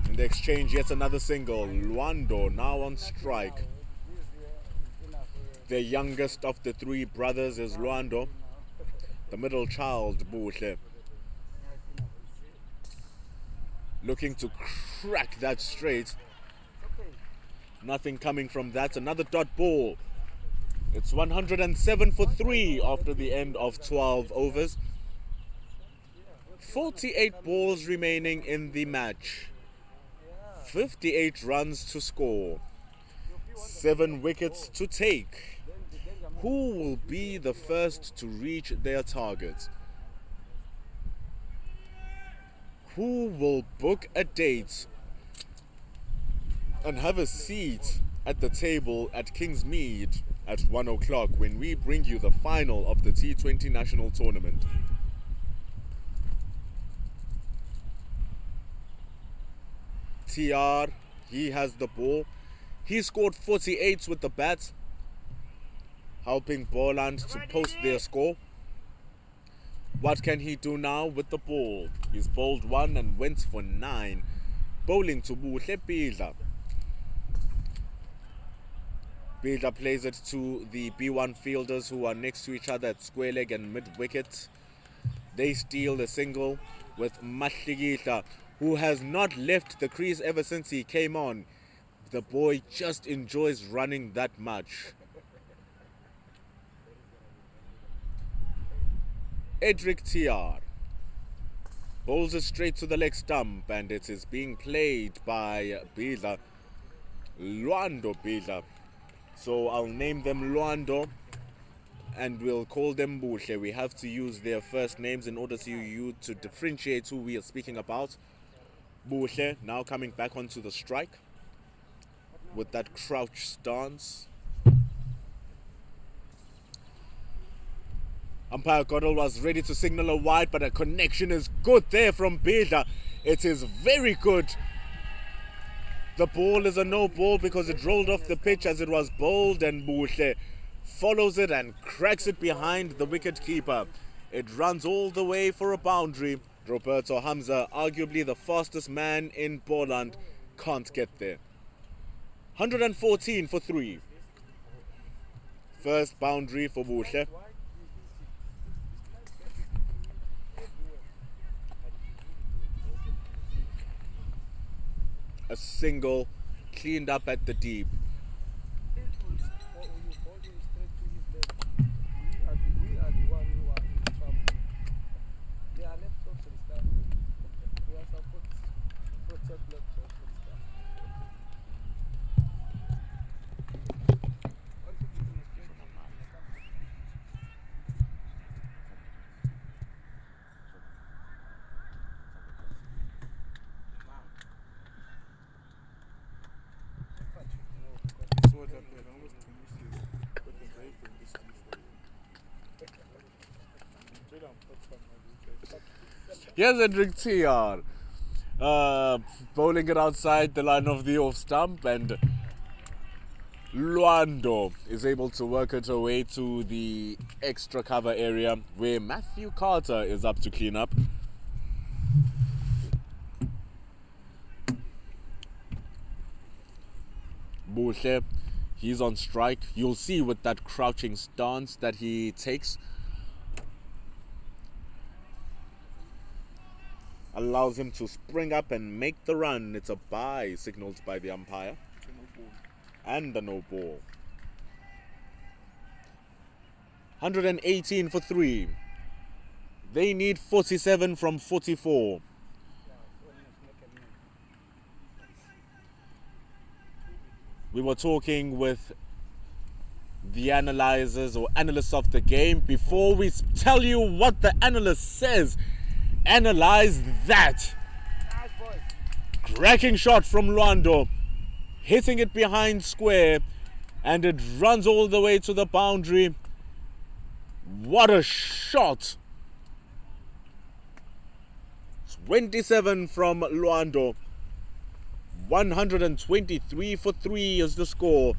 In the exchange, yet another single. Luando now on strike. The youngest of the 3 brothers is Luando. The middle child, Buhle. Looking to crack that straight. Nothing coming from that. Another dot ball. It's 107 for 3 after the end of 12 overs. 48 balls remaining in the match. 58 runs to score. 7 wickets to take. Who will be the first to reach their target? Who will book a date and have a seat at the table at Kingsmead at 1 o'clock when we bring you the final of the T20 national tournament? TR, he has the ball. He scored 48 with the bat, helping Boland to post their score. What can he do now with the ball? He's bowled 1 and went for 9. Bowling to Buhle Bidla. Bidla plays it to the B1 fielders who are next to each other at square leg and mid wicket. They steal the single with Mahligihla, who has not left the crease ever since he came on. The boy just enjoys running that much. Edric TR bowls it straight to the leg stump, and it is being played by Bidla, Luando Bidla. So I'll name them Luando and we'll call them Buhle. We have to use their first names in order to differentiate who we are speaking about. Buhle now coming back onto the strike with that crouch stance. Umpire Goddell was ready to signal a wide, but a connection is good there from Bidla. It is very good. The ball is a no ball because it rolled off the pitch as it was bowled, and Buhle follows it and cracks it behind the wicket keeper. It runs all the way for a boundary. Roberto Hamza, arguably the fastest man in Boland, can't get there. 114 for 3. First boundary for Buhle. A single cleaned up at the deep. Here's Hendrik TR bowling it outside the line of the off stump, and Luando is able to work it away to the extra cover area where Matthew Carter is up to clean up. Buhle, he's on strike. You'll see with that crouching stance that he takes. Allows him to spring up and make the run. It's a bye signaled by the umpire. And a no ball. 118 for 3. They need 47 from 44. We were talking with the analysts of the game. Before we tell you what the analyst says, analyze that. Nice boy. Cracking shot from Luando, hitting it behind square, and it runs all the way to the boundary. What a shot! 27 from Luando. 123 for 3 is the score,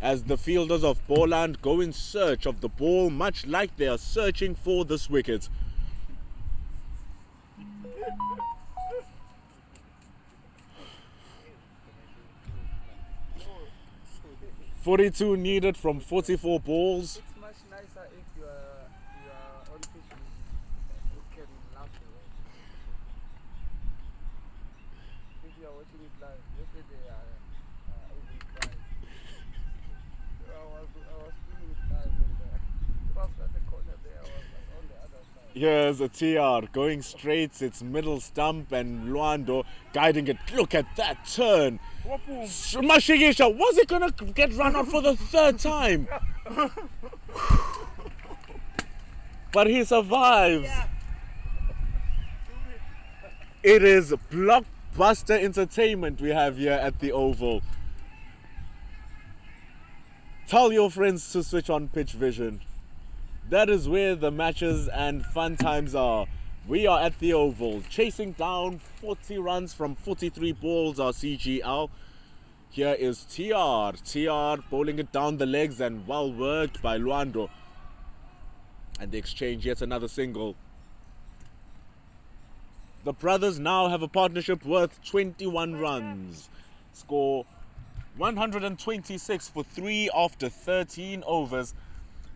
as the fielders of Boland go in search of the ball, much like they are searching for this wicket. 42 needed from 44 balls. It's much nicer if you are on pitch. You can laugh away. If you are watching it live, yesterday I even cried. I was feeling it live, and it was at the corner there. I was on the other side. Here's a TR going straight, its middle stump, and Luando guiding it. Look at that turn. Mashigisha, was it going to get run out for the third time? But he survives. It is blockbuster entertainment we have here at the Oval. Tell your friends to switch on Pitch Vision. That is where the matches and fun times are. We are at the Oval, chasing down 40 runs from 43 balls, our CGL. Here is TR. TR bowling it down the legs, and well worked by Luando. And the exchange, yet another single. The brothers now have a partnership worth 21 runs. Score 126 for 3 after 13 overs.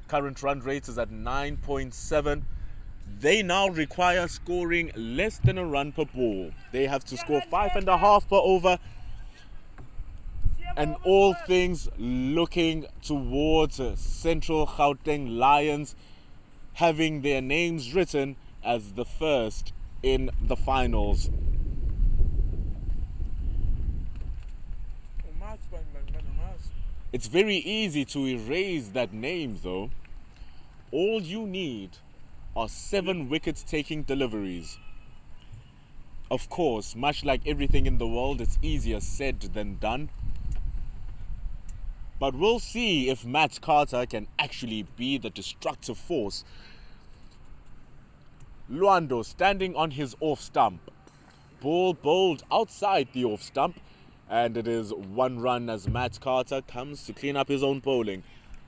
Current run rate is at 9.7. They now require scoring less than a run per ball. They have to score 5.5 per over. And all things looking towards Central Gauteng Lions having their names written as the first in the finals. It's very easy to erase that name though. All you need are 7 wicket-taking deliveries. Of course, much like everything in the world, it's easier said than done. But we'll see if Matt Carter can actually be the destructive force Luando standing on his off stump. Ball bowled outside the off stump, and it is 1 run as Matt Carter comes to clean up his own bowling.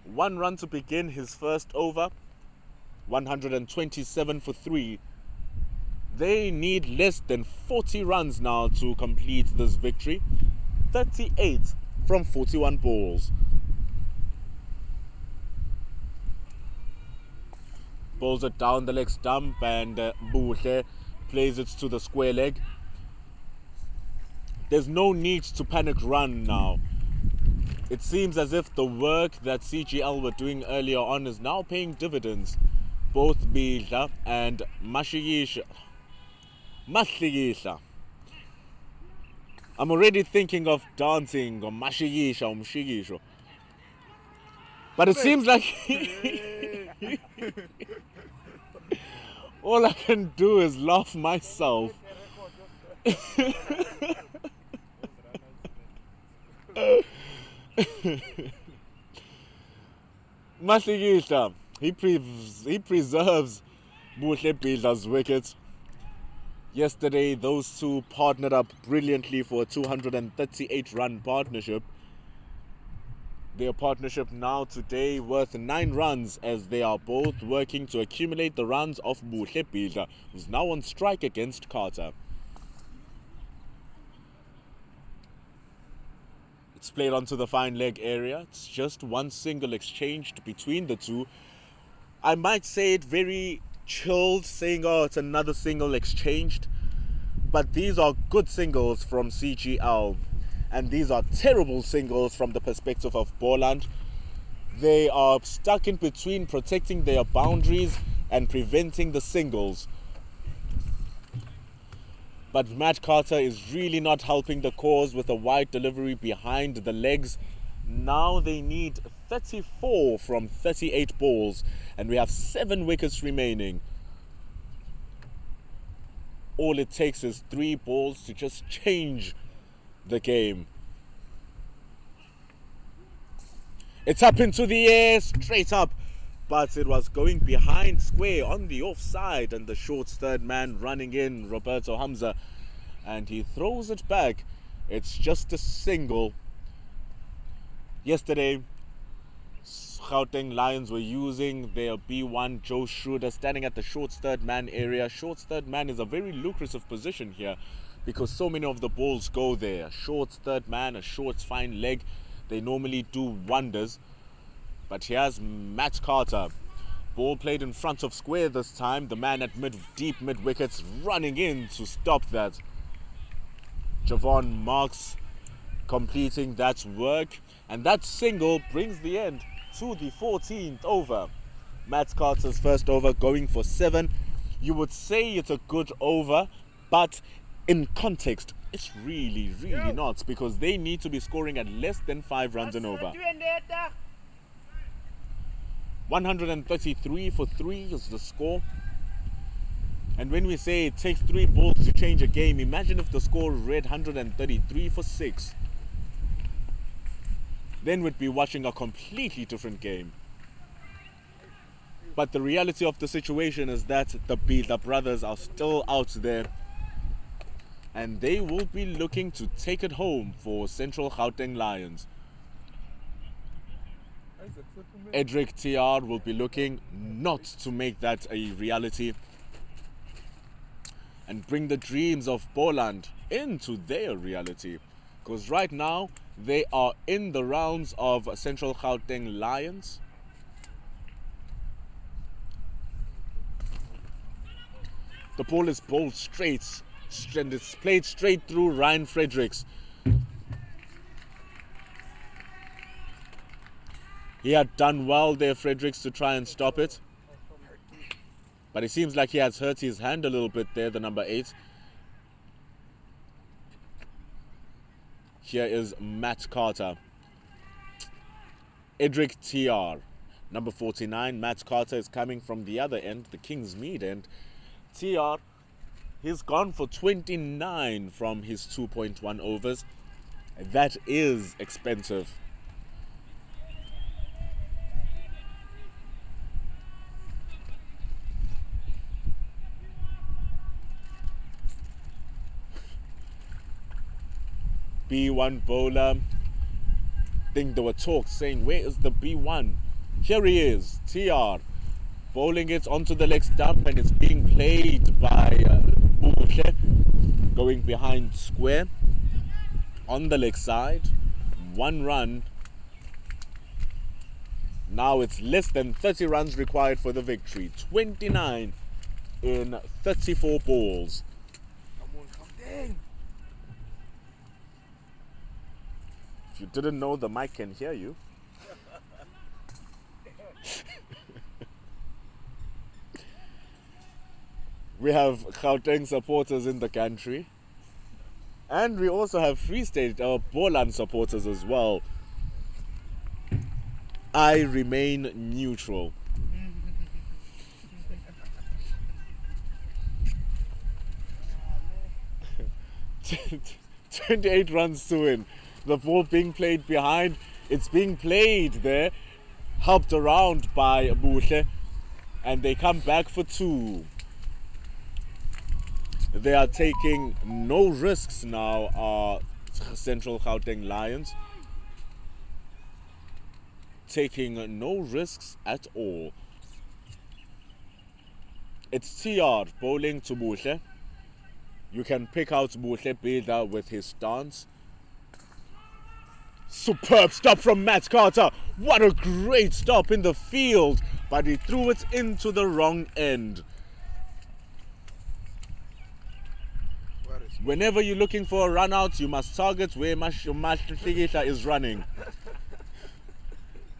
1 run to begin his first over. 127 for 3. They need less than 40 runs now to complete this victory. 38 from 41 balls. Bowls it down the leg stump, and Buhle plays it to the square leg. There's no need to panic run now. It seems as if the work that CGL were doing earlier on is now paying dividends. Both Bidla and Mahligisha. I'm already thinking of dancing or Mahligisha or Mshigisho. But it seems like all I can do is laugh myself. Mahligisha, he preserves Buhle Bidla's wicket. Yesterday, those two partnered up brilliantly for a 238-run partnership. Their partnership now today worth 9 runs, as they are both working to accumulate the runs of Buhle Bidla, who's now on strike against Carter. It's played onto the fine leg area. It's just 1 single exchanged between the two. I might say it very chilled, saying, oh, it's another single exchanged. But these are good singles from CGL. And these are terrible singles from the perspective of Boland. They are stuck in between protecting their boundaries and preventing the singles. But Matt Carter is really not helping the cause with a wide delivery behind the legs. Now they need 34 from 38 balls, and we have 7 wickets remaining. All it takes is 3 balls to just change the game. It's up into the air, straight up, but it was going behind square on the offside, and the short third man running in, Roberto Hamza, and he throws it back. It's just a single. Yesterday, Gauteng Lions were using their B1 Joe Schroeder standing at the short third man area. Short third man is a very lucrative position here because so many of the balls go there. Short third man, a short fine leg, they normally do wonders. But here's Matt Carter. Ball played in front of square this time. The man at deep mid wickets running in to stop that. Javon Marks completing that work, and that single brings the end to the 14th over. Matt Carter's first over going for 7. You would say it's a good over, but in context, it's really not, because they need to be scoring at less than 5 runs and over. 133 for 3 is the score. And when we say it takes 3 balls to change a game, imagine if the score read 133 for 6. Then we'd be watching a completely different game. But the reality of the situation is that the Bidla brothers are still out there, and they will be looking to take it home for Central Gauteng Lions. Edric TR will be looking not to make that a reality and bring the dreams of Boland into their reality. Because right now, they are in the rounds of Central Gauteng Lions. The ball is bowled straight, and it's played straight through Ryan Fredericks. He had done well there, Fredericks, to try and stop it. But it seems like he has hurt his hand a little bit there, the number 8. Here is Matt Carter. Edric TR, number 49. Matt Carter is coming from the other end, the Kingsmead end. TR, he's gone for 29 from his 2.1 overs. That is expensive. B1 bowler. I think there were talks saying, where is the B1? Here he is, TR, bowling it onto the leg stump, and it's being played by Buhle, going behind square on the leg side. 1 run. Now it's less than 30 runs required for the victory. 29 in 34 balls. Come on, Captain. If you didn't know, the mic can hear you. We have Gauteng supporters in the country. And we also have Free State, our Boland supporters as well. I remain neutral. 28 runs to win. The ball being played behind. It's being played there, helped around by Buhle, and they come back for 2. They are taking no risks now, our Central Gauteng Lions. Taking no risks at all. It's TR bowling to Buhle. You can pick out Buhle Beda with his stance. Superb stop from Matt Carter. What a great stop in the field, but he threw it into the wrong end. Whenever you're looking for a run out, you must target where Mashlikisha is running.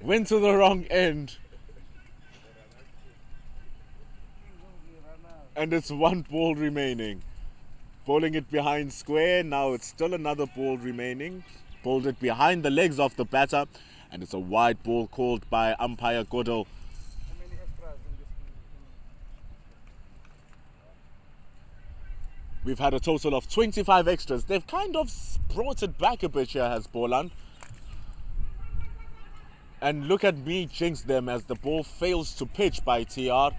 Went to the wrong end. And it's 1 ball remaining. Bowling it behind square. Now it's still another ball remaining. Bowled it behind the legs of the batter. And it's a wide ball called by umpire Godel. How many extras in this? We've had a total of 25 extras. They've kind of brought it back a bit here, has Boland. And look at me jinx them as the ball fails to pitch by TR.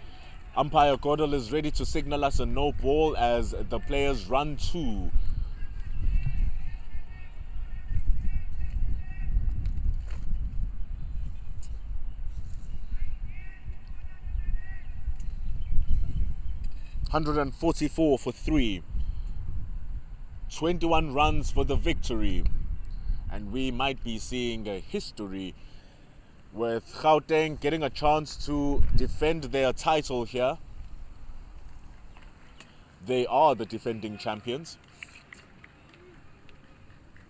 Umpire Godel is ready to signal us a no ball as the players run 2. $144 for 3. 21 runs for the victory. And we might be seeing a history with Gauteng getting a chance to defend their title here. They are the defending champions.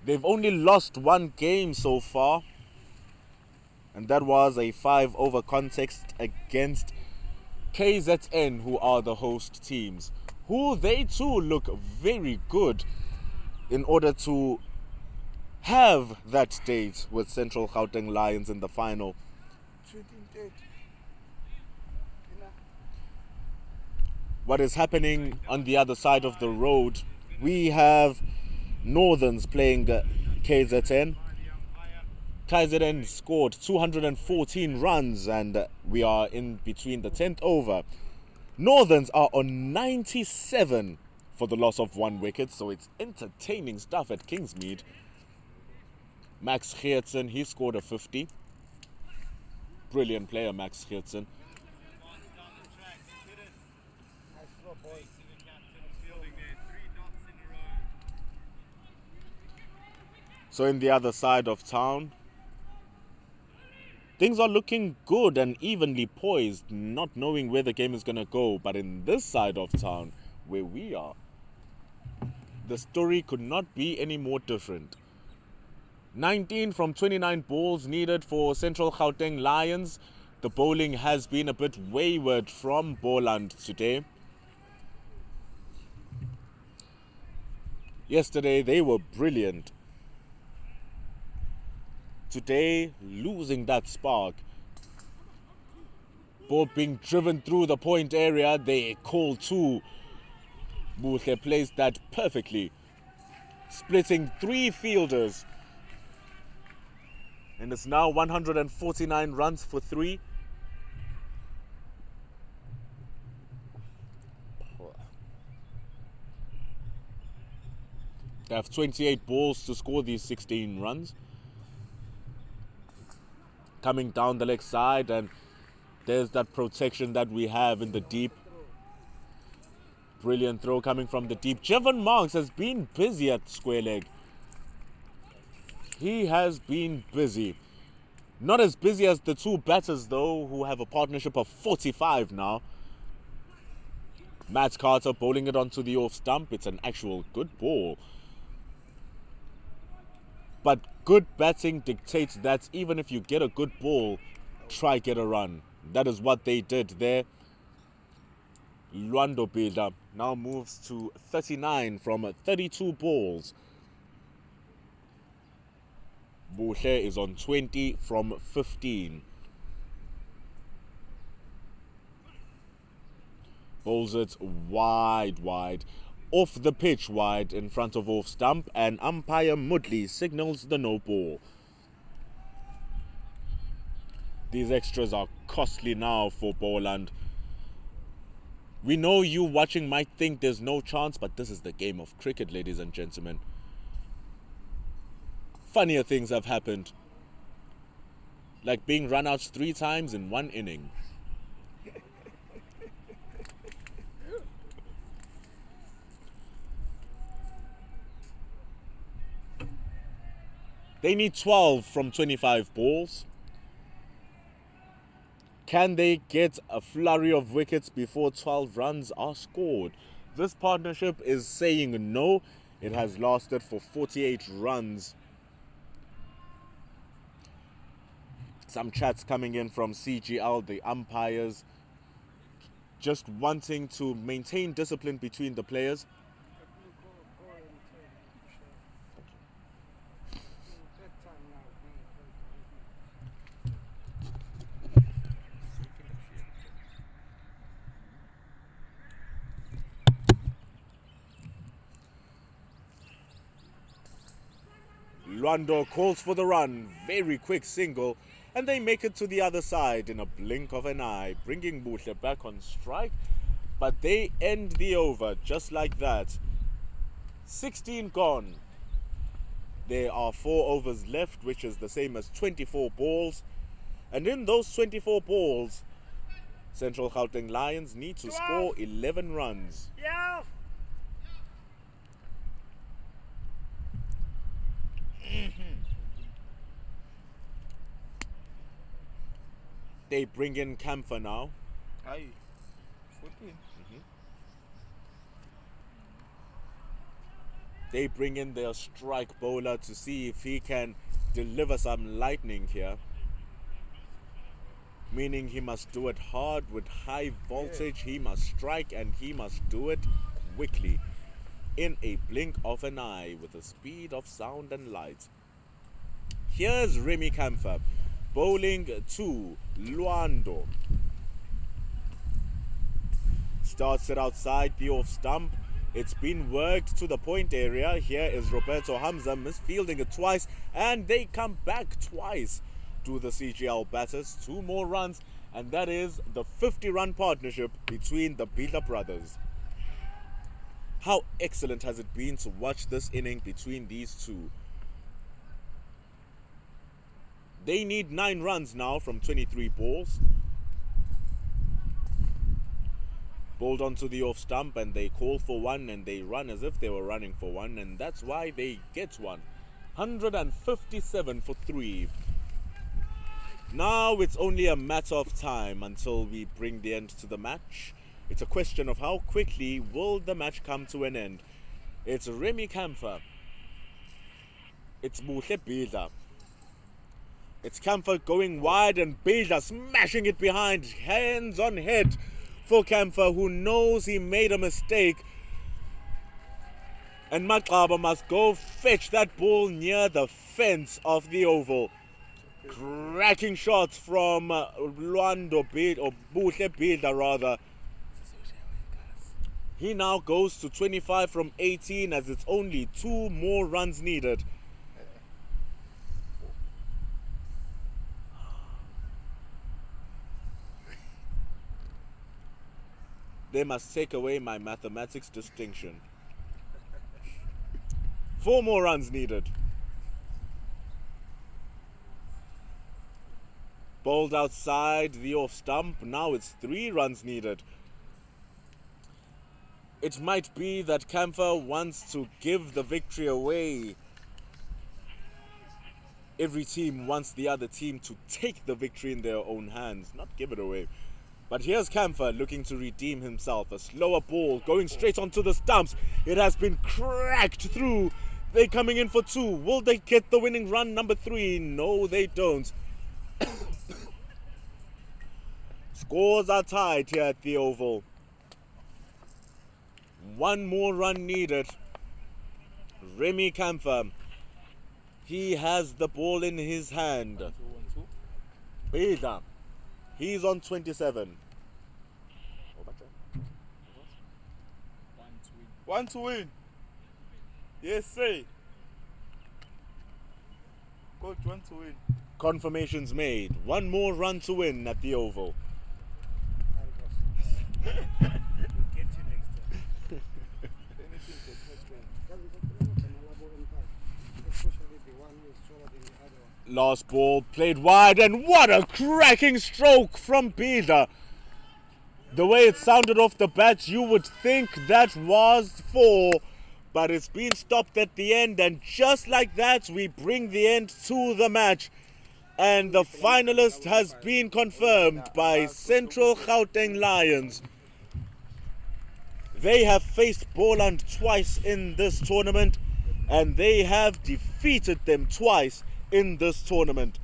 They've only lost 1 game so far, and that was a 5-over contest against KZN, who are the host teams, who they too look very good in order to have that date with Central Gauteng Lions in the final. 2030. What is happening on the other side of the road? We have Northerns playing KZN. KZN scored 214 runs and we are in between the 10th over. Northerns are on 97 for the loss of 1 wicket, so it's entertaining stuff at Kingsmead. Max Geertsen, he scored a 50. Brilliant player, Max Geertsen. So in the other side of town, things are looking good and evenly poised, not knowing where the game is going to go. But in this side of town, where we are, the story could not be any more different. 19 from 29 balls needed for Central Gauteng Lions. The bowling has been a bit wayward from Boland today. Yesterday they were brilliant. Today, losing that spark. Ball being driven through the point area. They call 2. Buhle plays that perfectly, splitting 3 fielders. And it's now 149 runs for 3. have 28 balls to score these 16 runs. Coming down the leg side, and there's that protection that we have in the deep. Brilliant throw coming from the deep. Jevon Marks has been busy at square leg. He has been busy. Not as busy as the two batters, though, who have a partnership of 45 now. Matt Carter bowling it onto the off stump. It's an actual good ball. But good batting dictates that even if you get a good ball, try get a run. That is what they did there. Lwando Bida now moves to 39 from 32 balls. Buhle is on 20 from 15. Bowls it wide. Off the pitch wide in front of off stump, and umpire Mudley signals the no ball. These extras are costly now for Boland. We know you watching might think there's no chance, but this is the game of cricket, ladies and gentlemen. Funnier things have happened. Like being run out 3 times in 1 inning. They need 12 from 25 balls. Can they get a flurry of wickets before 12 runs are scored? This partnership is saying no. It has lasted for 48 runs. Some chats coming in from CGL, the umpires, just wanting to maintain discipline between the players. Lwando calls for the run, very quick single, and they make it to the other side in a blink of an eye, bringing Buhle back on strike, but they end the over just like that. 16 gone. There are 4 overs left, which is the same as 24 balls, and in those 24 balls, Central Gauteng Lions need to score 11 runs. Yeah. They bring in Camphor now. Aye. 14. They bring in their strike bowler to see if he can deliver some lightning here. Meaning he must do it hard with high voltage. He must strike, and he must do it quickly, in a blink of an eye, with the speed of sound and light. Here's Remy Camphor bowling to Lwando. Starts it outside the off stump. It's been worked to the point area. Here is Roberto Hamza misfielding it twice, and they come back twice to the CGL batters. 2 more runs, and that is the 50-run partnership between the Bidla brothers. How excellent has it been to watch this inning between these two? They need 9 runs now from 23 balls. Bowled onto the off stump, and they call for 1, and they run as if they were running for 1, and that's why they get 1. 157 for 3. Now it's only a matter of time until we bring the end to the match. It's a question of how quickly will the match come to an end. It's Remy Camphor. It's Buhle Bidla. It's Camphor going wide, and Bidla smashing it behind. Hands on head for Camphor, who knows he made a mistake. And Maqaba must go fetch that ball near the fence of the oval. Cracking shots from Lwando Bidla, or Buhle Bidla rather. He now goes to 25 from 18, as it's only 2 more runs needed. They must take away my mathematics distinction. 4 more runs needed. Bowled outside the off stump. Now it's 3 runs needed. It might be that Camphor wants to give the victory away. Every team wants the other team to take the victory in their own hands, not give it away. But here's Camphor looking to redeem himself. A slower ball going straight onto the stumps. It has been cracked through. They're coming in for 2. Will they get the winning run, number 3? No, they don't. Scores are tied here at the Oval. 1 more run needed. Remy Camphor. He has the ball in his hand. 1-2, 1-2. Beda. He's on 27. 1 1 to win. to win. Yes, sir. Coach, 1 to win. Confirmations made. 1 more run to win at the Oval. We'll get you next time. Anything could happen. Especially the one who is taller than the other one. Last ball played wide, and what a cracking stroke from Beda. The way it sounded off the bat, you would think that was 4, but it's been stopped at the end, and just like that, we bring the end to the match. And the finalist has been confirmed by Central Gauteng Lions. They have faced Boland twice in this tournament, and they have defeated them twice in this tournament.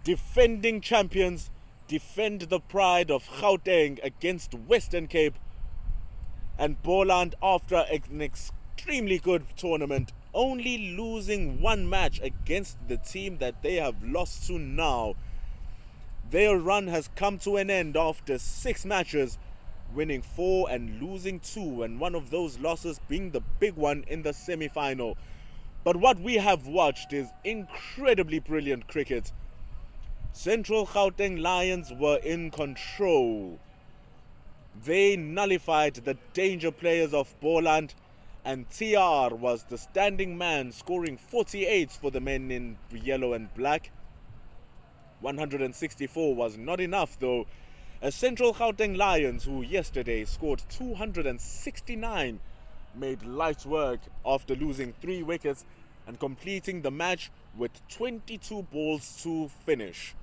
Defending champions defend the pride of Gauteng against Western Cape, and Boland, after an extremely good tournament, only losing 1 match against the team that they have lost to now. Their run has come to an end after 6 matches, winning 4 and losing 2, and one of those losses being the big one in the semi-final. But what we have watched is incredibly brilliant cricket. Central Gauteng Lions were in control. They nullified the danger players of Boland, and TR was the standing man, scoring 48 for the men in yellow and black. 164 was not enough though, as Central Gauteng Lions, who yesterday scored 269, made light work after losing 3 wickets and completing the match with 22 balls to finish.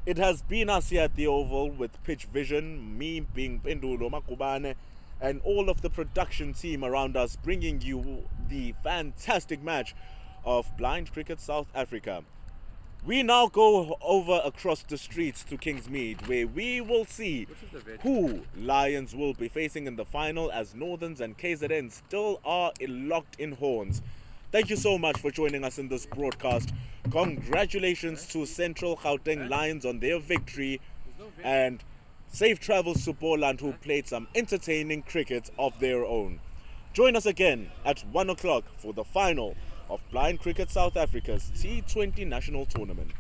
It has been us here at the Oval with Pitch Vision, me being Pendulo Makubane, and all of the production team around us, bringing you the fantastic match of Blind Cricket South Africa. We now go over across the streets to Kingsmead, where we will see who Lions will be facing in the final, as Northerns and KZN still are locked in horns. Thank you so much for joining us in this broadcast. Congratulations to Central Gauteng Lions on their victory, and safe travels to Boland, who played some entertaining cricket of their own. Join us again at 1 o'clock for the final of Blind Cricket South Africa's T20 National Tournament.